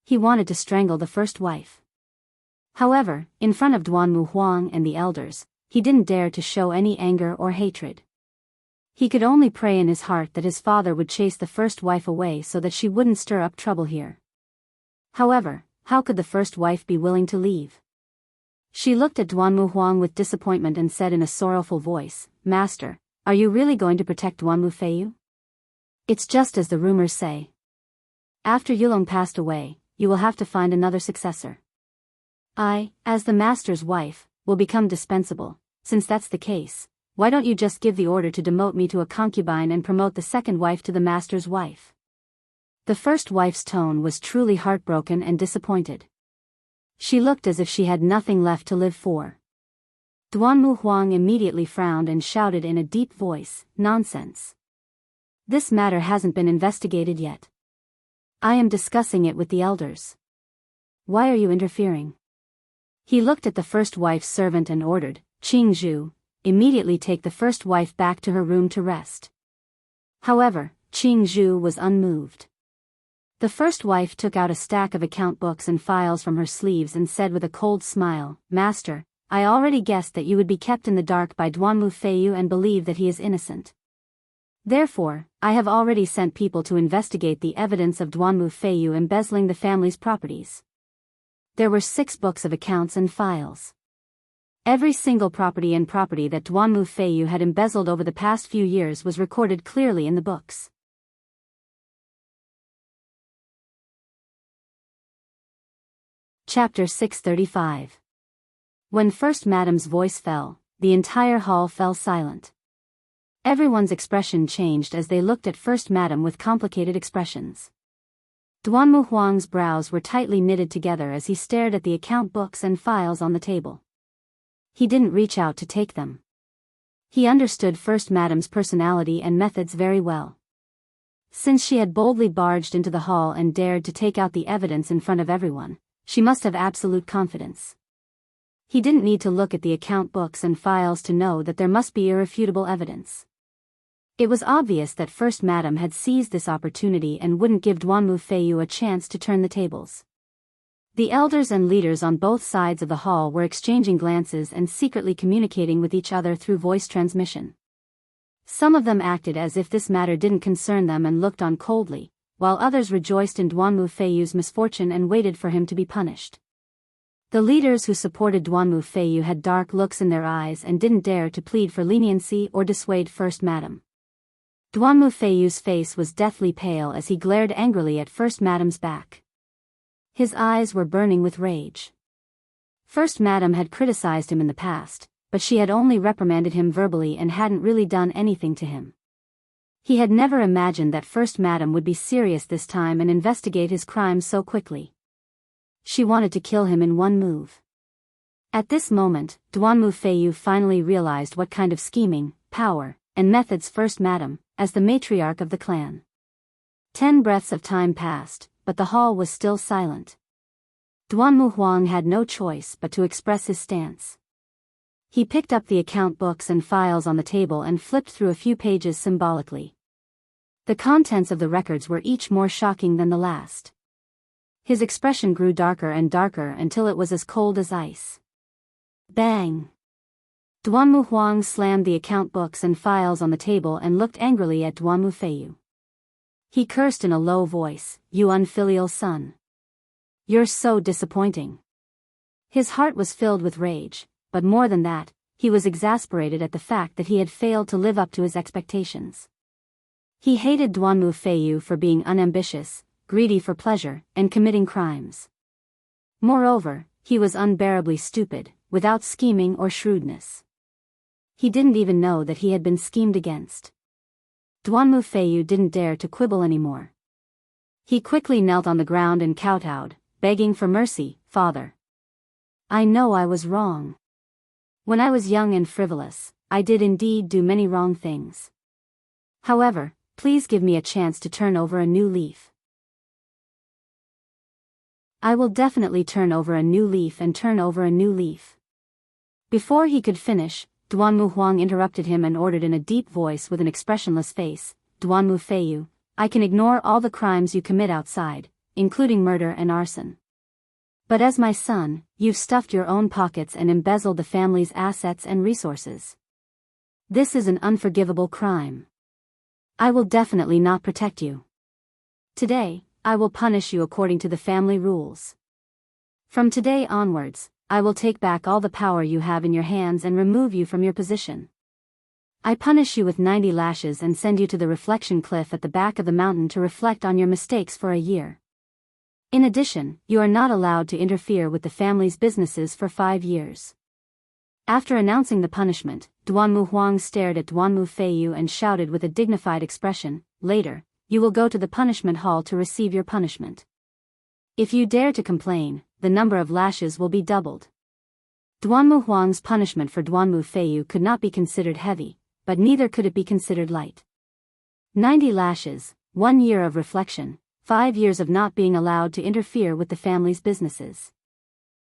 He wanted to strangle the first wife. However, in front of Duanmu Huang and the elders, he didn't dare to show any anger or hatred. He could only pray in his heart that his father would chase the first wife away so that she wouldn't stir up trouble here. However, how could the first wife be willing to leave? She looked at Duanmu Huang with disappointment and said in a sorrowful voice, "Master, are you really going to protect Duanmu Feiyu? It's just as the rumors say. After Yulong passed away, you will have to find another successor. I, as the master's wife, will become dispensable. Since that's the case, why don't you just give the order to demote me to a concubine and promote the second wife to the master's wife?" The first wife's tone was truly heartbroken and disappointed. She looked as if she had nothing left to live for. Duanmu Huang immediately frowned and shouted in a deep voice, "Nonsense. This matter hasn't been investigated yet. I am discussing it with the elders. Why are you interfering? He looked at the first wife's servant and ordered, Qing Zhu, immediately take the first wife back to her room to rest. However, Qing Zhu was unmoved. The first wife took out a stack of account books and files from her sleeves and said with a cold smile, Master, I already guessed that you would be kept in the dark by Duanmu Feiyu and believe that he is innocent. Therefore, I have already sent people to investigate the evidence of Duanmu Feiyu embezzling the family's properties. There were 6 books of accounts and files. Every single property that Duanmu Feiyu had embezzled over the past few years was recorded clearly in the books. Chapter 635. When First Madam's voice fell, the entire hall fell silent. Everyone's expression changed as they looked at First Madam with complicated expressions. Duanmu Huang's brows were tightly knitted together as he stared at the account books and files on the table. He didn't reach out to take them. He understood First Madam's personality and methods very well. Since she had boldly barged into the hall and dared to take out the evidence in front of everyone, she must have absolute confidence. He didn't need to look at the account books and files to know that there must be irrefutable evidence. It was obvious that First Madam had seized this opportunity and wouldn't give Duanmu Feiyu a chance to turn the tables. The elders and leaders on both sides of the hall were exchanging glances and secretly communicating with each other through voice transmission. Some of them acted as if this matter didn't concern them and looked on coldly, while others rejoiced in Duanmu Feiyu's misfortune and waited for him to be punished. The leaders who supported Duanmu Feiyu had dark looks in their eyes and didn't dare to plead for leniency or dissuade First Madam. Duanmu Feiyu's face was deathly pale as he glared angrily at First Madam's back. His eyes were burning with rage. First Madam had criticized him in the past, but she had only reprimanded him verbally and hadn't really done anything to him. He had never imagined that First Madam would be serious this time and investigate his crimes so quickly. She wanted to kill him in one move. At this moment, Duanmu Feiyu finally realized what kind of scheming, power, and methods First Madam, as the matriarch of the clan. 10 breaths of time passed, but the hall was still silent. Duanmu Huang had no choice but to express his stance. He picked up the account books and files on the table and flipped through a few pages symbolically. The contents of the records were each more shocking than the last. His expression grew darker and darker until it was as cold as ice. Bang! Duanmu Huang slammed the account books and files on the table and looked angrily at Duanmu Feiyu. He cursed in a low voice, "You unfilial son. You're so disappointing." His heart was filled with rage, but more than that, he was exasperated at the fact that he had failed to live up to his expectations. He hated Duanmu Feiyu for being unambitious, greedy for pleasure, and committing crimes. Moreover, he was unbearably stupid, without scheming or shrewdness. He didn't even know that he had been schemed against. Duanmu Feiyu didn't dare to quibble anymore. He quickly knelt on the ground and kowtowed, begging for mercy, "Father. I know I was wrong. When I was young and frivolous, I did indeed do many wrong things. However, please give me a chance to turn over a new leaf." "I will definitely turn over a new leaf and turn over a new leaf." Before he could finish, Duanmu Huang interrupted him and ordered in a deep voice with an expressionless face, "Duanmu Feiyu, I can ignore all the crimes you commit outside, including murder and arson. But as my son, you've stuffed your own pockets and embezzled the family's assets and resources. This is an unforgivable crime. I will definitely not protect you. Today, I will punish you according to the family rules. From today onwards, I will take back all the power you have in your hands and remove you from your position. I punish you with 90 lashes and send you to the reflection cliff at the back of the mountain to reflect on your mistakes for a year. In addition, you are not allowed to interfere with the family's businesses for 5 years." After announcing the punishment, Duanmu Huang stared at Duanmu Feiyu and shouted with a dignified expression, "Later, you will go to the punishment hall to receive your punishment. If you dare to complain, the number of lashes will be doubled." Duanmu Huang's punishment for Duanmu Feiyu could not be considered heavy, but neither could it be considered light. 90 lashes, 1 year of reflection, 5 years of not being allowed to interfere with the family's businesses.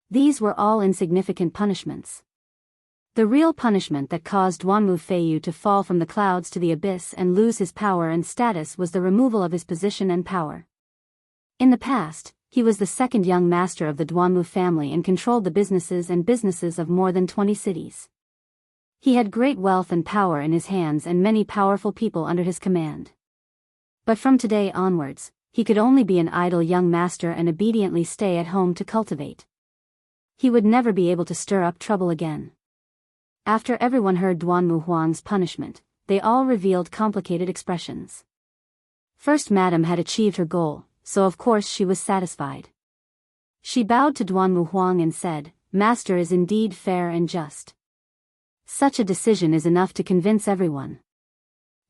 These were all insignificant punishments. The real punishment that caused Duanmu Feiyu to fall from the clouds to the abyss and lose his power and status was the removal of his position and power. In the past, he was the second young master of the Duanmu family and controlled the businesses of more than 20 cities. He had great wealth and power in his hands and many powerful people under his command. But from today onwards, he could only be an idle young master and obediently stay at home to cultivate. He would never be able to stir up trouble again. After everyone heard Duanmu Huang's punishment, they all revealed complicated expressions. First Madam had achieved her goal, so of course she was satisfied. She bowed to Duanmu Huang and said, "Master is indeed fair and just. Such a decision is enough to convince everyone."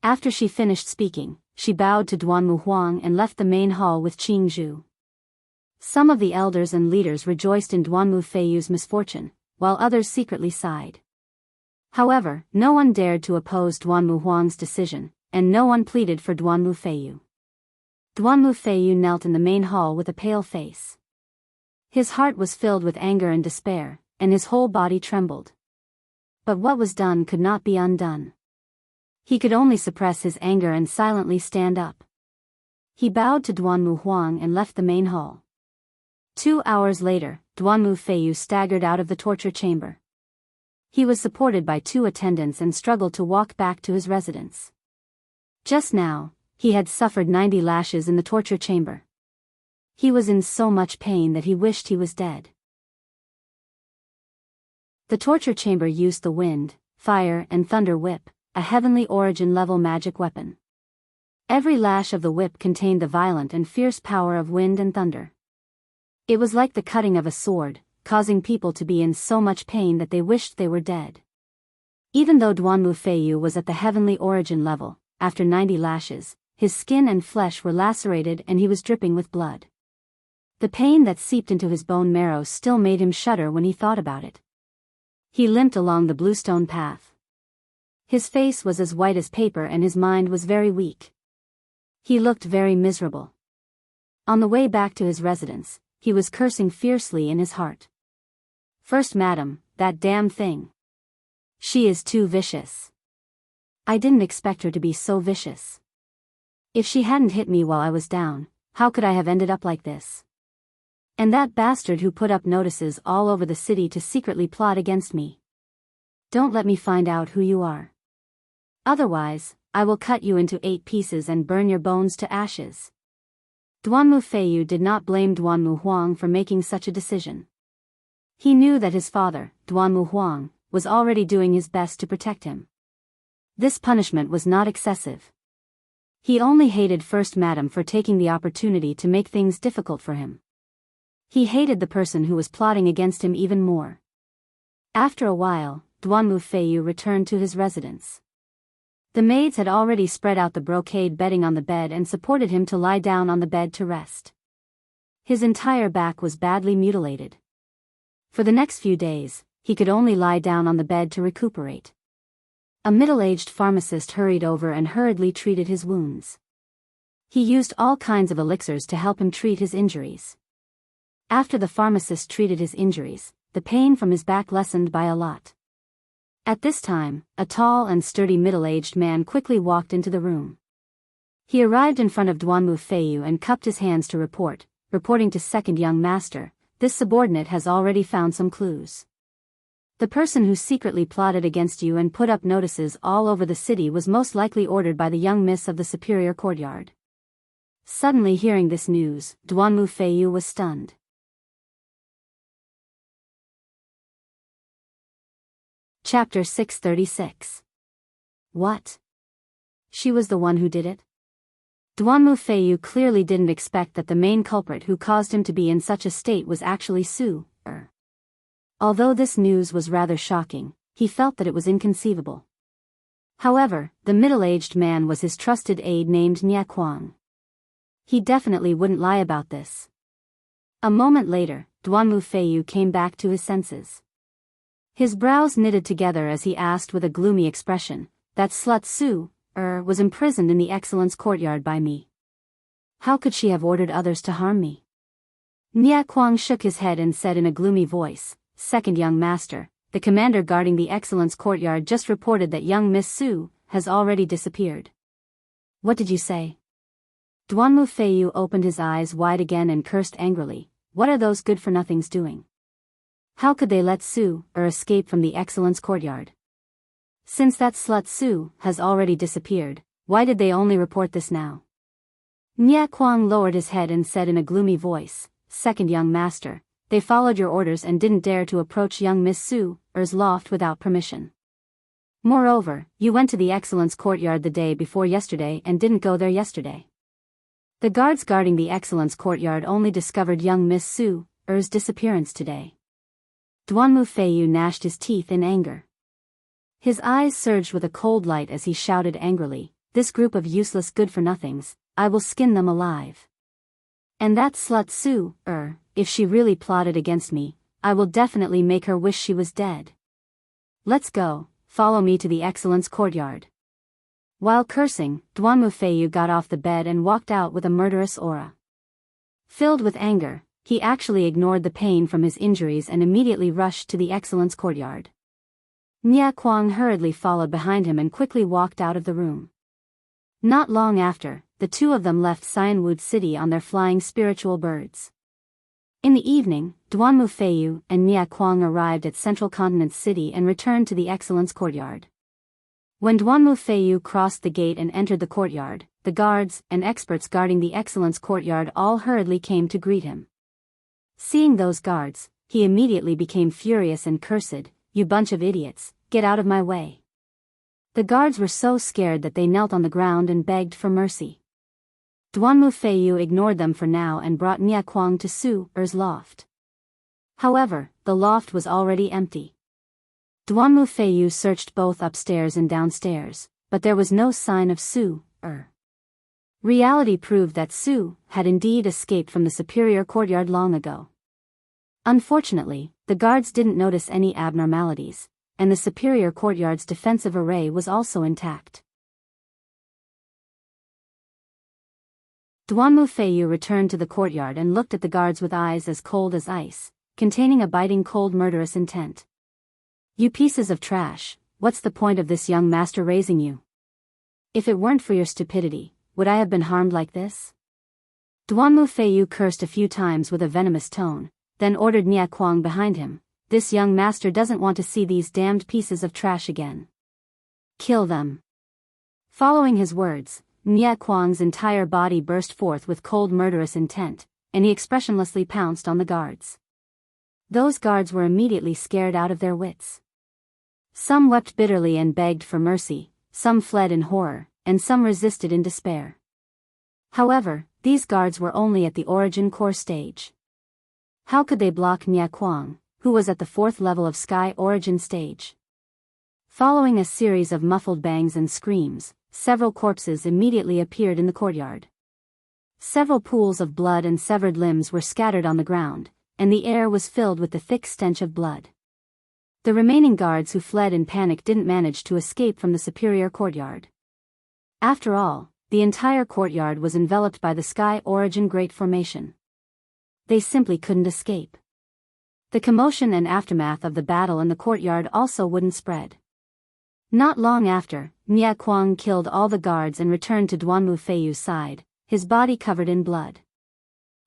After she finished speaking, she bowed to Duanmu Huang and left the main hall with Qing Zhu. Some of the elders and leaders rejoiced in Duanmu Feiyu's misfortune, while others secretly sighed. However, no one dared to oppose Duanmu Huang's decision, and no one pleaded for Duanmu Feiyu. Duanmu Feiyu knelt in the main hall with a pale face. His heart was filled with anger and despair, and his whole body trembled. But what was done could not be undone. He could only suppress his anger and silently stand up. He bowed to Duanmu Huang and left the main hall. 2 hours later, Duanmu Feiyu staggered out of the torture chamber. He was supported by 2 attendants and struggled to walk back to his residence. Just now, he had suffered 90 lashes in the torture chamber. He was in so much pain that he wished he was dead. The torture chamber used the wind, fire and thunder whip, a heavenly origin-level magic weapon. Every lash of the whip contained the violent and fierce power of wind and thunder. It was like the cutting of a sword, causing people to be in so much pain that they wished they were dead. Even though Duanmu Feiyu was at the heavenly origin level, after 90 lashes, his skin and flesh were lacerated and he was dripping with blood. The pain that seeped into his bone marrow still made him shudder when he thought about it. He limped along the bluestone path. His face was as white as paper and his mind was very weak. He looked very miserable. On the way back to his residence, he was cursing fiercely in his heart. "First Madam, that damn thing. She is too vicious. I didn't expect her to be so vicious. If she hadn't hit me while I was down, how could I have ended up like this? And that bastard who put up notices all over the city to secretly plot against me. Don't let me find out who you are. Otherwise, I will cut you into 8 pieces and burn your bones to ashes." Duanmu Feiyu did not blame Duanmu Huang for making such a decision. He knew that his father, Duanmu Huang, was already doing his best to protect him. This punishment was not excessive. He only hated First Madam for taking the opportunity to make things difficult for him. He hated the person who was plotting against him even more. After a while, Duanmu Feiyu returned to his residence. The maids had already spread out the brocade bedding on the bed and supported him to lie down on the bed to rest. His entire back was badly mutilated. For the next few days, he could only lie down on the bed to recuperate. A middle-aged pharmacist hurried over and hurriedly treated his wounds. He used all kinds of elixirs to help him treat his injuries. After the pharmacist treated his injuries, the pain from his back lessened by a lot. At this time, a tall and sturdy middle-aged man quickly walked into the room. He arrived in front of Duanmu Feiyu and cupped his hands to reporting to second young master, "This subordinate has already found some clues. The person who secretly plotted against you and put up notices all over the city was most likely ordered by the young miss of the superior courtyard." Suddenly hearing this news, Duanmu Feiyu was stunned. Chapter 636. What? She was the one who did it? Duanmu Feiyu clearly didn't expect that the main culprit who caused him to be in such a state was actually Su. Although this news was rather shocking, he felt that it was inconceivable. However, the middle-aged man was his trusted aide named Nya Kuang. He definitely wouldn't lie about this. A moment later, Duanmu Feiyu came back to his senses. His brows knitted together as he asked with a gloomy expression, "That slut Su, was imprisoned in the Excellence Courtyard by me. How could she have ordered others to harm me? Nia Kuang shook his head and said in a gloomy voice, "Second young master, the commander guarding the Excellence Courtyard just reported that young Miss Su has already disappeared." "What did you say?" Duanmu Feiyu opened his eyes wide again and cursed angrily. "What are those good-for-nothings doing? How could they let Su escape from the Excellence Courtyard? Since that slut Su has already disappeared, why did they only report this now?" Nia Kuang lowered his head and said in a gloomy voice, "Second young master, they followed your orders and didn't dare to approach young Miss Su's loft without permission. Moreover, you went to the Excellence Courtyard the day before yesterday and didn't go there yesterday. The guards guarding the Excellence Courtyard only discovered young Miss Su's disappearance today." Duanmu Feiyu gnashed his teeth in anger. His eyes surged with a cold light as he shouted angrily, "This group of useless good-for-nothings, I will skin them alive. And that slut Su, if she really plotted against me, I will definitely make her wish she was dead. Let's go, follow me to the Excellence Courtyard." While cursing, Duanmu Feiyu got off the bed and walked out with a murderous aura. Filled with anger, he actually ignored the pain from his injuries and immediately rushed to the Excellence Courtyard. Nia Kuang hurriedly followed behind him and quickly walked out of the room. Not long after, the two of them left Xianwood City on their flying spiritual birds. In the evening, Duanmu Feiyu and Nia Kuang arrived at Central Continent City and returned to the Excellence Courtyard. When Duanmu Feiyu crossed the gate and entered the courtyard, the guards and experts guarding the Excellence Courtyard all hurriedly came to greet him. Seeing those guards, he immediately became furious and cursed, "You bunch of idiots, get out of my way." The guards were so scared that they knelt on the ground and begged for mercy. Duanmu Feiyu ignored them for now and brought Nia Kuang to Su's loft. However, the loft was already empty. Duanmu Feiyu searched both upstairs and downstairs, but there was no sign of Su. Reality proved that Su had indeed escaped from the superior courtyard long ago. Unfortunately, the guards didn't notice any abnormalities, and the superior courtyard's defensive array was also intact. Duanmu Feiyu returned to the courtyard and looked at the guards with eyes as cold as ice, containing a biting cold murderous intent. "You pieces of trash, what's the point of this young master raising you? If it weren't for your stupidity, would I have been harmed like this?" Duanmu Feiyu cursed a few times with a venomous tone, then ordered Nia Kuang behind him, "This young master doesn't want to see these damned pieces of trash again. Kill them." Following his words, Nia Kuang's entire body burst forth with cold murderous intent, and he expressionlessly pounced on the guards. Those guards were immediately scared out of their wits. Some wept bitterly and begged for mercy, some fled in horror, and some resisted in despair. However, these guards were only at the origin core stage. How could they block Nia Kuang, who was at the 4th level of Sky Origin stage? Following a series of muffled bangs and screams, several corpses immediately appeared in the courtyard. Several pools of blood and severed limbs were scattered on the ground, and the air was filled with the thick stench of blood. The remaining guards who fled in panic didn't manage to escape from the superior courtyard. After all, the entire courtyard was enveloped by the Sky Origin Great Formation. They simply couldn't escape. The commotion and aftermath of the battle in the courtyard also wouldn't spread. Not long after, Nia Kuang killed all the guards and returned to Duanmu Feiyu's side, his body covered in blood.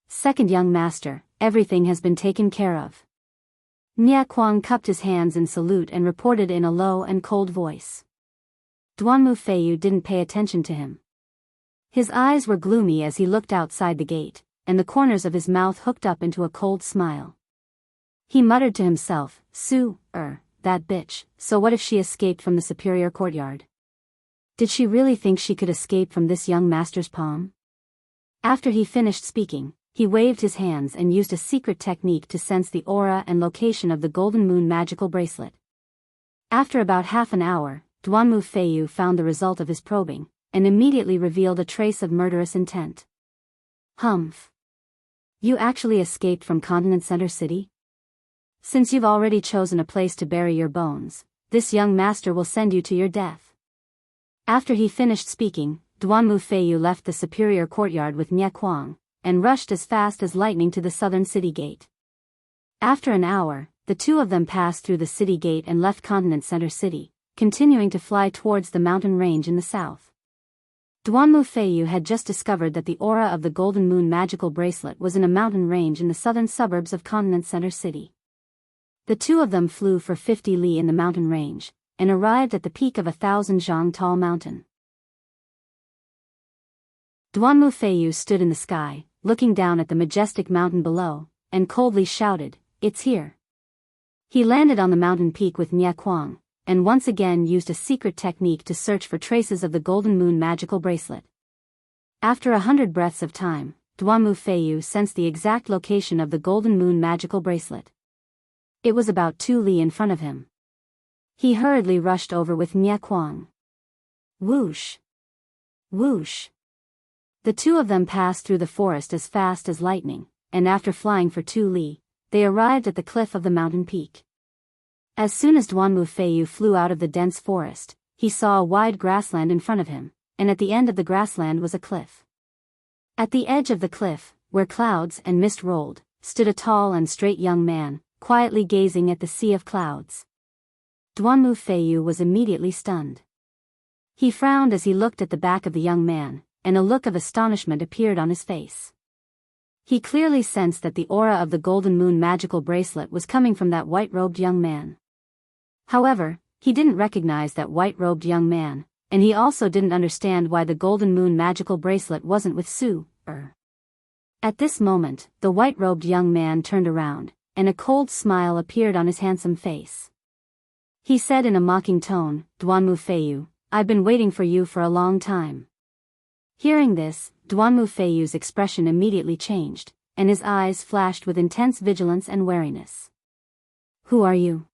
"Second young master, everything has been taken care of." Nia Kuang cupped his hands in salute and reported in a low and cold voice. Duanmu Feiyu didn't pay attention to him. His eyes were gloomy as he looked outside the gate, and the corners of his mouth hooked up into a cold smile. He muttered to himself, That bitch, so what if she escaped from the superior courtyard? Did she really think she could escape from this young master's palm?" After he finished speaking, he waved his hands and used a secret technique to sense the aura and location of the Golden Moon magical bracelet. After about half an hour, Duanmu Feiyu found the result of his probing, and immediately revealed a trace of murderous intent. "Humph. You actually escaped from Continent Center City? Since you've already chosen a place to bury your bones, this young master will send you to your death." After he finished speaking, Duan Mufeiyu left the superior courtyard with Nie Kuang, and rushed as fast as lightning to the southern city gate. After an hour, the two of them passed through the city gate and left Continent Center City, continuing to fly towards the mountain range in the south. Duan Mufeiyu had just discovered that the aura of the Golden Moon magical bracelet was in a mountain range in the southern suburbs of Continent Center City. The two of them flew for 50 li in the mountain range, and arrived at the peak of 1,000 zhang tall mountain. Duan Mufeiyu stood in the sky, looking down at the majestic mountain below, and coldly shouted, "It's here." He landed on the mountain peak with Nie Kuang, and once again used a secret technique to search for traces of the Golden Moon magical bracelet. After 100 breaths of time, Duan Mufeiyu sensed the exact location of the Golden Moon magical bracelet. It was about 2 li in front of him. He hurriedly rushed over with Nie Kuang. Whoosh! Whoosh! The two of them passed through the forest as fast as lightning, and after flying for 2 li, they arrived at the cliff of the mountain peak. As soon as Duan Mufeiyu flew out of the dense forest, he saw a wide grassland in front of him, and at the end of the grassland was a cliff. At the edge of the cliff, where clouds and mist rolled, stood a tall and straight young man, quietly gazing at the sea of clouds. Duan Mufeiyu was immediately stunned. He frowned as he looked at the back of the young man, and a look of astonishment appeared on his face. He clearly sensed that the aura of the Golden Moon magical bracelet was coming from that white-robed young man. However, he didn't recognize that white-robed young man, and he also didn't understand why the Golden Moon magical bracelet wasn't with Su. At this moment, the white-robed young man turned around, and a cold smile appeared on his handsome face. He said in a mocking tone, "Duan Mufeiyu, I've been waiting for you for a long time." Hearing this, Duan Mufeiyu's expression immediately changed, and his eyes flashed with intense vigilance and wariness. "Who are you?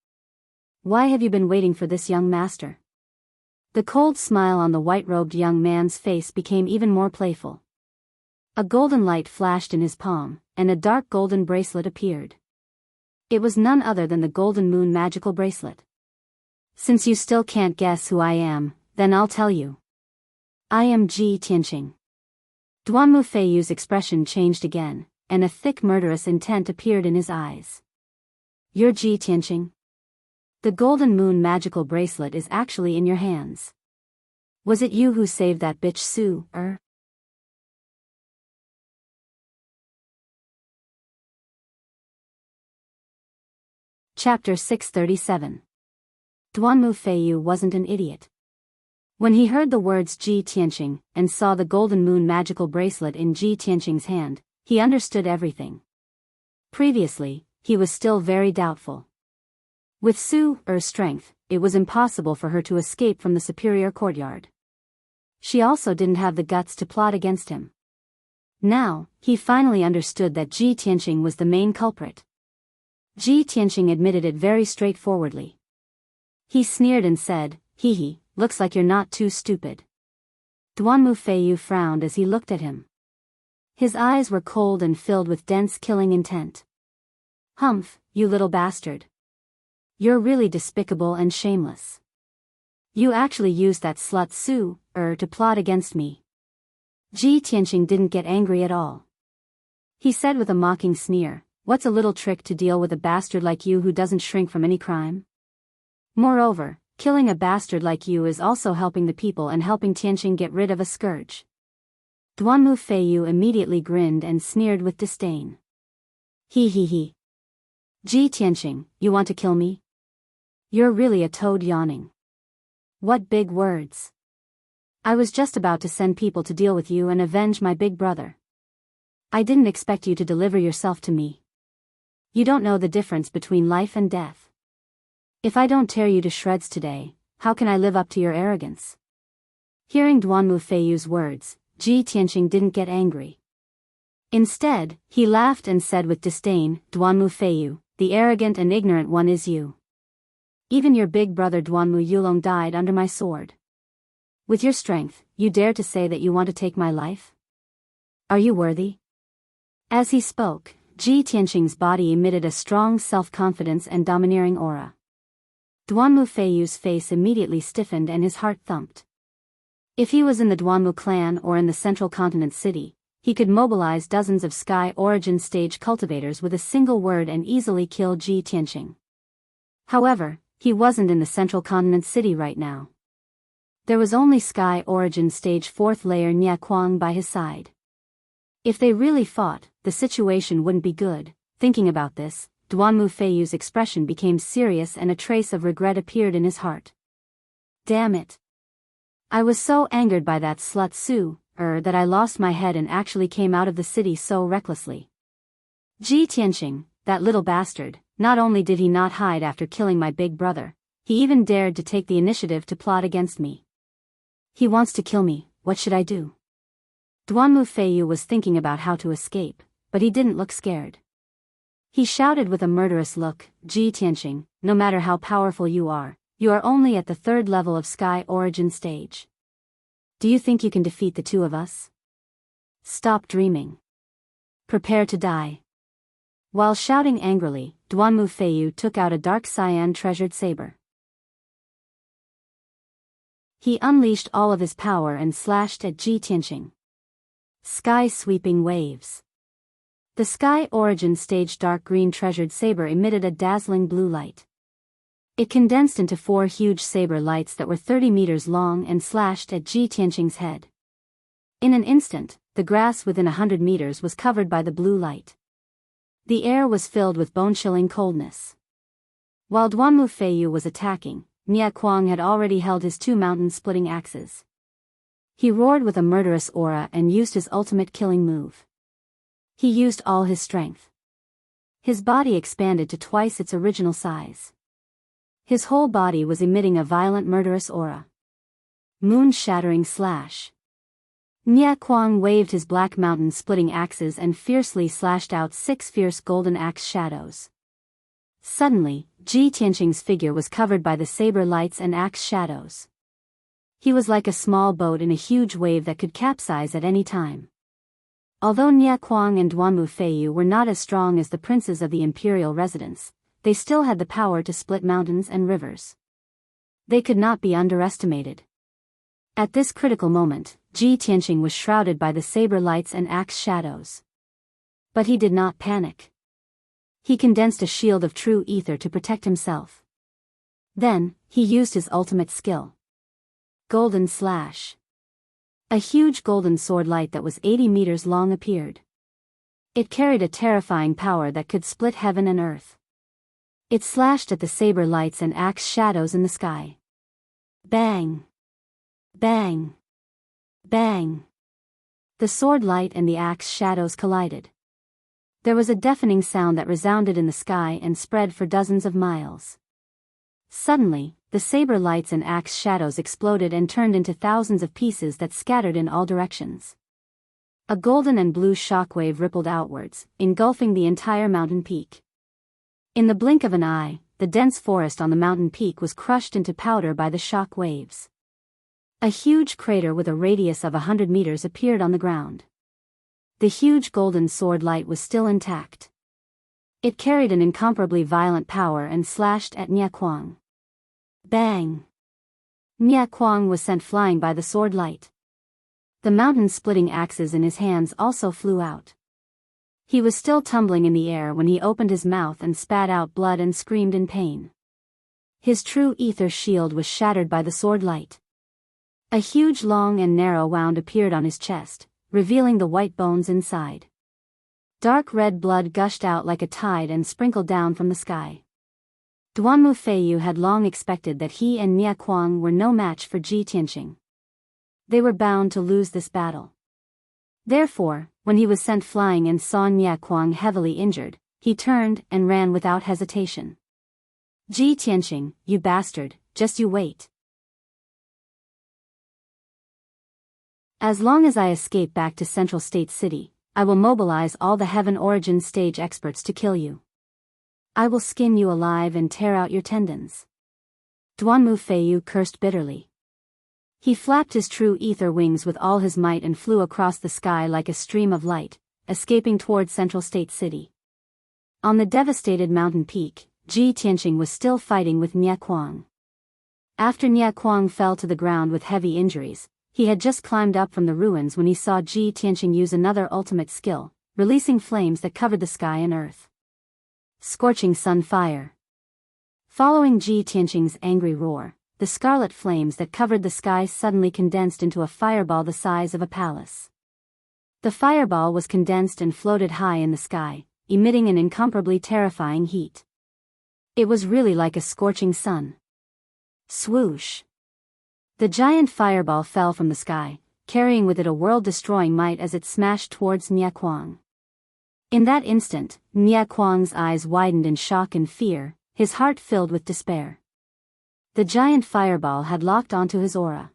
Why have you been waiting for this young master?" The cold smile on the white-robed young man's face became even more playful. A golden light flashed in his palm, and a dark golden bracelet appeared. It was none other than the Golden Moon magical bracelet. "Since you still can't guess who I am, then I'll tell you. I am Ji Tianqing." Duan Mufeiyu's expression changed again, and a thick murderous intent appeared in his eyes. "You're Ji Tianqing? The Golden Moon magical bracelet is actually in your hands. Was it you who saved that bitch Su? Chapter 637. Duan Mufeiyu wasn't an idiot. When he heard the words Ji Tianqing and saw the Golden Moon magical bracelet in Ji Tianqing's hand, he understood everything. Previously, he was still very doubtful. With Su's strength, it was impossible for her to escape from the superior courtyard. She also didn't have the guts to plot against him. Now, he finally understood that Ji Tianqing was the main culprit. Ji Tianqing admitted it very straightforwardly. He sneered and said, "Hee hee, looks like you're not too stupid." Duan Mufeiyu frowned as he looked at him. His eyes were cold and filled with dense killing intent. "Humph, you little bastard. You're really despicable and shameless. You actually used that slut Su to plot against me." Ji Tianqing didn't get angry at all. He said with a mocking sneer, "What's a little trick to deal with a bastard like you who doesn't shrink from any crime? Moreover, killing a bastard like you is also helping the people and helping Tianqing get rid of a scourge." Duan Mufeiyu immediately grinned and sneered with disdain. "Hee hee hee. Ji Tianqing, you want to kill me? You're really a toad yawning. What big words. I was just about to send people to deal with you and avenge my big brother. I didn't expect you to deliver yourself to me. You don't know the difference between life and death. If I don't tear you to shreds today, how can I live up to your arrogance?" Hearing Duan Mufeiyu's words, Ji Tianqing didn't get angry. Instead, he laughed and said with disdain, "Duan Mufeiyu, the arrogant and ignorant one is you. Even your big brother Duan Mu Yulong died under my sword. With your strength, you dare to say that you want to take my life? Are you worthy?" As he spoke, Ji Tianqing's body emitted a strong self-confidence and domineering aura. Duan Mufeiyu's face immediately stiffened and his heart thumped. If he was in the Duanmu clan or in the central continent city, he could mobilize dozens of Sky Origin stage cultivators with a single word and easily kill Ji Tianqing. However, he wasn't in the central continent city right now. There was only Sky Origin stage 4th layer Nia Kuang by his side. If they really fought, the situation wouldn't be good. Thinking about this, Duanmu Feiyu's expression became serious and a trace of regret appeared in his heart. Damn it. I was so angered by that slut Su, that I lost my head and actually came out of the city so recklessly. Ji Tianqing, that little bastard, not only did he not hide after killing my big brother, he even dared to take the initiative to plot against me. He wants to kill me, what should I do? Duanmu Feiyu was thinking about how to escape, but he didn't look scared. He shouted with a murderous look, Ji Tianqing, no matter how powerful you are only at the 3rd level of Sky Origin stage. Do you think you can defeat the two of us? Stop dreaming. Prepare to die. While shouting angrily, Duanmu Feiyu took out a dark cyan treasured saber. He unleashed all of his power and slashed at Ji Tianqing. Sky sweeping waves. The Sky Origin stage dark green treasured saber emitted a dazzling blue light. It condensed into 4 huge saber lights that were 30 meters long and slashed at Ji Tianqing's head. In an instant, the grass within 100 meters was covered by the blue light. The air was filled with bone-chilling coldness. While Duanmu Feiyu was attacking, Nia Kuang had already held his 2 mountain-splitting axes. He roared with a murderous aura and used his ultimate killing move. He used all his strength. His body expanded to twice its original size. His whole body was emitting a violent murderous aura. Moon-shattering slash. Nia Kuang waved his black mountain-splitting axes and fiercely slashed out 6 fierce golden axe shadows. Suddenly, Ji Tianqing's figure was covered by the saber lights and axe shadows. He was like a small boat in a huge wave that could capsize at any time. Although Nia Kuang and Duanmu Feiyu were not as strong as the princes of the imperial residence, they still had the power to split mountains and rivers. They could not be underestimated. At this critical moment, Ji Tianqing was shrouded by the saber lights and axe shadows. But he did not panic. He condensed a shield of true ether to protect himself. Then, he used his ultimate skill. Golden Slash. A huge golden sword light that was 80 meters long appeared. It carried a terrifying power that could split heaven and earth. It slashed at the saber lights and axe shadows in the sky. Bang! Bang! Bang! The sword light and the axe shadows collided. There was a deafening sound that resounded in the sky and spread for dozens of miles. Suddenly, the saber lights and axe shadows exploded and turned into thousands of pieces that scattered in all directions. A golden and blue shockwave rippled outwards, engulfing the entire mountain peak. In the blink of an eye, the dense forest on the mountain peak was crushed into powder by the shock waves. A huge crater with a radius of 100 meters appeared on the ground. The huge golden sword light was still intact. It carried an incomparably violent power and slashed at Nia Kuang. Bang! Nia Kuang was sent flying by the sword light. The mountain-splitting axes in his hands also flew out. He was still tumbling in the air when he opened his mouth and spat out blood and screamed in pain. His true ether shield was shattered by the sword light. A huge long and narrow wound appeared on his chest, revealing the white bones inside. Dark red blood gushed out like a tide and sprinkled down from the sky. Duanmu Feiyu had long expected that he and Nia Kuang were no match for Ji Tianqing. They were bound to lose this battle. Therefore, when he was sent flying and saw Nia Kuang heavily injured, he turned and ran without hesitation. Ji Tianqing, you bastard, just you wait. As long as I escape back to Central State City, I will mobilize all the Heaven Origin stage experts to kill you. I will skin you alive and tear out your tendons. Duanmu Feiyu cursed bitterly. He flapped his true ether wings with all his might and flew across the sky like a stream of light, escaping toward Central State City. On the devastated mountain peak, Ji Tianqing was still fighting with Nia Kuang. After Nia Kuang fell to the ground with heavy injuries, He had just climbed up from the ruins when he saw Ji Tianqing use another ultimate skill, releasing flames that covered the sky and earth. Scorching sun fire. Following Ji Tianqing's angry roar, the scarlet flames that covered the sky suddenly condensed into a fireball the size of a palace. The fireball was condensed and floated high in the sky, emitting an incomparably terrifying heat. It was really like a scorching sun. Swoosh! The giant fireball fell from the sky, carrying with it a world-destroying might as it smashed towards Nia Kuang. In that instant, Nia Kuang's eyes widened in shock and fear, his heart filled with despair. The giant fireball had locked onto his aura.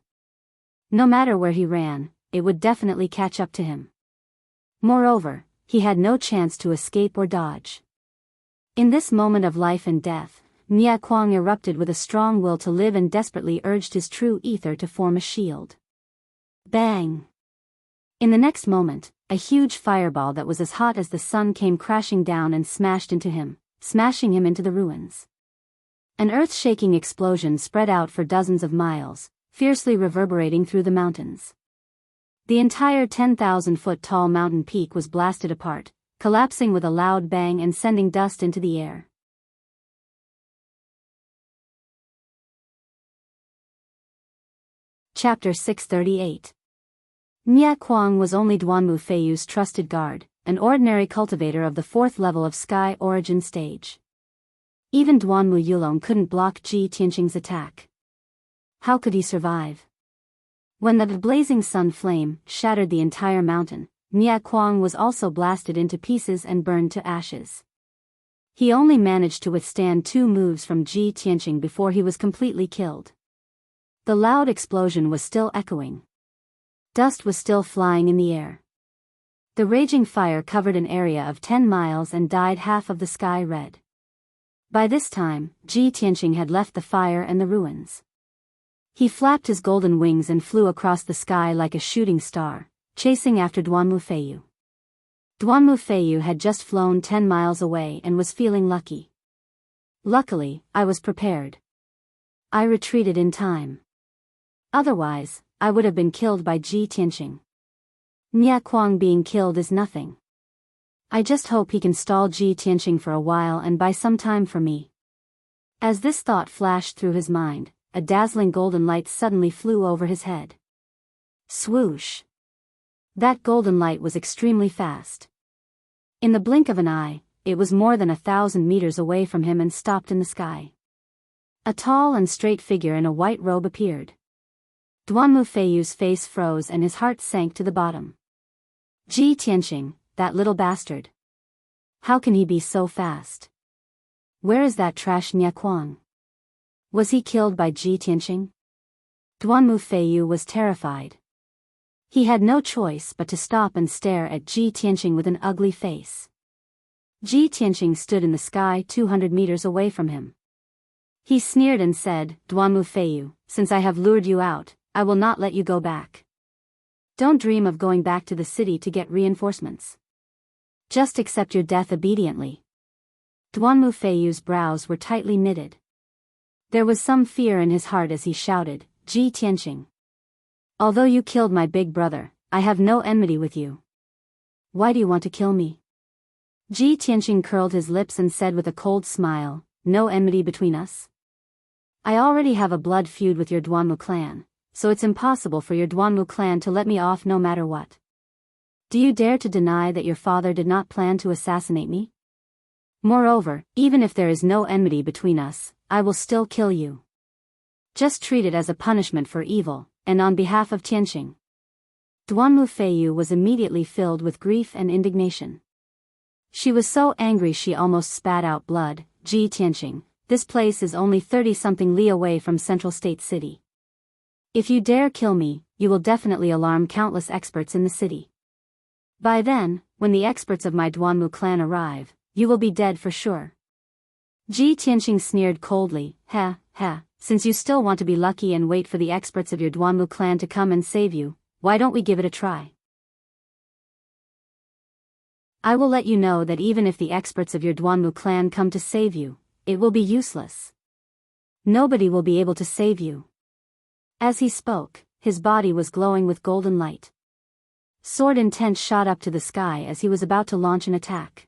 No matter where he ran, it would definitely catch up to him. Moreover, he had no chance to escape or dodge. In this moment of life and death, Nia Kuang erupted with a strong will to live and desperately urged his true ether to form a shield. Bang! In the next moment, a huge fireball that was as hot as the sun came crashing down and smashed into him, smashing him into the ruins. An earth-shaking explosion spread out for dozens of miles, fiercely reverberating through the mountains. The entire 10,000-foot-tall mountain peak was blasted apart, collapsing with a loud bang and sending dust into the air. Chapter 638. Nia Kuang was only Duanmu Feiyu's trusted guard, an ordinary cultivator of the 4th level of Sky Origin stage. Even Duanmu Yulong couldn't block Ji Tianqing's attack. How could he survive? When the blazing sun flame shattered the entire mountain, Nia Kuang was also blasted into pieces and burned to ashes. He only managed to withstand 2 moves from Ji Tianqing before he was completely killed. The loud explosion was still echoing. Dust was still flying in the air. The raging fire covered an area of 10 miles and dyed half of the sky red. By this time, Ji Tianqing had left the fire and the ruins. He flapped his golden wings and flew across the sky like a shooting star, chasing after Duanmu Feiyu. Duanmu Feiyu had just flown 10 miles away and was feeling lucky. Luckily, I was prepared. I retreated in time. Otherwise, I would have been killed by Ji Tianqing. Nia Kuang being killed is nothing. I just hope he can stall Ji Tianqing for a while and buy some time for me. As this thought flashed through his mind, a dazzling golden light suddenly flew over his head. Swoosh! That golden light was extremely fast. In the blink of an eye, it was more than 1,000 meters away from him and stopped in the sky. A tall and straight figure in a white robe appeared. Duanmu Feiyu's face froze and his heart sank to the bottom. Ji Tianqing, that little bastard. How can he be so fast? Where is that trash Nia Kuang? Was he killed by Ji Tianqing? Duanmu Feiyu was terrified. He had no choice but to stop and stare at Ji Tianqing with an ugly face. Ji Tianqing stood in the sky 200 meters away from him. He sneered and said, Duanmu Feiyu, since I have lured you out, I will not let you go back. Don't dream of going back to the city to get reinforcements. Just accept your death obediently. Duanmu Feiyu's brows were tightly knitted. There was some fear in his heart as he shouted, Ji Tianqing. Although you killed my big brother, I have no enmity with you. Why do you want to kill me? Ji Tianqing curled his lips and said with a cold smile, no enmity between us? I already have a blood feud with your Duanmu clan, so it's impossible for your Duanmu clan to let me off no matter what. Do you dare to deny that your father did not plan to assassinate me? Moreover, even if there is no enmity between us, I will still kill you. Just treat it as a punishment for evil, and on behalf of Tianqing. Duanmu Feiyu was immediately filled with grief and indignation. She was so angry she almost spat out blood. Ji Tianqing, this place is only 30-something li away from Central State City. If you dare kill me, you will definitely alarm countless experts in the city. By then, when the experts of my Duanmu clan arrive, you will be dead for sure. Ji Tianqing sneered coldly, ha, ha, since you still want to be lucky and wait for the experts of your Duanmu clan to come and save you, why don't we give it a try? I will let you know that even if the experts of your Duanmu clan come to save you, it will be useless. Nobody will be able to save you. As he spoke, his body was glowing with golden light. Sword intent shot up to the sky as he was about to launch an attack.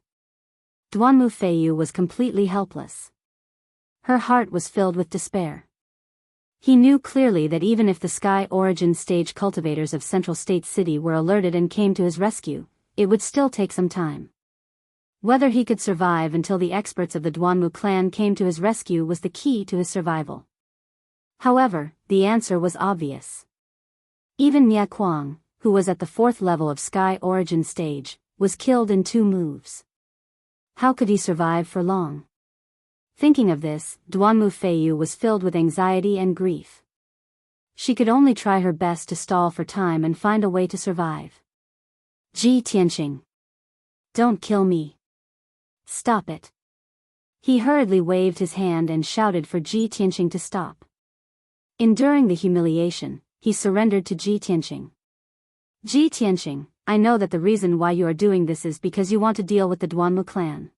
Duanmu Feiyu was completely helpless. Her heart was filled with despair. He knew clearly that even if the Sky Origin Stage cultivators of Central State City were alerted and came to his rescue, it would still take some time. Whether he could survive until the experts of the Duanmu clan came to his rescue was the key to his survival. However, the answer was obvious. Even Nie Kuang, who was at the 4th level of Sky Origin Stage, was killed in 2 moves. How could he survive for long? Thinking of this, Duanmu Feiyu was filled with anxiety and grief. She could only try her best to stall for time and find a way to survive. Ji Tianqing. Don't kill me. Stop it. He hurriedly waved his hand and shouted for Ji Tianqing to stop. Enduring the humiliation, he surrendered to Ji Tianqing. Ji Tianqing, I know that the reason why you are doing this is because you want to deal with the Duanmu clan.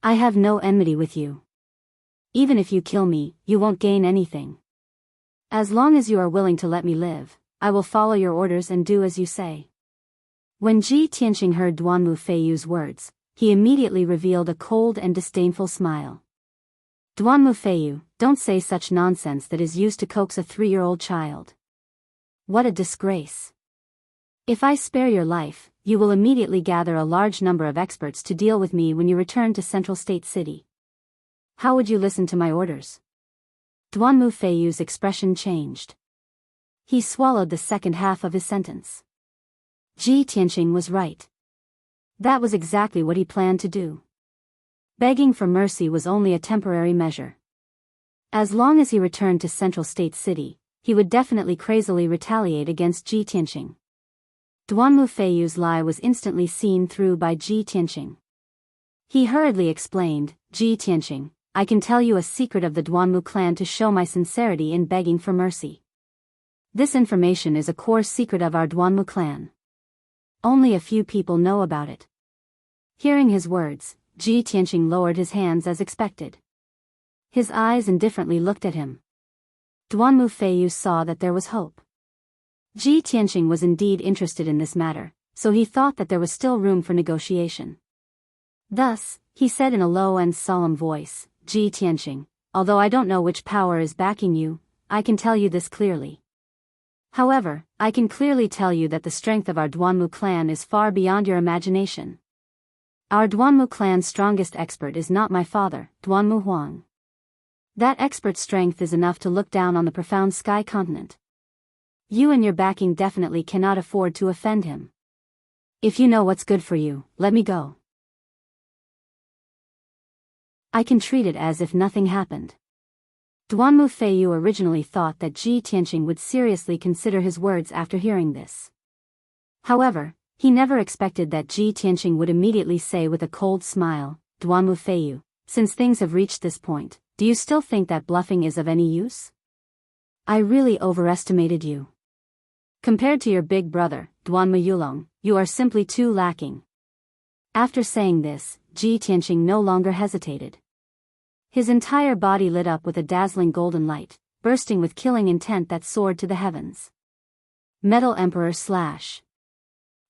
I have no enmity with you. Even if you kill me, you won't gain anything. As long as you are willing to let me live, I will follow your orders and do as you say. When Ji Tianqing heard Duanmu Feiyu's words, he immediately revealed a cold and disdainful smile. Duanmu Feiyu, don't say such nonsense that is used to coax a 3-year-old child. What a disgrace. If I spare your life, you will immediately gather a large number of experts to deal with me when you return to Central State City. How would you listen to my orders? Duanmu Feiyu's expression changed. He swallowed the second half of his sentence. Ji Tianqing was right. That was exactly what he planned to do. Begging for mercy was only a temporary measure. As long as he returned to Central State City, he would definitely crazily retaliate against Ji Tianqing. Duanmu Feiyu's lie was instantly seen through by Ji Tianqing. He hurriedly explained, Ji Tianqing, I can tell you a secret of the Duanmu clan to show my sincerity in begging for mercy. This information is a core secret of our Duanmu clan. Only a few people know about it. Hearing his words, Ji Tianqing lowered his hands as expected. His eyes indifferently looked at him. Duanmu Feiyu saw that there was hope. Ji Tianqing was indeed interested in this matter, so he thought that there was still room for negotiation. Thus, he said in a low and solemn voice, Ji Tianqing, although I don't know which power is backing you, I can tell you this clearly. However, I can clearly tell you that the strength of our Duanmu clan is far beyond your imagination. Our Duanmu clan's strongest expert is not my father, Duanmu Huang. That expert's strength is enough to look down on the profound sky continent. You and your backing definitely cannot afford to offend him. If you know what's good for you, let me go. I can treat it as if nothing happened. Duanmu Feiyu originally thought that Ji Tianqing would seriously consider his words after hearing this. However, he never expected that Ji Tianqing would immediately say with a cold smile, Duanmu Feiyu, since things have reached this point, do you still think that bluffing is of any use? I really overestimated you. Compared to your big brother, Duanmu Yulong, you are simply too lacking. After saying this, Ji Tianqing no longer hesitated. His entire body lit up with a dazzling golden light, bursting with killing intent that soared to the heavens. Metal Emperor Slash.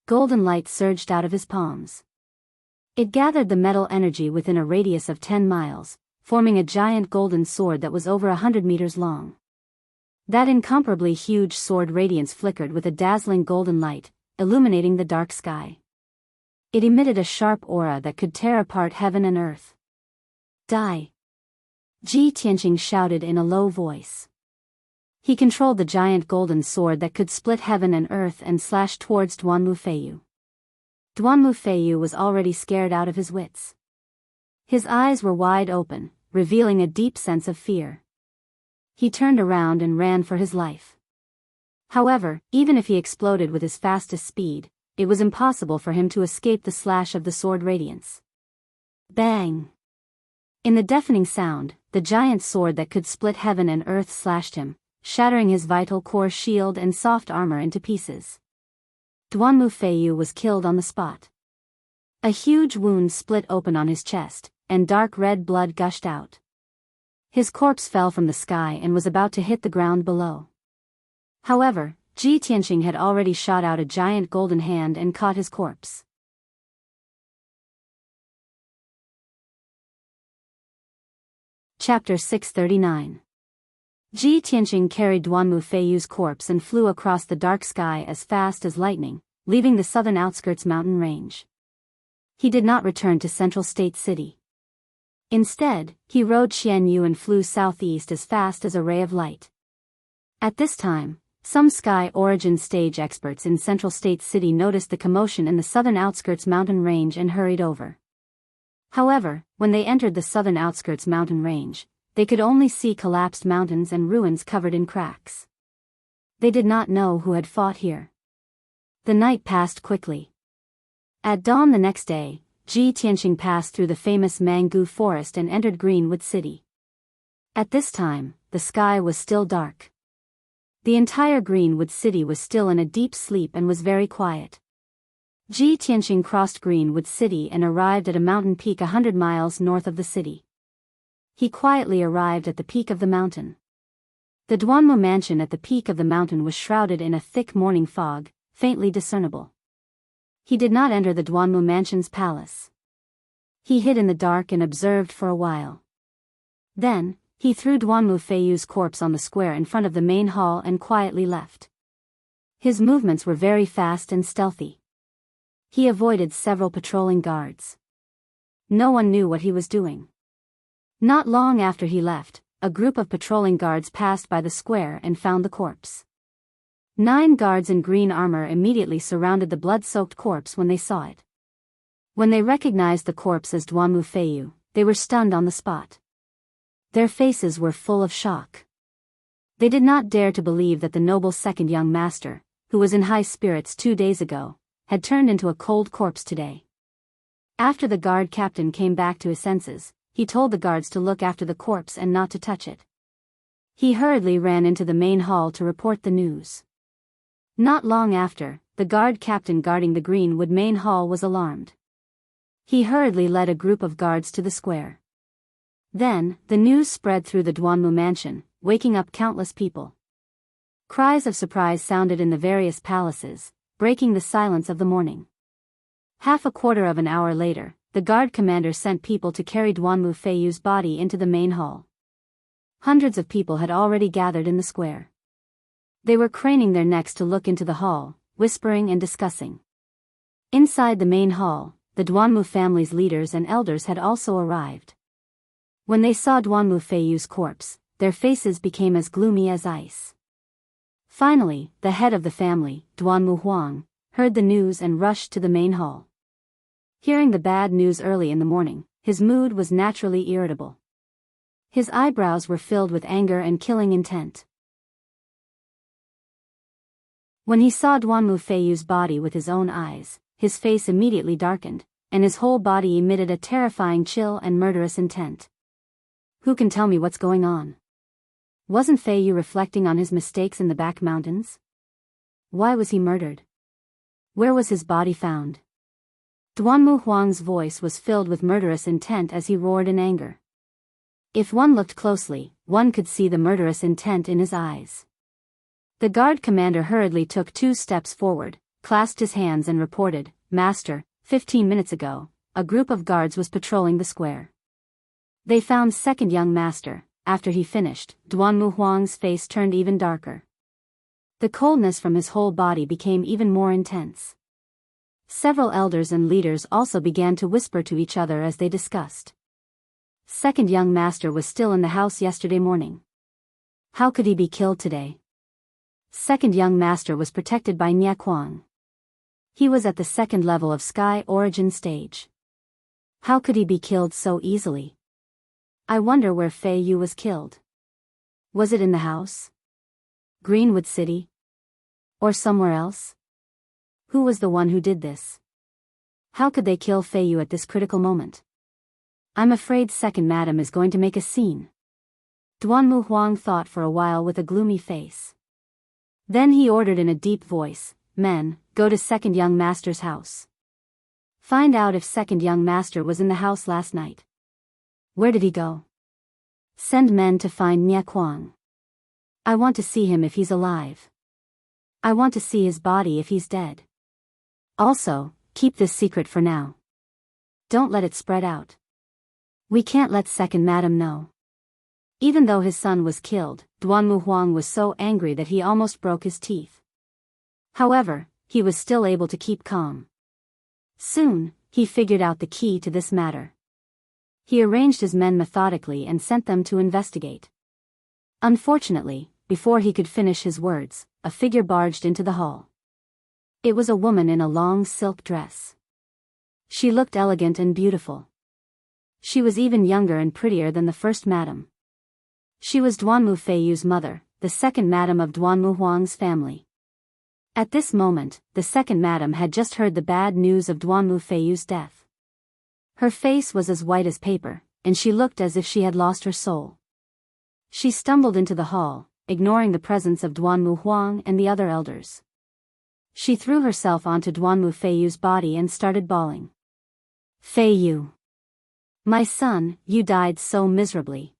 Golden light surged out of his palms. It gathered the metal energy within a radius of 10 miles, forming a giant golden sword that was over 100 meters long. That incomparably huge sword radiance flickered with a dazzling golden light, illuminating the dark sky. It emitted a sharp aura that could tear apart heaven and earth. Die! Ji Tianqing shouted in a low voice. He controlled the giant golden sword that could split heaven and earth and slash towards Duanmu Feiyu. Duanmu Feiyu was already scared out of his wits. His eyes were wide open, revealing a deep sense of fear. He turned around and ran for his life. However, even if he exploded with his fastest speed, it was impossible for him to escape the slash of the sword radiance. Bang! In the deafening sound, the giant sword that could split heaven and earth slashed him, shattering his vital core shield and soft armor into pieces. Duanmu Feiyu was killed on the spot. A huge wound split open on his chest, and dark red blood gushed out. His corpse fell from the sky and was about to hit the ground below. However, Ji Tianqing had already shot out a giant golden hand and caught his corpse. Chapter 639. Ji Tianqing carried Duanmu Feiyu's corpse and flew across the dark sky as fast as lightning, leaving the southern outskirts mountain range. He did not return to Central State City. Instead, he rode Qianyu and flew southeast as fast as a ray of light. At this time, some Sky Origin stage experts in Central State City noticed the commotion in the southern outskirts mountain range and hurried over. However, when they entered the southern outskirts mountain range, they could only see collapsed mountains and ruins covered in cracks. They did not know who had fought here. The night passed quickly. At dawn the next day, Ji Tianqing passed through the famous Mangu forest and entered Greenwood City. At this time, the sky was still dark. The entire Greenwood City was still in a deep sleep and was very quiet. Ji Tianqing crossed Greenwood City and arrived at a mountain peak 100 miles north of the city. He quietly arrived at the peak of the mountain. The Duanmu mansion at the peak of the mountain was shrouded in a thick morning fog, faintly discernible. He did not enter the Duanmu mansion's palace. He hid in the dark and observed for a while. Then, he threw Duanmu Feiyu's corpse on the square in front of the main hall and quietly left. His movements were very fast and stealthy. He avoided several patrolling guards. No one knew what he was doing. Not long after he left, a group of patrolling guards passed by the square and found the corpse. 9 guards in green armor immediately surrounded the blood-soaked corpse when they saw it. When they recognized the corpse as Duanmu Feiyu, they were stunned on the spot. Their faces were full of shock. They did not dare to believe that the noble second young master, who was in high spirits 2 days ago, had turned into a cold corpse today. After the guard captain came back to his senses, he told the guards to look after the corpse and not to touch it. He hurriedly ran into the main hall to report the news. Not long after, the guard captain guarding the Greenwood main hall was alarmed. He hurriedly led a group of guards to the square. Then, the news spread through the Duanmu mansion, waking up countless people. Cries of surprise sounded in the various palaces, breaking the silence of the morning. Half a quarter of an hour later, the guard commander sent people to carry Duanmu Feiyu's body into the main hall. Hundreds of people had already gathered in the square. They were craning their necks to look into the hall, whispering and discussing. Inside the main hall, the Duanmu family's leaders and elders had also arrived. When they saw Duanmu Feiyu's corpse, their faces became as gloomy as ice. Finally, the head of the family, Duanmu Huang, heard the news and rushed to the main hall. Hearing the bad news early in the morning, his mood was naturally irritable. His eyebrows were filled with anger and killing intent. When he saw Duanmu Feiyu's body with his own eyes, his face immediately darkened, and his whole body emitted a terrifying chill and murderous intent. Who can tell me what's going on? Wasn't Feiyu reflecting on his mistakes in the back mountains? Why was he murdered? Where was his body found? Duanmu Huang's voice was filled with murderous intent as he roared in anger. If one looked closely, one could see the murderous intent in his eyes. The guard commander hurriedly took 2 steps forward, clasped his hands and reported, "Master, 15 minutes ago, a group of guards was patrolling the square. They found second young master." After he finished, Duanmu Huang's face turned even darker. The coldness from his whole body became even more intense. Several elders and leaders also began to whisper to each other as they discussed. Second young master was still in the house yesterday morning. How could he be killed today? Second young master was protected by Nie Kuang. He was at the second level of Sky Origin stage. How could he be killed so easily? I wonder where Feiyu was killed. Was it in the house? Greenwood City? Or somewhere else? Who was the one who did this? How could they kill Feiyu at this critical moment? I'm afraid second madam is going to make a scene. Duanmu Huang thought for a while with a gloomy face. Then he ordered in a deep voice, "Men, go to second young master's house. Find out if second young master was in the house last night. Where did he go? Send men to find Nie Kuang. I want to see him if he's alive." I want to see his body if he's dead. Also, keep this secret for now. Don't let it spread out. We can't let second madam know. Even though his son was killed, Duanmu Huang was so angry that he almost broke his teeth. However, he was still able to keep calm. Soon, he figured out the key to this matter. He arranged his men methodically and sent them to investigate. Unfortunately, before he could finish his words, a figure barged into the hall. It was a woman in a long silk dress. She looked elegant and beautiful. She was even younger and prettier than the first madam. She was Duanmu Feiyu's mother, the second madam of Duanmu Huang's family. At this moment, the second madam had just heard the bad news of Duanmu Feiyu's death. Her face was as white as paper, and she looked as if she had lost her soul. She stumbled into the hall, ignoring the presence of Duanmu Huang and the other elders. She threw herself onto Duanmu Feiyu's body and started bawling. Feiyu. My son, you died so miserably.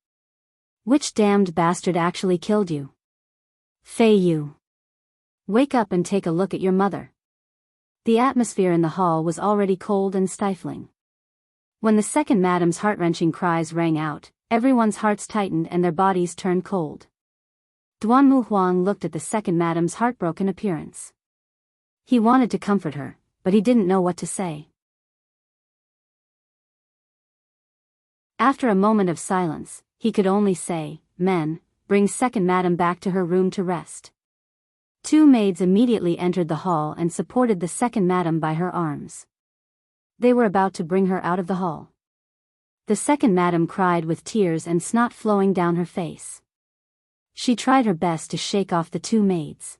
Which damned bastard actually killed you? Feiyu. Wake up and take a look at your mother. The atmosphere in the hall was already cold and stifling. When the second madam's heart-wrenching cries rang out, everyone's hearts tightened and their bodies turned cold. Duanmu Huang looked at the second madam's heartbroken appearance. He wanted to comfort her, but he didn't know what to say. After a moment of silence, he could only say, "Men, bring second madam back to her room to rest." Two maids immediately entered the hall and supported the second madam by her arms. They were about to bring her out of the hall. The second madam cried with tears and snot flowing down her face. She tried her best to shake off the two maids.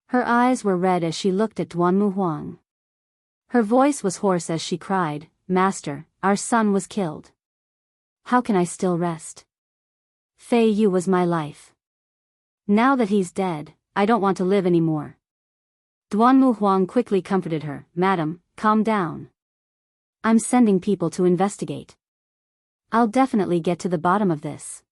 Her eyes were red as she looked at Duanmu Huang. Her voice was hoarse as she cried, "Master, our son was killed. How can I still rest? Feiyu was my life. Now that he's dead, I don't want to live anymore." Duanmu Huang quickly comforted her, "Madam, calm down. I'm sending people to investigate. I'll definitely get to the bottom of this.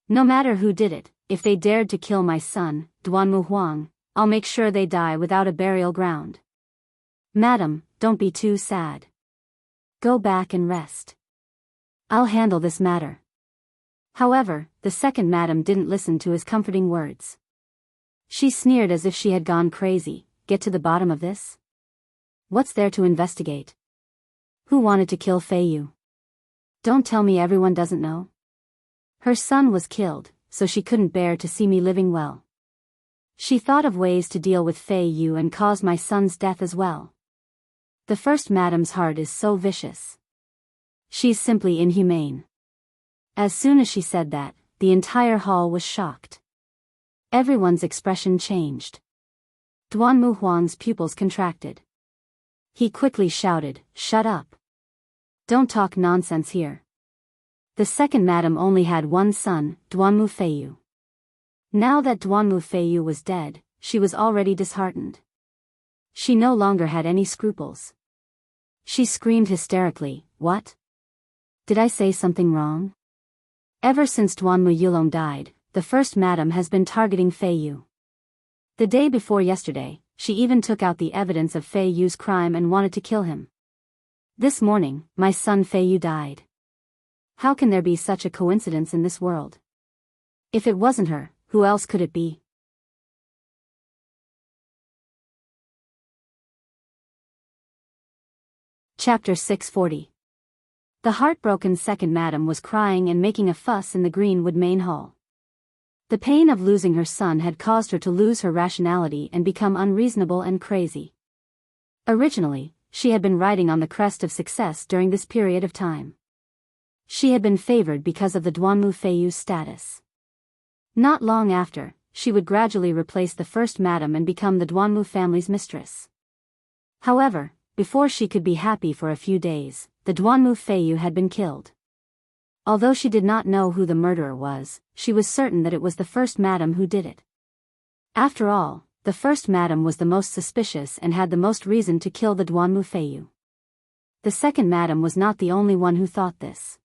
No matter who did it, if they dared to kill my son, Duanmu Huang, I'll make sure they die without a burial ground. Madam, don't be too sad. Go back and rest. I'll handle this matter." However, the second madam didn't listen to his comforting words. She sneered as if she had gone crazy. Get to the bottom of this? What's there to investigate? Who wanted to kill Feiyu? Don't tell me everyone doesn't know. Her son was killed, so she couldn't bear to see me living well. She thought of ways to deal with Feiyu and cause my son's death as well. The first madam's heart is so vicious. She's simply inhumane. As soon as she said that, the entire hall was shocked. Everyone's expression changed. Duanmu Huang's pupils contracted. He quickly shouted, "Shut up. Don't talk nonsense here." The second madam only had one son, Duanmu Feiyu. Now that Duanmu Feiyu was dead, she was already disheartened. She no longer had any scruples. She screamed hysterically, "What? Did I say something wrong?" Ever since Duanmu Yulong died, the first madam has been targeting Feiyu. The day before yesterday, she even took out the evidence of Feiyu's crime and wanted to kill him. This morning, my son Feiyu died. How can there be such a coincidence in this world? If it wasn't her, who else could it be? Chapter 640. The heartbroken second madam was crying and making a fuss in the Greenwood main hall. The pain of losing her son had caused her to lose her rationality and become unreasonable and crazy. Originally, she had been riding on the crest of success during this period of time. She had been favored because of the Duanmu Feiyu's status. Not long after, she would gradually replace the first madam and become the Duanmu family's mistress. However, before she could be happy for a few days, the Duanmu Feiyu had been killed. Although she did not know who the murderer was, she was certain that it was the first madam who did it. After all, the first madam was the most suspicious and had the most reason to kill the Duanmu Feiyu. The second madam was not the only one who thought this.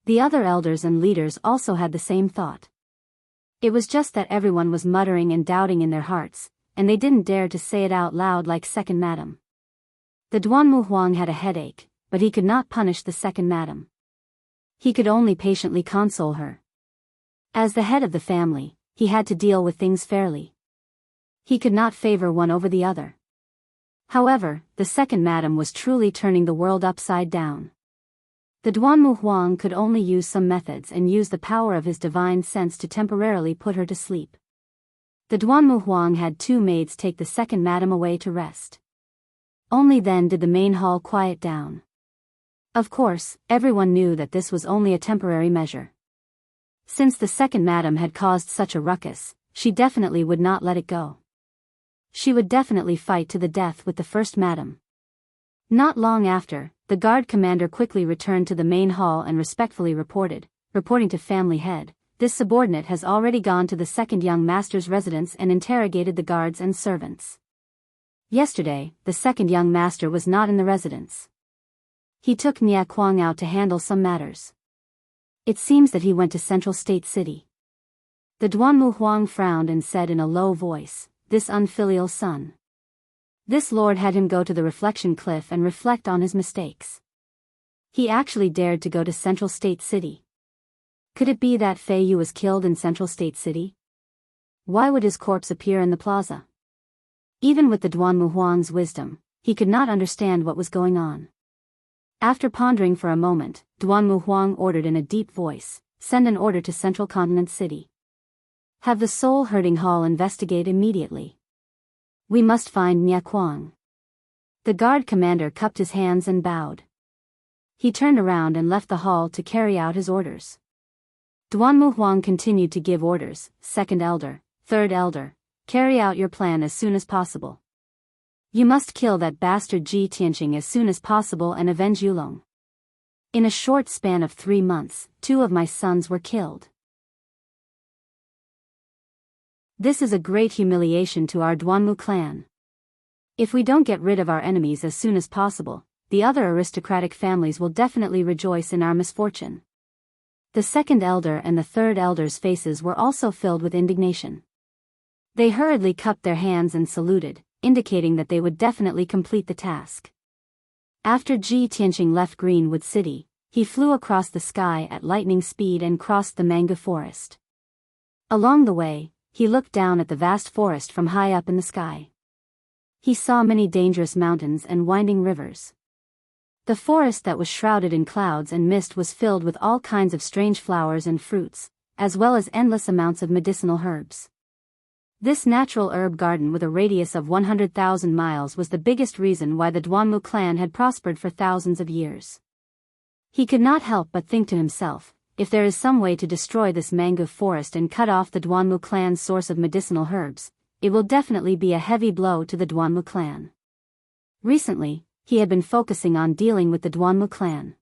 The other elders and leaders also had the same thought. It was just that everyone was muttering and doubting in their hearts, and they didn't dare to say it out loud like second madam. The Duanmu Huang had a headache, but he could not punish the second madam. He could only patiently console her. As the head of the family, he had to deal with things fairly. He could not favor one over the other. However, the second madam was truly turning the world upside down. The Duanmu Huang could only use some methods and use the power of his divine sense to temporarily put her to sleep. The Duanmu Huang had 2 maids take the second madam away to rest. Only then did the main hall quiet down. Of course, everyone knew that this was only a temporary measure. Since the second madam had caused such a ruckus, she definitely would not let it go. She would definitely fight to the death with the first madam. Not long after, the guard commander quickly returned to the main hall and respectfully reporting to family head, this subordinate has already gone to the second young master's residence and interrogated the guards and servants. Yesterday, the second young master was not in the residence. He took Nia Kuang out to handle some matters. It seems that he went to Central State City. The Duanmu Huang frowned and said in a low voice, "This unfilial son. This lord had him go to the reflection cliff and reflect on his mistakes. He actually dared to go to Central State City. Could it be that Fei Yu was killed in Central State City? Why would his corpse appear in the plaza?" Even with the Duanmu Huang's wisdom, he could not understand what was going on. After pondering for a moment, Duanmu Huang ordered in a deep voice, "Send an order to Central Continent City. Have the soul-hurting hall investigate immediately. We must find Nia Kuang." The guard commander cupped his hands and bowed. He turned around and left the hall to carry out his orders. Duanmu Huang continued to give orders, "Second elder, third elder, carry out your plan as soon as possible. You must kill that bastard Ji Tianqing as soon as possible and avenge Yulong. In a short span of 3 months, 2 of my sons were killed. This is a great humiliation to our Duanmu clan. If we don't get rid of our enemies as soon as possible, the other aristocratic families will definitely rejoice in our misfortune." The second elder and the third elder's faces were also filled with indignation. They hurriedly cupped their hands and saluted, indicating that they would definitely complete the task. After Ji Tianqing left Greenwood City, he flew across the sky at lightning speed and crossed the mango forest. Along the way, he looked down at the vast forest from high up in the sky. He saw many dangerous mountains and winding rivers. The forest that was shrouded in clouds and mist was filled with all kinds of strange flowers and fruits, as well as endless amounts of medicinal herbs. This natural herb garden with a radius of 100,000 miles was the biggest reason why the Duanmu clan had prospered for thousands of years. He could not help but think to himself, if there is some way to destroy this mango forest and cut off the Duanmu clan's source of medicinal herbs, it will definitely be a heavy blow to the Duanmu clan. Recently, he had been focusing on dealing with the Duanmu clan.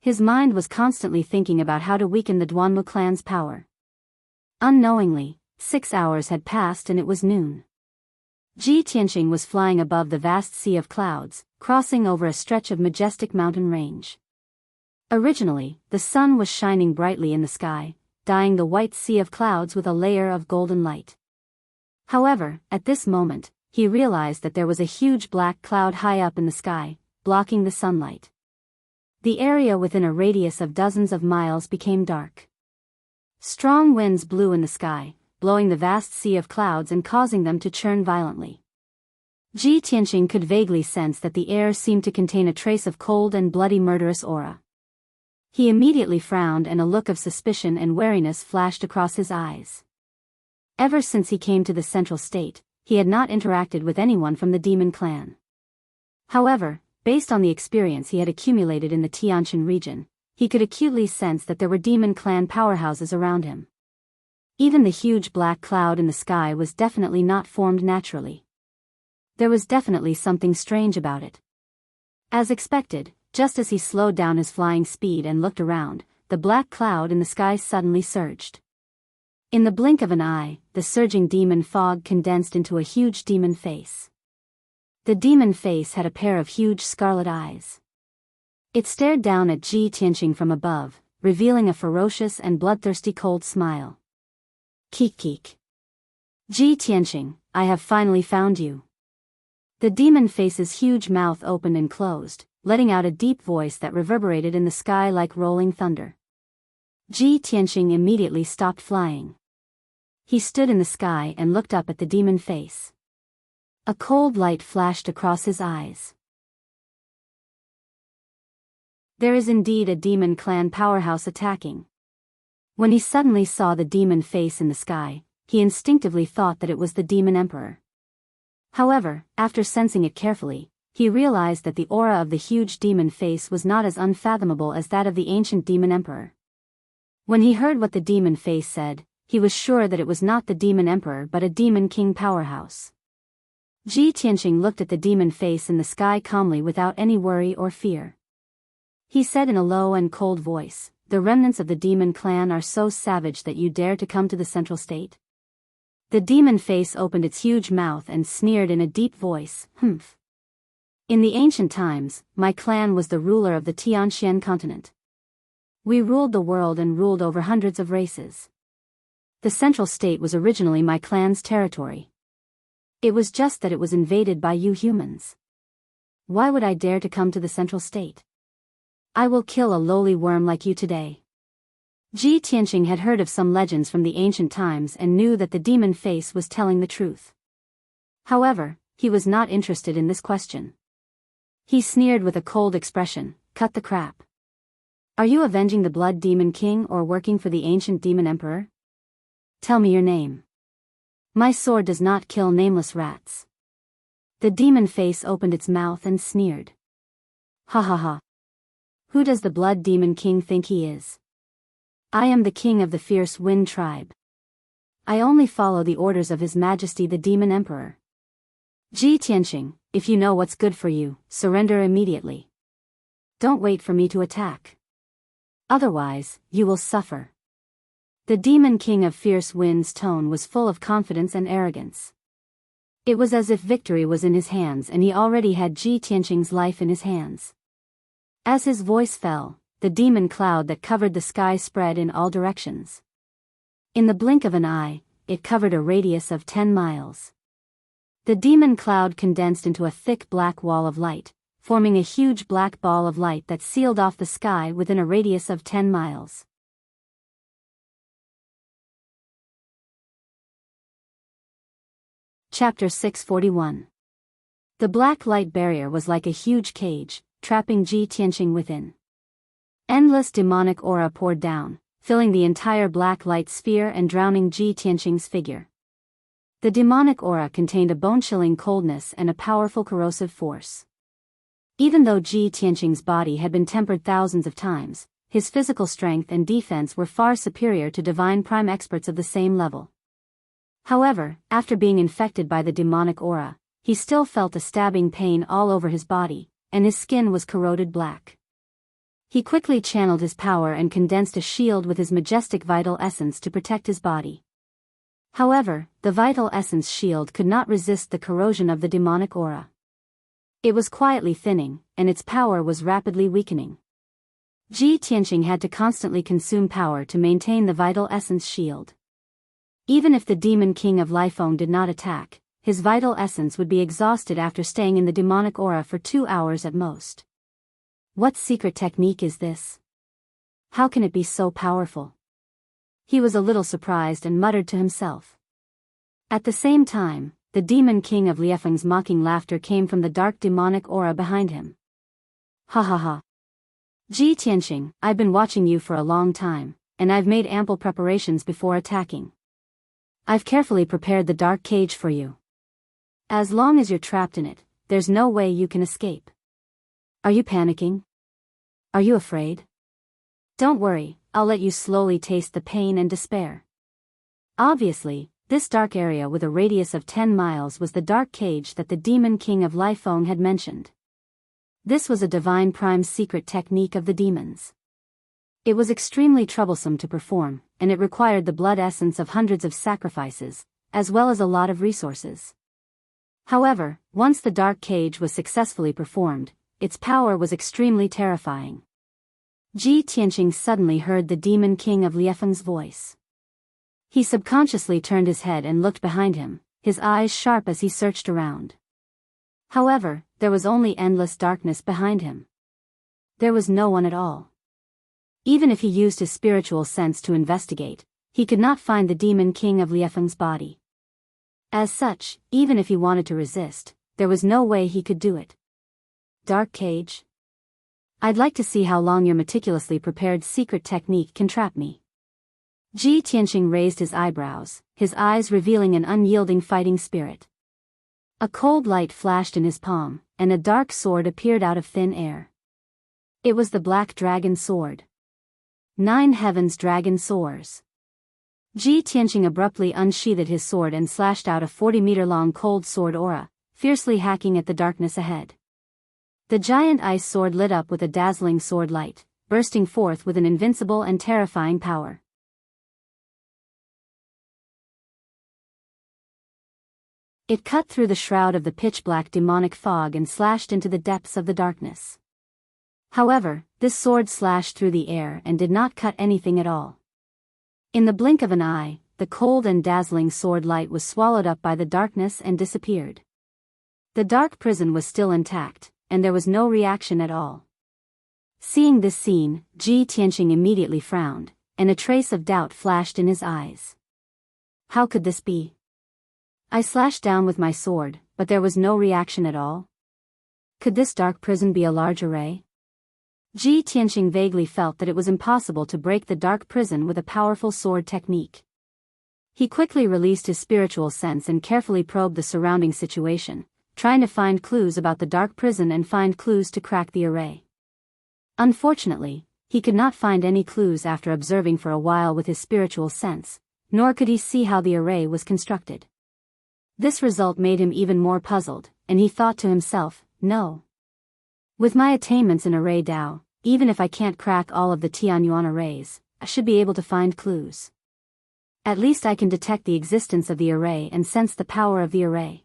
His mind was constantly thinking about how to weaken the Duanmu clan's power. Unknowingly, 6 hours had passed and it was noon. Ji Tianqing was flying above the vast sea of clouds, crossing over a stretch of majestic mountain range. Originally, the sun was shining brightly in the sky, dyeing the white sea of clouds with a layer of golden light. However, at this moment, he realized that there was a huge black cloud high up in the sky, blocking the sunlight. The area within a radius of dozens of miles became dark. Strong winds blew in the sky, blowing the vast sea of clouds and causing them to churn violently. Ji Tianqing could vaguely sense that the air seemed to contain a trace of cold and bloody murderous aura. He immediately frowned and a look of suspicion and wariness flashed across his eyes. Ever since he came to the Central State, he had not interacted with anyone from the Demon Clan. However, based on the experience he had accumulated in the Tianshan region, he could acutely sense that there were Demon Clan powerhouses around him. Even the huge black cloud in the sky was definitely not formed naturally. There was definitely something strange about it. As expected, just as he slowed down his flying speed and looked around, the black cloud in the sky suddenly surged. In the blink of an eye, the surging demon fog condensed into a huge demon face. The demon face had a pair of huge scarlet eyes. It stared down at Ji Tianqing from above, revealing a ferocious and bloodthirsty cold smile. "Keek keek. Ji Tianqing, I have finally found you. The demon face's huge mouth opened and closed, letting out a deep voice that reverberated in the sky like rolling thunder. Ji Tianqing immediately stopped flying. He stood in the sky and looked up at the demon face. A cold light flashed across his eyes. There is indeed a demon clan powerhouse attacking. When he suddenly saw the demon face in the sky, he instinctively thought that it was the demon emperor. However, after sensing it carefully, he realized that the aura of the huge demon face was not as unfathomable as that of the ancient demon emperor. When he heard what the demon face said, he was sure that it was not the demon emperor but a demon king powerhouse. Ji Tianqing looked at the demon face in the sky calmly without any worry or fear. He said in a low and cold voice, "The remnants of the demon clan are so savage that you dare to come to the central state?" The demon face opened its huge mouth and sneered in a deep voice, "Humph. In the ancient times, my clan was the ruler of the Tianxian continent. We ruled the world and ruled over hundreds of races. The central state was originally my clan's territory. It was just that it was invaded by you humans. Why would I dare to come to the central state? I will kill a lowly worm like you today." Ji Tianqing had heard of some legends from the ancient times and knew that the demon face was telling the truth. However, he was not interested in this question. He sneered with a cold expression, "Cut the crap. Are you avenging the Blood Demon King or working for the ancient demon emperor? Tell me your name. My sword does not kill nameless rats." The demon face opened its mouth and sneered. "Ha ha ha. Who does the Blood Demon King think he is? I am the king of the fierce Wind tribe. I only follow the orders of His Majesty the Demon Emperor. Ji Tianqing, if you know what's good for you, surrender immediately. Don't wait for me to attack. Otherwise, you will suffer." The Demon King of Fierce Wind's tone was full of confidence and arrogance. It was as if victory was in his hands and he already had Ji Tianqing's life in his hands. As his voice fell, the demon cloud that covered the sky spread in all directions. In the blink of an eye, it covered a radius of 10 miles. The demon cloud condensed into a thick black wall of light, forming a huge black ball of light that sealed off the sky within a radius of 10 miles. Chapter 641. The black light barrier was like a huge cage, trapping Ji Tianqing within. Endless demonic aura poured down, filling the entire black light sphere and drowning Ji Tianqing's figure. The demonic aura contained a bone-chilling coldness and a powerful corrosive force. Even though Ji Tianqing's body had been tempered thousands of times, his physical strength and defense were far superior to divine prime experts of the same level. However, after being infected by the demonic aura, he still felt a stabbing pain all over his body, and his skin was corroded black. He quickly channeled his power and condensed a shield with his majestic vital essence to protect his body. However, the vital essence shield could not resist the corrosion of the demonic aura. It was quietly thinning, and its power was rapidly weakening. Ji Tianqing had to constantly consume power to maintain the vital essence shield. Even if the Demon King of Lifeng did not attack, his vital essence would be exhausted after staying in the demonic aura for 2 hours at most. What secret technique is this? How can it be so powerful? He was a little surprised and muttered to himself. At the same time, the Demon King of Liefeng's mocking laughter came from the dark demonic aura behind him. "Ha ha ha. Ji Tianqing, I've been watching you for a long time, and I've made ample preparations before attacking. I've carefully prepared the dark cage for you. As long as you're trapped in it, there's no way you can escape. Are you panicking? Are you afraid? Don't worry, I'll let you slowly taste the pain and despair." Obviously, this dark area with a radius of 10 miles was the dark cage that the Demon King of Lifeng had mentioned. This was a divine prime secret technique of the demons. It was extremely troublesome to perform, and it required the blood essence of hundreds of sacrifices, as well as a lot of resources. However, once the dark cage was successfully performed, its power was extremely terrifying. Ji Tianqing suddenly heard the Demon King of Liefeng's voice. He subconsciously turned his head and looked behind him, his eyes sharp as he searched around. However, there was only endless darkness behind him. There was no one at all. Even if he used his spiritual sense to investigate, he could not find the demon king of Liefeng's body. As such, even if he wanted to resist, there was no way he could do it. Dark cage? I'd like to see how long your meticulously prepared secret technique can trap me. Ji Tianqing raised his eyebrows, his eyes revealing an unyielding fighting spirit. A cold light flashed in his palm, and a dark sword appeared out of thin air. It was the Black Dragon Sword. 9 Heavens Dragon Soars. Ji Tianqing abruptly unsheathed his sword and slashed out a 40-meter-long cold sword aura, fiercely hacking at the darkness ahead. The giant ice sword lit up with a dazzling sword light, bursting forth with an invincible and terrifying power. It cut through the shroud of the pitch-black demonic fog and slashed into the depths of the darkness. However, this sword slashed through the air and did not cut anything at all. In the blink of an eye, the cold and dazzling sword light was swallowed up by the darkness and disappeared. The dark prison was still intact, and there was no reaction at all. Seeing this scene, Ji Tianqing immediately frowned, and a trace of doubt flashed in his eyes. How could this be? I slashed down with my sword, but there was no reaction at all. Could this dark prison be a large array? Ji Tianqing vaguely felt that it was impossible to break the dark prison with a powerful sword technique. He quickly released his spiritual sense and carefully probed the surrounding situation, trying to find clues about the dark prison and find clues to crack the array. Unfortunately, he could not find any clues after observing for a while with his spiritual sense, nor could he see how the array was constructed. This result made him even more puzzled, and he thought to himself, no. With my attainments in array Dao, even if I can't crack all of the Tianyuan arrays, I should be able to find clues. At least I can detect the existence of the array and sense the power of the array.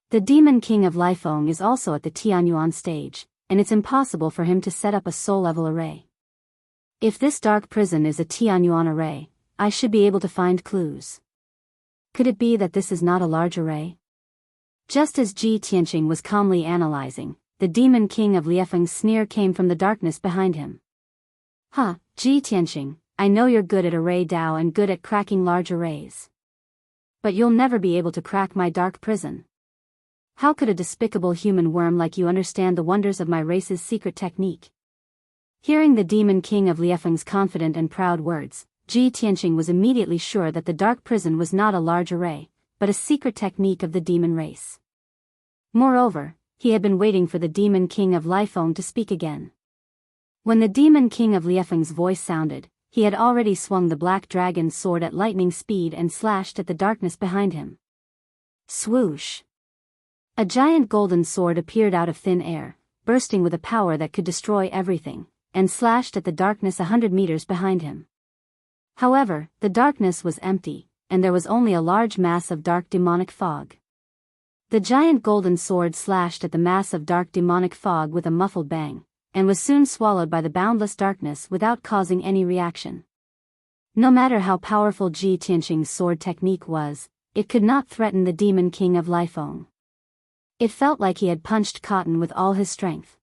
The Demon King of Liefeng is also at the Tianyuan stage, and it's impossible for him to set up a soul-level array. If this dark prison is a Tianyuan array, I should be able to find clues. Could it be that this is not a large array? Just as Ji Tianqing was calmly analyzing, the Demon King of Liefeng's sneer came from the darkness behind him. Huh, Ji Tianqing, I know you're good at array Dao and good at cracking large arrays. But you'll never be able to crack my dark prison. How could a despicable human worm like you understand the wonders of my race's secret technique? Hearing the Demon King of Liefeng's confident and proud words, Ji Tianqing was immediately sure that the dark prison was not a large array, but a secret technique of the demon race. Moreover, he had been waiting for the Demon King of Liefeng to speak again. When the Demon King of Liefeng's voice sounded, he had already swung the Black Dragon's sword at lightning speed and slashed at the darkness behind him. Swoosh! A giant golden sword appeared out of thin air, bursting with a power that could destroy everything, and slashed at the darkness 100 meters behind him. However, the darkness was empty, and there was only a large mass of dark demonic fog. The giant golden sword slashed at the mass of dark demonic fog with a muffled bang, and was soon swallowed by the boundless darkness without causing any reaction. No matter how powerful Ji Tianqing's sword technique was, it could not threaten the Demon King of Liefeng. It felt like he had punched cotton with all his strength.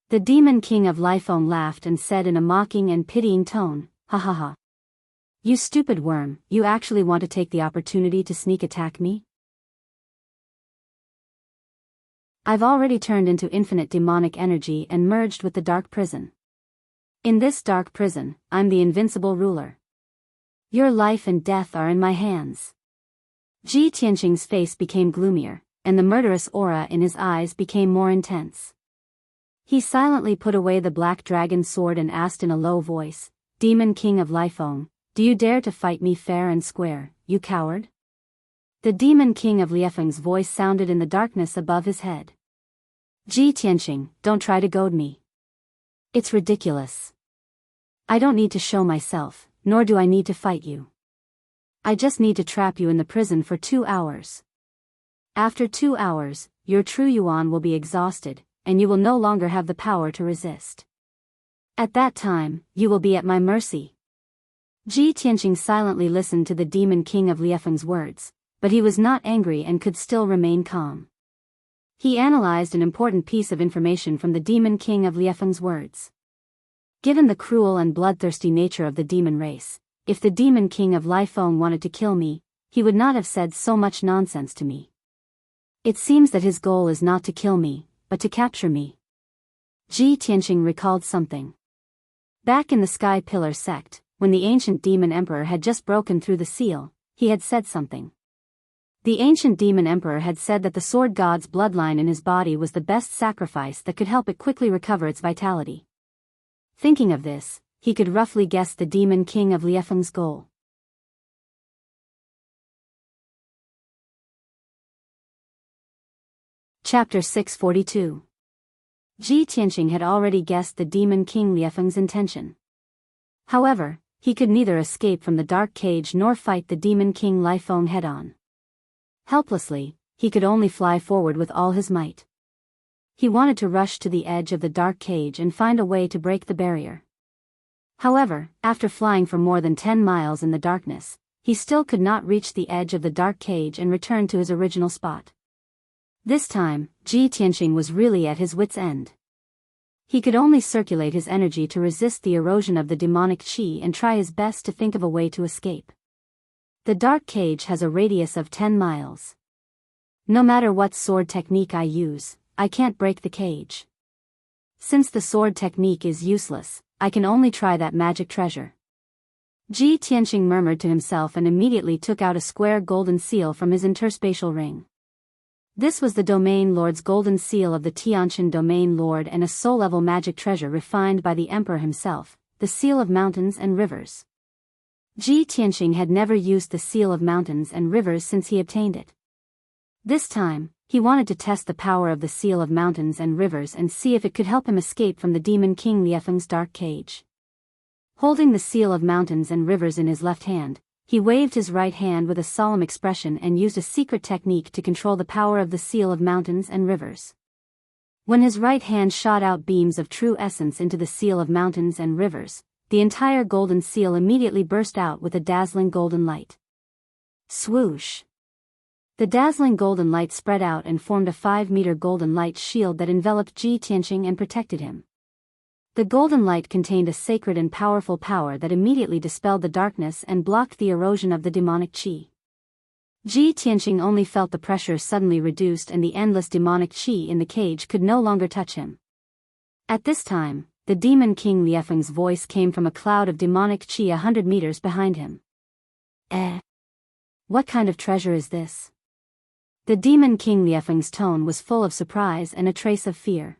The Demon King of Liefeng laughed and said in a mocking and pitying tone, "Ha ha ha. You stupid worm, you actually want to take the opportunity to sneak attack me? I've already turned into infinite demonic energy and merged with the dark prison. In this dark prison, I'm the invincible ruler. Your life and death are in my hands." Ji Tianqing's face became gloomier, and the murderous aura in his eyes became more intense. He silently put away the Black Dragon sword and asked in a low voice, "Demon King of Liefeng, do you dare to fight me fair and square, you coward?" The Demon King of Liefeng's voice sounded in the darkness above his head. "Ji Tianqing, don't try to goad me. It's ridiculous. I don't need to show myself, nor do I need to fight you. I just need to trap you in the prison for 2 hours. After 2 hours, your true yuan will be exhausted, and you will no longer have the power to resist. At that time, you will be at my mercy." Ji Tianqing silently listened to the demon king of Liefeng's words, but he was not angry and could still remain calm. He analyzed an important piece of information from the demon king of Liefeng's words. Given the cruel and bloodthirsty nature of the demon race, if the demon king of Liefeng wanted to kill me, he would not have said so much nonsense to me. It seems that his goal is not to kill me, but to capture me. Ji Tianqing recalled something. Back in the Sky Pillar sect, when the ancient demon emperor had just broken through the seal, he had said something. The ancient demon emperor had said that the sword god's bloodline in his body was the best sacrifice that could help it quickly recover its vitality. Thinking of this, he could roughly guess the demon king of Liefeng's goal. Chapter 642. Ji Tianqing had already guessed the demon king Liefeng's intention. However, he could neither escape from the dark cage nor fight the demon king Liefeng head-on. Helplessly, he could only fly forward with all his might. He wanted to rush to the edge of the dark cage and find a way to break the barrier. However, after flying for more than 10 miles in the darkness, he still could not reach the edge of the dark cage and return to his original spot. This time, Ji Tianqing was really at his wit's end. He could only circulate his energy to resist the erosion of the demonic qi and try his best to think of a way to escape. The dark cage has a radius of 10 miles. No matter what sword technique I use, I can't break the cage. Since the sword technique is useless, I can only try that magic treasure. Ji Tianqing murmured to himself and immediately took out a square golden seal from his interspatial ring. This was the Domain Lord's golden seal of the Tianqian Domain Lord and a soul-level magic treasure refined by the Emperor himself, the Seal of Mountains and Rivers. Ji Tianqing had never used the Seal of Mountains and Rivers since he obtained it. This time, he wanted to test the power of the Seal of Mountains and Rivers and see if it could help him escape from the Demon King Liefeng's dark cage. Holding the Seal of Mountains and Rivers in his left hand, he waved his right hand with a solemn expression and used a secret technique to control the power of the Seal of Mountains and Rivers. When his right hand shot out beams of true essence into the Seal of Mountains and Rivers, the entire golden seal immediately burst out with a dazzling golden light. Swoosh! The dazzling golden light spread out and formed a 5-meter golden light shield that enveloped Ji Tianqing and protected him. The golden light contained a sacred and powerful power that immediately dispelled the darkness and blocked the erosion of the demonic qi. Ji Tianqing only felt the pressure suddenly reduced and the endless demonic qi in the cage could no longer touch him. At this time, the Demon King Liefeng's voice came from a cloud of demonic qi 100 meters behind him. What kind of treasure is this? The Demon King Liefeng's tone was full of surprise and a trace of fear.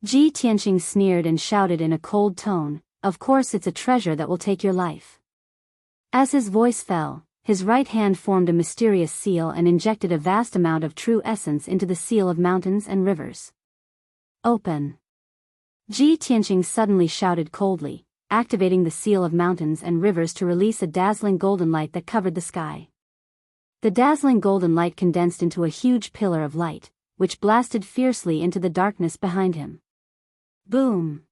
Ji Tianqing sneered and shouted in a cold tone, "Of course it's a treasure that will take your life." As his voice fell, his right hand formed a mysterious seal and injected a vast amount of true essence into the Seal of Mountains and Rivers. Open! Ji Tianqing suddenly shouted coldly, activating the Seal of Mountains and Rivers to release a dazzling golden light that covered the sky. The dazzling golden light condensed into a huge pillar of light, which blasted fiercely into the darkness behind him. Boom!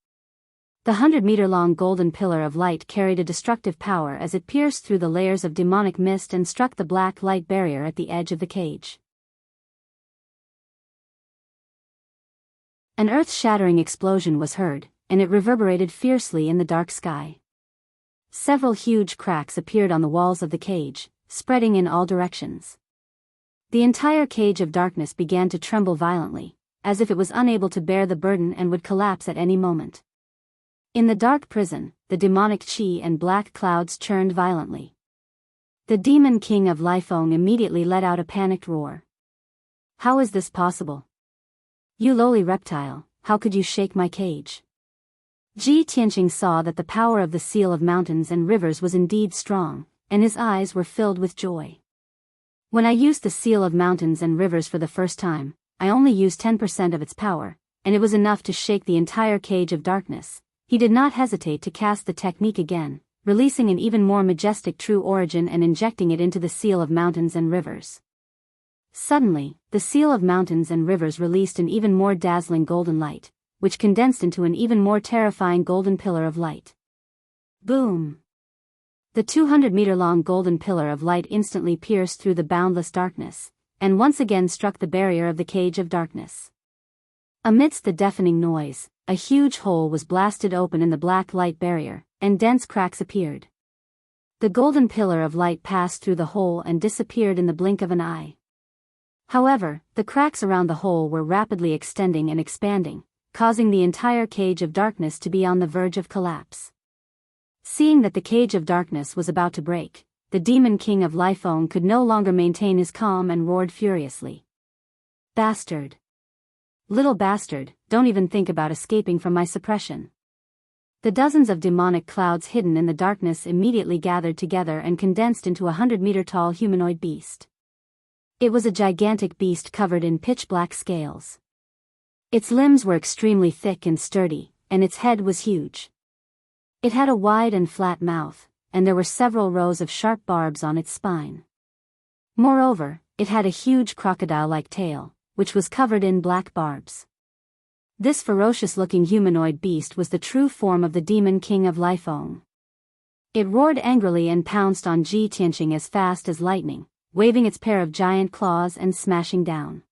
The 100-meter-long golden pillar of light carried a destructive power as it pierced through the layers of demonic mist and struck the black light barrier at the edge of the cage. An earth-shattering explosion was heard, and it reverberated fiercely in the dark sky. Several huge cracks appeared on the walls of the cage, spreading in all directions. The entire cage of darkness began to tremble violently, as if it was unable to bear the burden and would collapse at any moment. In the dark prison, the demonic qi and black clouds churned violently. The Demon King of Liefeng immediately let out a panicked roar. How is this possible? You lowly reptile, how could you shake my cage? Ji Tianqing saw that the power of the Seal of Mountains and Rivers was indeed strong, and his eyes were filled with joy. When I used the Seal of Mountains and Rivers for the first time, I only used 10% of its power, and it was enough to shake the entire cage of darkness. He did not hesitate to cast the technique again, releasing an even more majestic true origin and injecting it into the Seal of Mountains and Rivers. Suddenly, the Seal of Mountains and Rivers released an even more dazzling golden light, which condensed into an even more terrifying golden pillar of light. Boom! The 200-meter-long golden pillar of light instantly pierced through the boundless darkness, and once again struck the barrier of the cage of darkness. Amidst the deafening noise, a huge hole was blasted open in the black light barrier, and dense cracks appeared. The golden pillar of light passed through the hole and disappeared in the blink of an eye. However, the cracks around the hole were rapidly extending and expanding, causing the entire cage of darkness to be on the verge of collapse. Seeing that the cage of darkness was about to break, the demon king of Lifeng could no longer maintain his calm and roared furiously. "Bastard! Little bastard, don't even think about escaping from my suppression." The dozens of demonic clouds hidden in the darkness immediately gathered together and condensed into a 100-meter-tall humanoid beast. It was a gigantic beast covered in pitch-black scales. Its limbs were extremely thick and sturdy, and its head was huge. It had a wide and flat mouth, and there were several rows of sharp barbs on its spine. Moreover, it had a huge crocodile-like tail, which was covered in black barbs. This ferocious-looking humanoid beast was the true form of the demon king of Lifeng. It roared angrily and pounced on Ji Tianqing as fast as lightning, waving its pair of giant claws and smashing down.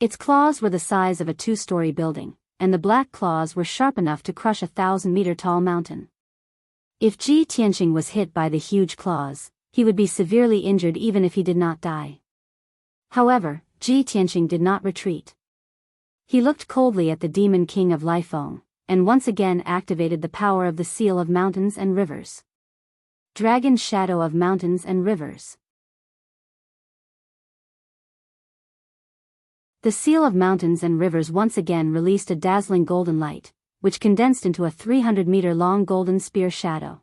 Its claws were the size of a 2-story building, and the black claws were sharp enough to crush a 1,000-meter-tall mountain. If Ji Tianqing was hit by the huge claws, he would be severely injured even if he did not die. However, Ji Tianqing did not retreat. He looked coldly at the demon king of Lifeng, and once again activated the power of the Seal of Mountains and Rivers. Dragon Shadow of Mountains and Rivers. The Seal of Mountains and Rivers once again released a dazzling golden light, which condensed into a 300-meter-long golden spear shadow.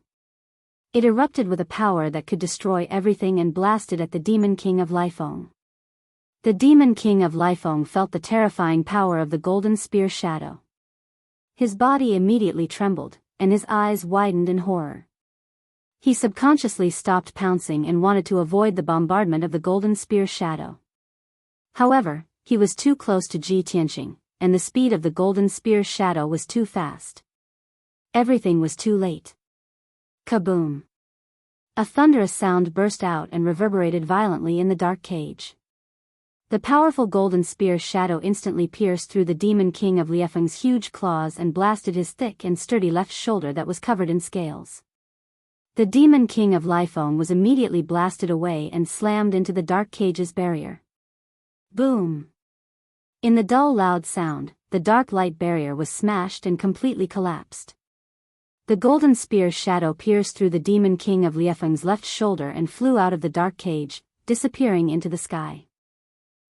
It erupted with a power that could destroy everything and blasted at the demon king of Lifeng. The demon king of Lifeng felt the terrifying power of the golden spear shadow. His body immediately trembled, and his eyes widened in horror. He subconsciously stopped pouncing and wanted to avoid the bombardment of the golden spear shadow. However, he was too close to Ji Tianqing, and the speed of the golden spear shadow was too fast. Everything was too late. Kaboom! A thunderous sound burst out and reverberated violently in the dark cage. The powerful golden spear shadow instantly pierced through the demon king of Lifeng's huge claws and blasted his thick and sturdy left shoulder that was covered in scales. The demon king of Lifeng was immediately blasted away and slammed into the dark cage's barrier. Boom! In the dull loud sound, the dark light barrier was smashed and completely collapsed. The golden spear shadow pierced through the demon king of Lifeng's left shoulder and flew out of the dark cage, disappearing into the sky.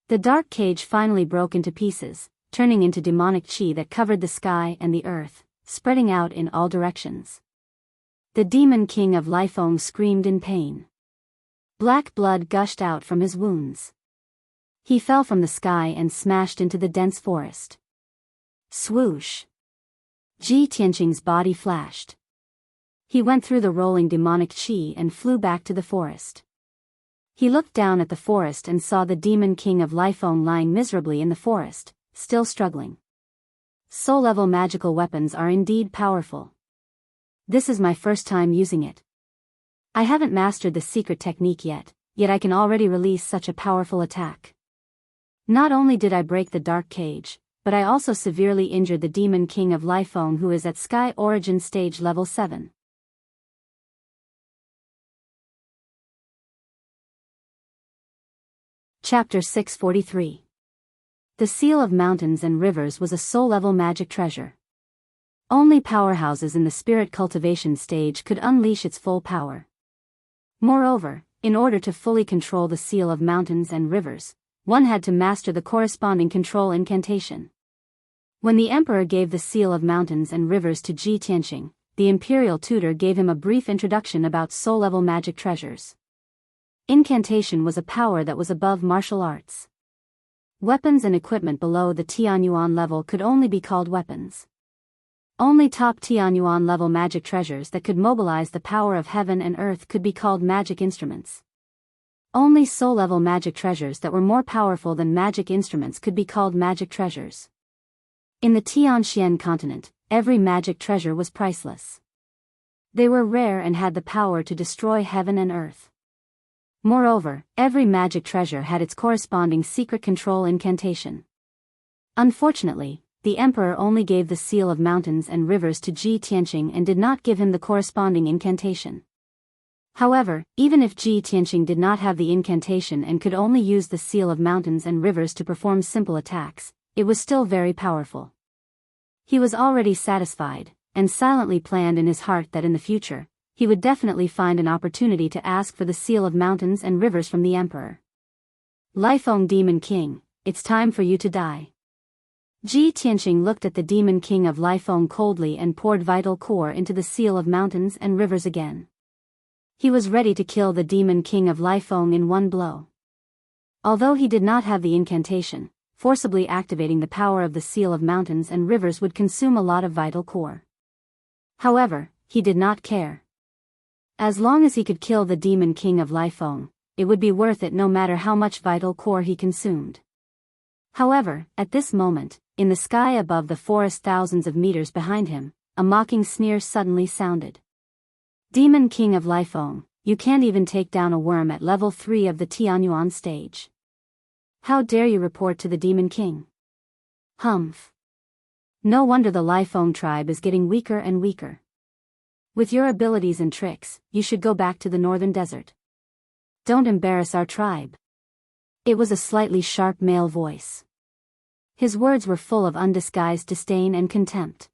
The dark cage finally broke into pieces, turning into demonic chi that covered the sky and the earth, spreading out in all directions. The demon king of Lifeng screamed in pain. Black blood gushed out from his wounds. He fell from the sky and smashed into the dense forest. Swoosh! Ji Tianqing's body flashed. He went through the rolling demonic chi and flew back to the forest. He looked down at the forest and saw the demon king of Lifeng lying miserably in the forest, still struggling. Soul-level magical weapons are indeed powerful. This is my first time using it. I haven't mastered the secret technique yet I can already release such a powerful attack. Not only did I break the dark cage, but I also severely injured the demon king of Lifeng, who is at Sky Origin Stage Level 7. Chapter 643. The Seal of Mountains and Rivers was a soul-level magic treasure. Only powerhouses in the spirit cultivation stage could unleash its full power. Moreover, in order to fully control the Seal of Mountains and Rivers, one had to master the corresponding control incantation. When the emperor gave the Seal of Mountains and Rivers to Ji Tianqing, the imperial tutor gave him a brief introduction about soul-level magic treasures. Incantation was a power that was above martial arts. Weapons and equipment below the Tianyuan level could only be called weapons. Only top Tianyuan level magic treasures that could mobilize the power of heaven and earth could be called magic instruments. Only soul-level magic treasures that were more powerful than magic instruments could be called magic treasures. In the Tianxian continent, every magic treasure was priceless. They were rare and had the power to destroy heaven and earth. Moreover, every magic treasure had its corresponding secret control incantation. Unfortunately, the emperor only gave the seal of mountains and rivers to Ji Tianqing and did not give him the corresponding incantation. However, even if Ji Tianqing did not have the incantation and could only use the seal of mountains and rivers to perform simple attacks, it was still very powerful. He was already satisfied, and silently planned in his heart that in the future, he would definitely find an opportunity to ask for the seal of mountains and rivers from the emperor. Lifeng Demon King, it's time for you to die. Ji Tianqing looked at the Demon King of Lifeng coldly and poured vital core into the seal of mountains and rivers again. He was ready to kill the Demon King of Lifeng in one blow. Although he did not have the incantation, forcibly activating the power of the seal of mountains and rivers would consume a lot of vital core. However, he did not care. As long as he could kill the Demon King of Lifeng, it would be worth it no matter how much vital core he consumed. However, at this moment, in the sky above the forest thousands of meters behind him, a mocking sneer suddenly sounded. Demon King of Lifeng, you can't even take down a worm at level 3 of the Tianyuan stage. How dare you report to the Demon King? Humph. No wonder the Lifeng tribe is getting weaker and weaker. With your abilities and tricks, you should go back to the northern desert. Don't embarrass our tribe. It was a slightly sharp male voice. His words were full of undisguised disdain and contempt.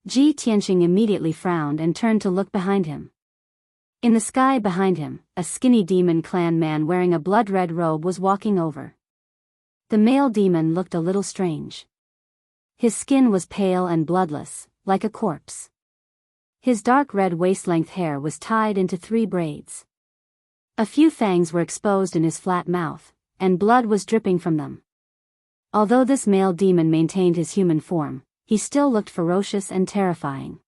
Ji Tianqing immediately frowned and turned to look behind him. In the sky behind him, a skinny demon clan man wearing a blood-red robe was walking over. The male demon looked a little strange. His skin was pale and bloodless, like a corpse. His dark red waist-length hair was tied into 3 braids. A few fangs were exposed in his flat mouth, and blood was dripping from them. Although this male demon maintained his human form, he still looked ferocious and terrifying.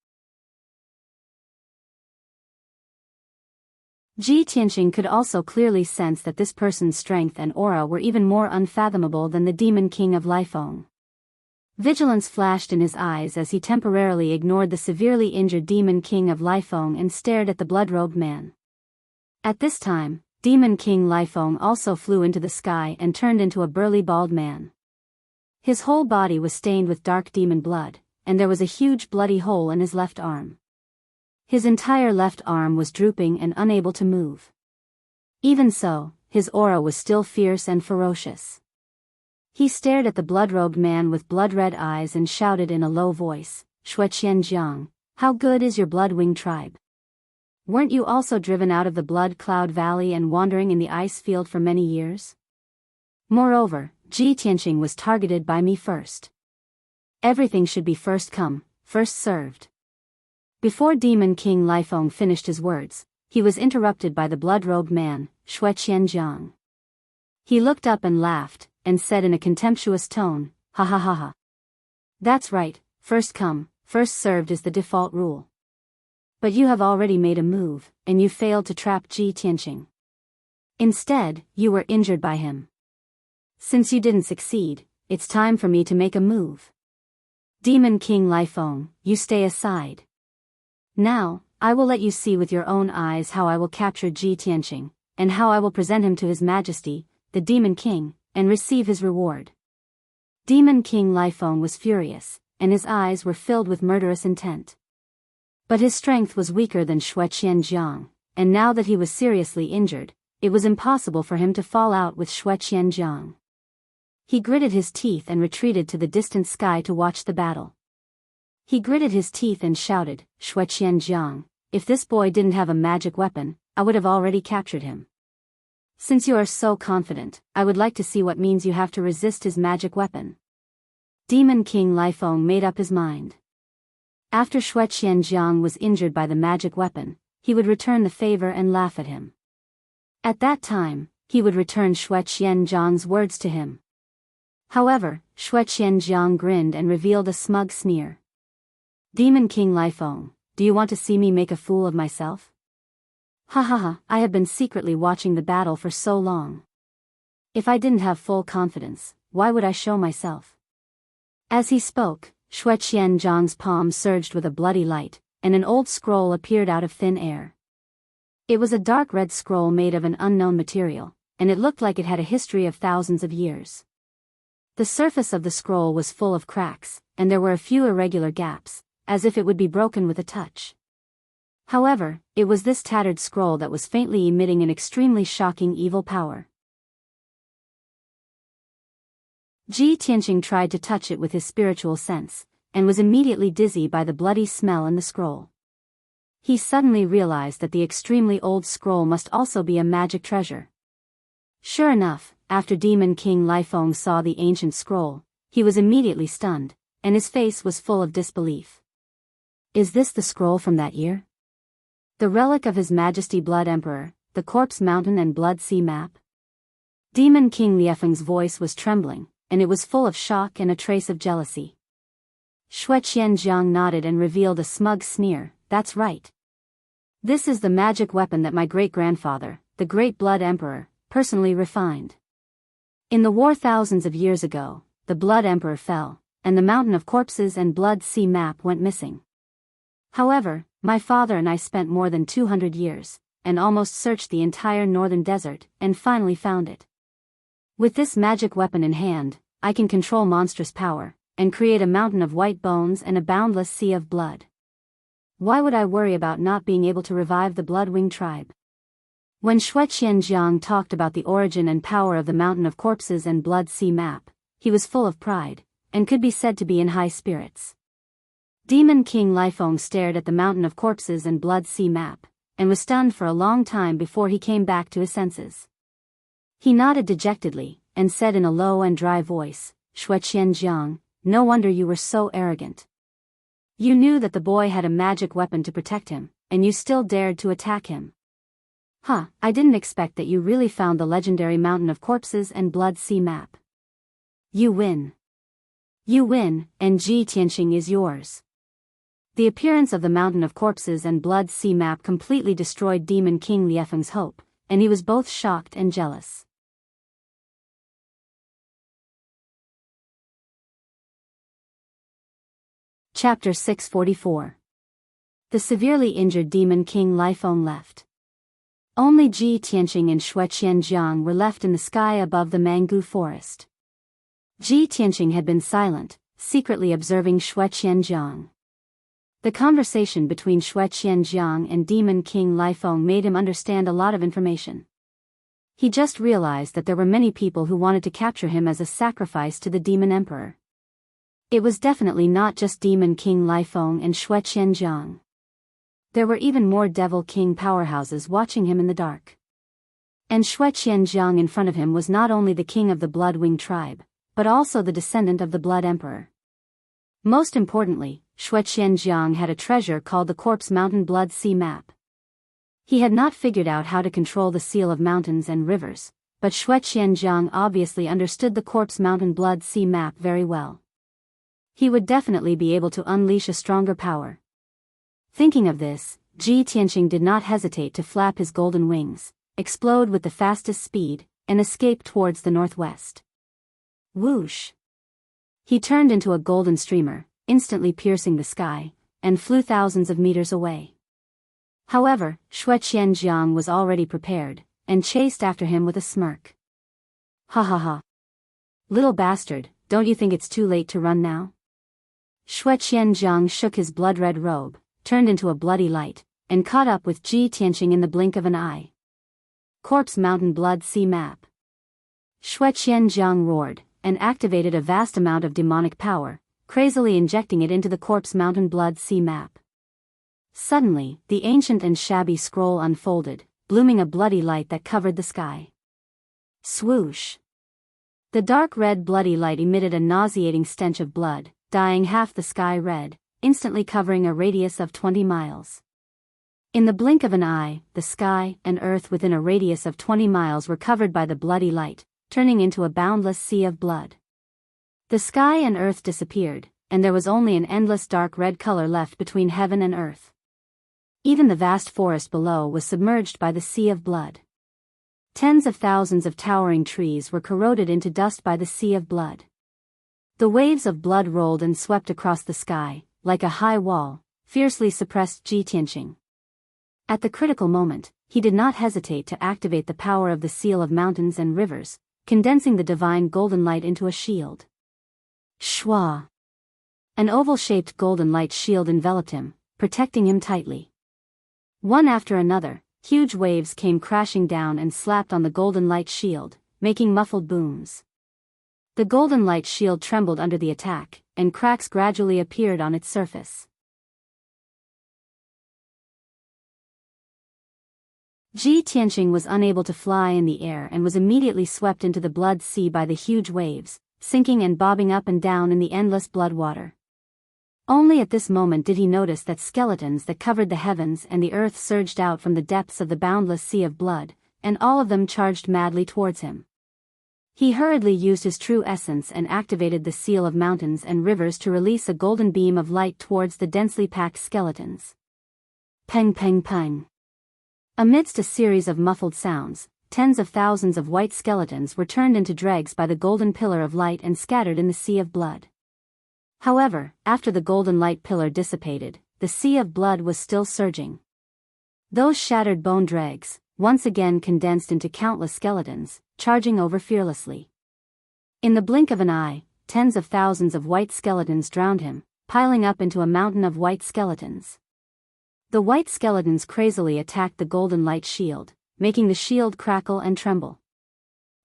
Ji Tianqing could also clearly sense that this person's strength and aura were even more unfathomable than the Demon King of Lifeng. Vigilance flashed in his eyes as he temporarily ignored the severely injured Demon King of Lifeng and stared at the blood-robed man. At this time, Demon King Lifeng also flew into the sky and turned into a burly bald man. His whole body was stained with dark demon blood, and there was a huge bloody hole in his left arm. His entire left arm was drooping and unable to move. Even so, his aura was still fierce and ferocious. He stared at the blood-robed man with blood-red eyes and shouted in a low voice, "Shueqian Jiang, how good is your blood-winged tribe? Weren't you also driven out of the Blood Cloud Valley and wandering in the ice field for many years? Moreover, Ji Tianqing was targeted by me first. Everything should be first come, first served." Before Demon King Lifeng finished his words, he was interrupted by the blood-robed man, Shueqian Jiang. He looked up and laughed, and said in a contemptuous tone, "Ha ha ha ha. That's right, first come, first served is the default rule. But you have already made a move, and you failed to trap Ji Tianqing. Instead, you were injured by him. Since you didn't succeed, it's time for me to make a move. Demon King Lifeng, you stay aside. Now, I will let you see with your own eyes how I will capture Ji Tianqing, and how I will present him to His Majesty, the Demon King, and receive his reward." Demon King Lifeng was furious, and his eyes were filled with murderous intent. But his strength was weaker than Shueqian Jiang, and now that he was seriously injured, it was impossible for him to fall out with Shueqian Jiang. He gritted his teeth and retreated to the distant sky to watch the battle. He gritted his teeth and shouted, "Shueqian Jiang, if this boy didn't have a magic weapon, I would have already captured him. Since you are so confident, I would like to see what means you have to resist his magic weapon." Demon King Lifeng made up his mind. After Shueqian Jiang was injured by the magic weapon, he would return the favor and laugh at him. At that time, he would return Shueqian Jiang's words to him. However, Shueqian Jiang grinned and revealed a smug sneer. "Demon King Lifeng, do you want to see me make a fool of myself? Ha ha ha, I have been secretly watching the battle for so long. If I didn't have full confidence, why would I show myself?" As he spoke, Shueqian Jiang's palm surged with a bloody light, and an old scroll appeared out of thin air. It was a dark red scroll made of an unknown material, and it looked like it had a history of thousands of years. The surface of the scroll was full of cracks, and there were a few irregular gaps, as if it would be broken with a touch. However, it was this tattered scroll that was faintly emitting an extremely shocking evil power. Ji Tianqing tried to touch it with his spiritual sense, and was immediately dizzy by the bloody smell in the scroll. He suddenly realized that the extremely old scroll must also be a magic treasure. Sure enough, after Demon King Lifeng saw the ancient scroll, he was immediately stunned, and his face was full of disbelief. Is this the scroll from that year? The relic of His Majesty Blood Emperor, the Corpse Mountain and Blood Sea map? Demon King Lifeng's voice was trembling, and it was full of shock and a trace of jealousy. Xue Qianjiang nodded and revealed a smug sneer, that's right. This is the magic weapon that my great-grandfather, the Great Blood Emperor, personally refined. In the war thousands of years ago, the Blood Emperor fell, and the Mountain of Corpses and Blood Sea map went missing. However, my father and I spent more than 200 years, and almost searched the entire northern desert, and finally found it. With this magic weapon in hand, I can control monstrous power, and create a mountain of white bones and a boundless sea of blood. Why would I worry about not being able to revive the Bloodwing tribe? When Xue Qianjiang talked about the origin and power of the Mountain of Corpses and Blood Sea map, he was full of pride, and could be said to be in high spirits. Demon King Lifeng stared at the Mountain of Corpses and Blood Sea map, and was stunned for a long time before he came back to his senses. He nodded dejectedly, and said in a low and dry voice, Xue Qianjiang, no wonder you were so arrogant. You knew that the boy had a magic weapon to protect him, and you still dared to attack him. I didn't expect that you really found the legendary Mountain of Corpses and Blood Sea map. You win. You win, and Ji Tianqing is yours. The appearance of the Mountain of Corpses and Blood Sea map completely destroyed Demon King Lifeng's hope, and he was both shocked and jealous. Chapter 644. The severely injured Demon King Lifeng left. Only Ji Tianqing and Xue Qianjiang were left in the sky above the mango forest. Ji Tianqing had been silent, secretly observing Xue Qianjiang. The conversation between Xue Qianjiang and Demon King Lifeng made him understand a lot of information. He just realized that there were many people who wanted to capture him as a sacrifice to the Demon Emperor. It was definitely not just Demon King Lifeng and Xue Qianjiang. There were even more Devil King powerhouses watching him in the dark. And Xue Qianjiang in front of him was not only the king of the Bloodwing tribe, but also the descendant of the Blood Emperor. Most importantly, Xue Qianjiang had a treasure called the Corpse Mountain Blood Sea map. He had not figured out how to control the seal of mountains and rivers, but Xue Qianjiang obviously understood the Corpse Mountain Blood Sea map very well. He would definitely be able to unleash a stronger power. Thinking of this, Ji Tianqing did not hesitate to flap his golden wings, explode with the fastest speed, and escape towards the northwest. Whoosh! He turned into a golden streamer, instantly piercing the sky, and flew thousands of meters away. However, Xue Qianjiang was already prepared, and chased after him with a smirk. Ha ha ha! Little bastard, don't you think it's too late to run now? Xue Qianjiang shook his blood-red robe, turned into a bloody light, and caught up with Ji Tianqing in the blink of an eye. Corpse Mountain Blood Sea map. Xue Qianjiang roared, and activated a vast amount of demonic power, crazily injecting it into the Corpse Mountain Blood Sea map. Suddenly, the ancient and shabby scroll unfolded, blooming a bloody light that covered the sky. Swoosh! The dark red bloody light emitted a nauseating stench of blood, dyeing half the sky red, instantly covering a radius of 20 miles. In the blink of an eye, the sky and earth within a radius of 20 miles were covered by the bloody light, turning into a boundless sea of blood. The sky and earth disappeared, and there was only an endless dark red color left between heaven and earth. Even the vast forest below was submerged by the sea of blood. Tens of thousands of towering trees were corroded into dust by the sea of blood. The waves of blood rolled and swept across the sky, like a high wall, fiercely suppressed Ji Tianqing. At the critical moment, he did not hesitate to activate the power of the seal of mountains and rivers, condensing the divine golden light into a shield. Shwa! An oval-shaped golden light shield enveloped him, protecting him tightly. One after another, huge waves came crashing down and slapped on the golden light shield, making muffled booms. The golden light shield trembled under the attack, and cracks gradually appeared on its surface. Ji Tianqing was unable to fly in the air and was immediately swept into the blood sea by the huge waves, sinking and bobbing up and down in the endless blood water. Only at this moment did he notice that skeletons that covered the heavens and the earth surged out from the depths of the boundless sea of blood, and all of them charged madly towards him. He hurriedly used his true essence and activated the seal of mountains and rivers to release a golden beam of light towards the densely packed skeletons. Peng peng peng. Amidst a series of muffled sounds, tens of thousands of white skeletons were turned into dregs by the golden pillar of light and scattered in the sea of blood. However, after the golden light pillar dissipated, the sea of blood was still surging. Those shattered bone dregs, once again condensed into countless skeletons, charging over fearlessly. In the blink of an eye, tens of thousands of white skeletons drowned him, piling up into a mountain of white skeletons. The white skeletons crazily attacked the golden light shield, making the shield crackle and tremble.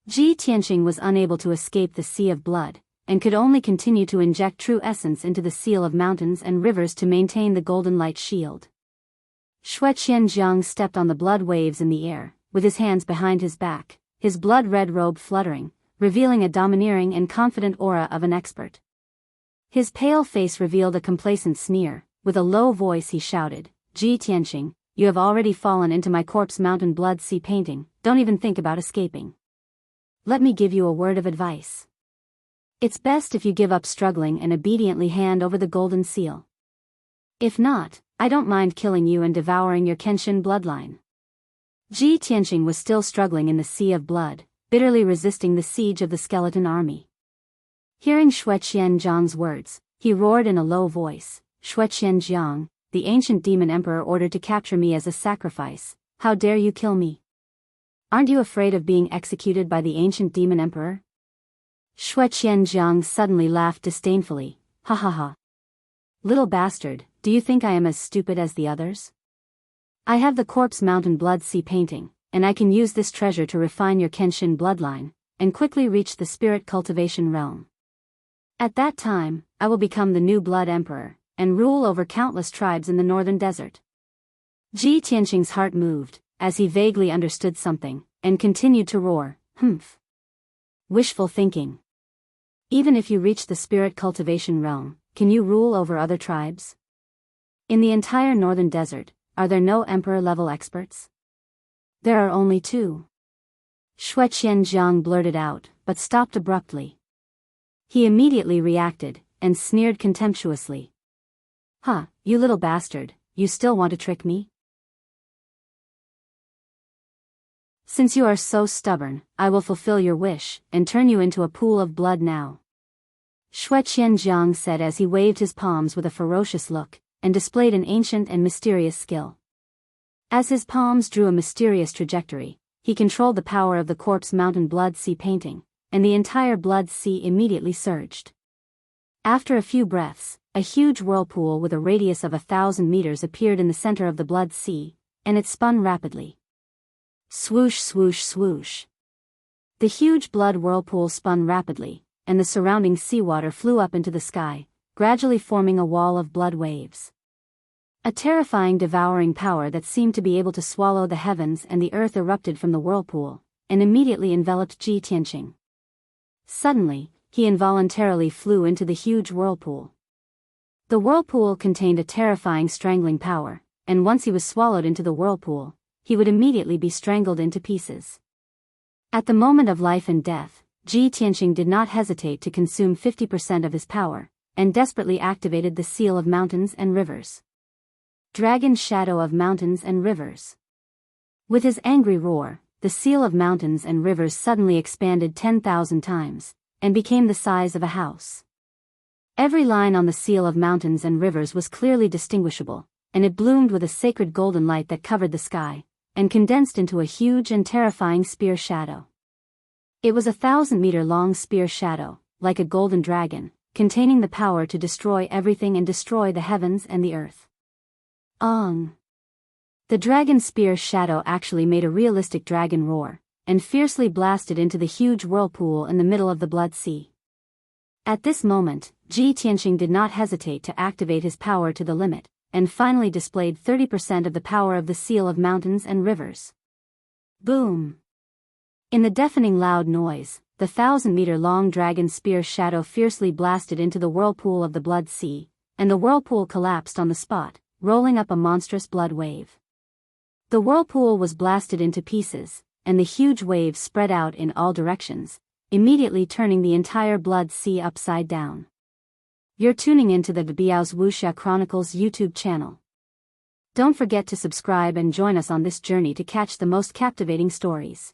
Ji Tianqing was unable to escape the sea of blood, and could only continue to inject true essence into the seal of mountains and rivers to maintain the golden light shield. Shueqian Jiang stepped on the blood waves in the air, with his hands behind his back, his blood-red robe fluttering, revealing a domineering and confident aura of an expert. His pale face revealed a complacent sneer. With a low voice he shouted, "Ji Tianqing, you have already fallen into my corpse mountain blood sea painting, don't even think about escaping. Let me give you a word of advice. It's best if you give up struggling and obediently hand over the golden seal. If not, I don't mind killing you and devouring your Kenshin bloodline." Ji Tianqing was still struggling in the sea of blood, bitterly resisting the siege of the skeleton army. Hearing Shueqian Jiang's words, he roared in a low voice, "Shueqian Jiang, the ancient demon emperor ordered to capture me as a sacrifice. How dare you kill me? Aren't you afraid of being executed by the ancient demon emperor?" Shueqian Jiang suddenly laughed disdainfully, "Ha ha ha. Little bastard, do you think I am as stupid as the others? I have the corpse mountain blood sea painting, and I can use this treasure to refine your Kenshin bloodline, and quickly reach the spirit cultivation realm. At that time, I will become the new blood emperor, and rule over countless tribes in the northern desert." Ji Tianqing's heart moved, as he vaguely understood something, and continued to roar, "Humph. Wishful thinking. Even if you reach the spirit cultivation realm, can you rule over other tribes? In the entire northern desert, are there no emperor-level experts? There are only two." Shueqian Jiang blurted out, but stopped abruptly. He immediately reacted, and sneered contemptuously. "Huh, you little bastard, you still want to trick me? Since you are so stubborn, I will fulfill your wish, and turn you into a pool of blood now." Shueqian Jiang said as he waved his palms with a ferocious look, and displayed an ancient and mysterious skill. As his palms drew a mysterious trajectory, he controlled the power of the corpse mountain blood sea painting, and the entire blood sea immediately surged. After a few breaths, a huge whirlpool with a radius of 1,000 meters appeared in the center of the blood sea, and it spun rapidly. Swoosh swoosh swoosh. The huge blood whirlpool spun rapidly, and the surrounding seawater flew up into the sky, gradually forming a wall of blood waves. A terrifying devouring power that seemed to be able to swallow the heavens and the earth erupted from the whirlpool, and immediately enveloped Ji Tianqing. Suddenly, he involuntarily flew into the huge whirlpool. The whirlpool contained a terrifying strangling power, and once he was swallowed into the whirlpool, he would immediately be strangled into pieces. At the moment of life and death, Ji Tianqing did not hesitate to consume 50% of his power, and desperately activated the seal of mountains and rivers. Dragon shadow of mountains and rivers. With his angry roar, the seal of mountains and rivers suddenly expanded 10,000 times, and became the size of a house. Every line on the seal of mountains and rivers was clearly distinguishable, and it bloomed with a sacred golden light that covered the sky, and condensed into a huge and terrifying spear shadow. It was 1,000-meter-long spear shadow, like a golden dragon, containing the power to destroy everything and destroy the heavens and the earth. Ong! The dragon spear shadow actually made a realistic dragon roar, and fiercely blasted into the huge whirlpool in the middle of the Blood Sea. At this moment, Ji Tianqing did not hesitate to activate his power to the limit, and finally displayed 30% of the power of the seal of mountains and rivers. Boom! In the deafening loud noise, the 1,000-meter-long dragon spear shadow fiercely blasted into the whirlpool of the Blood Sea, and the whirlpool collapsed on the spot, rolling up a monstrous blood wave. The whirlpool was blasted into pieces, and the huge waves spread out in all directions, immediately turning the entire Blood Sea upside down. You're tuning into the Biyao's Wuxia Chronicles YouTube channel. Don't forget to subscribe and join us on this journey to catch the most captivating stories.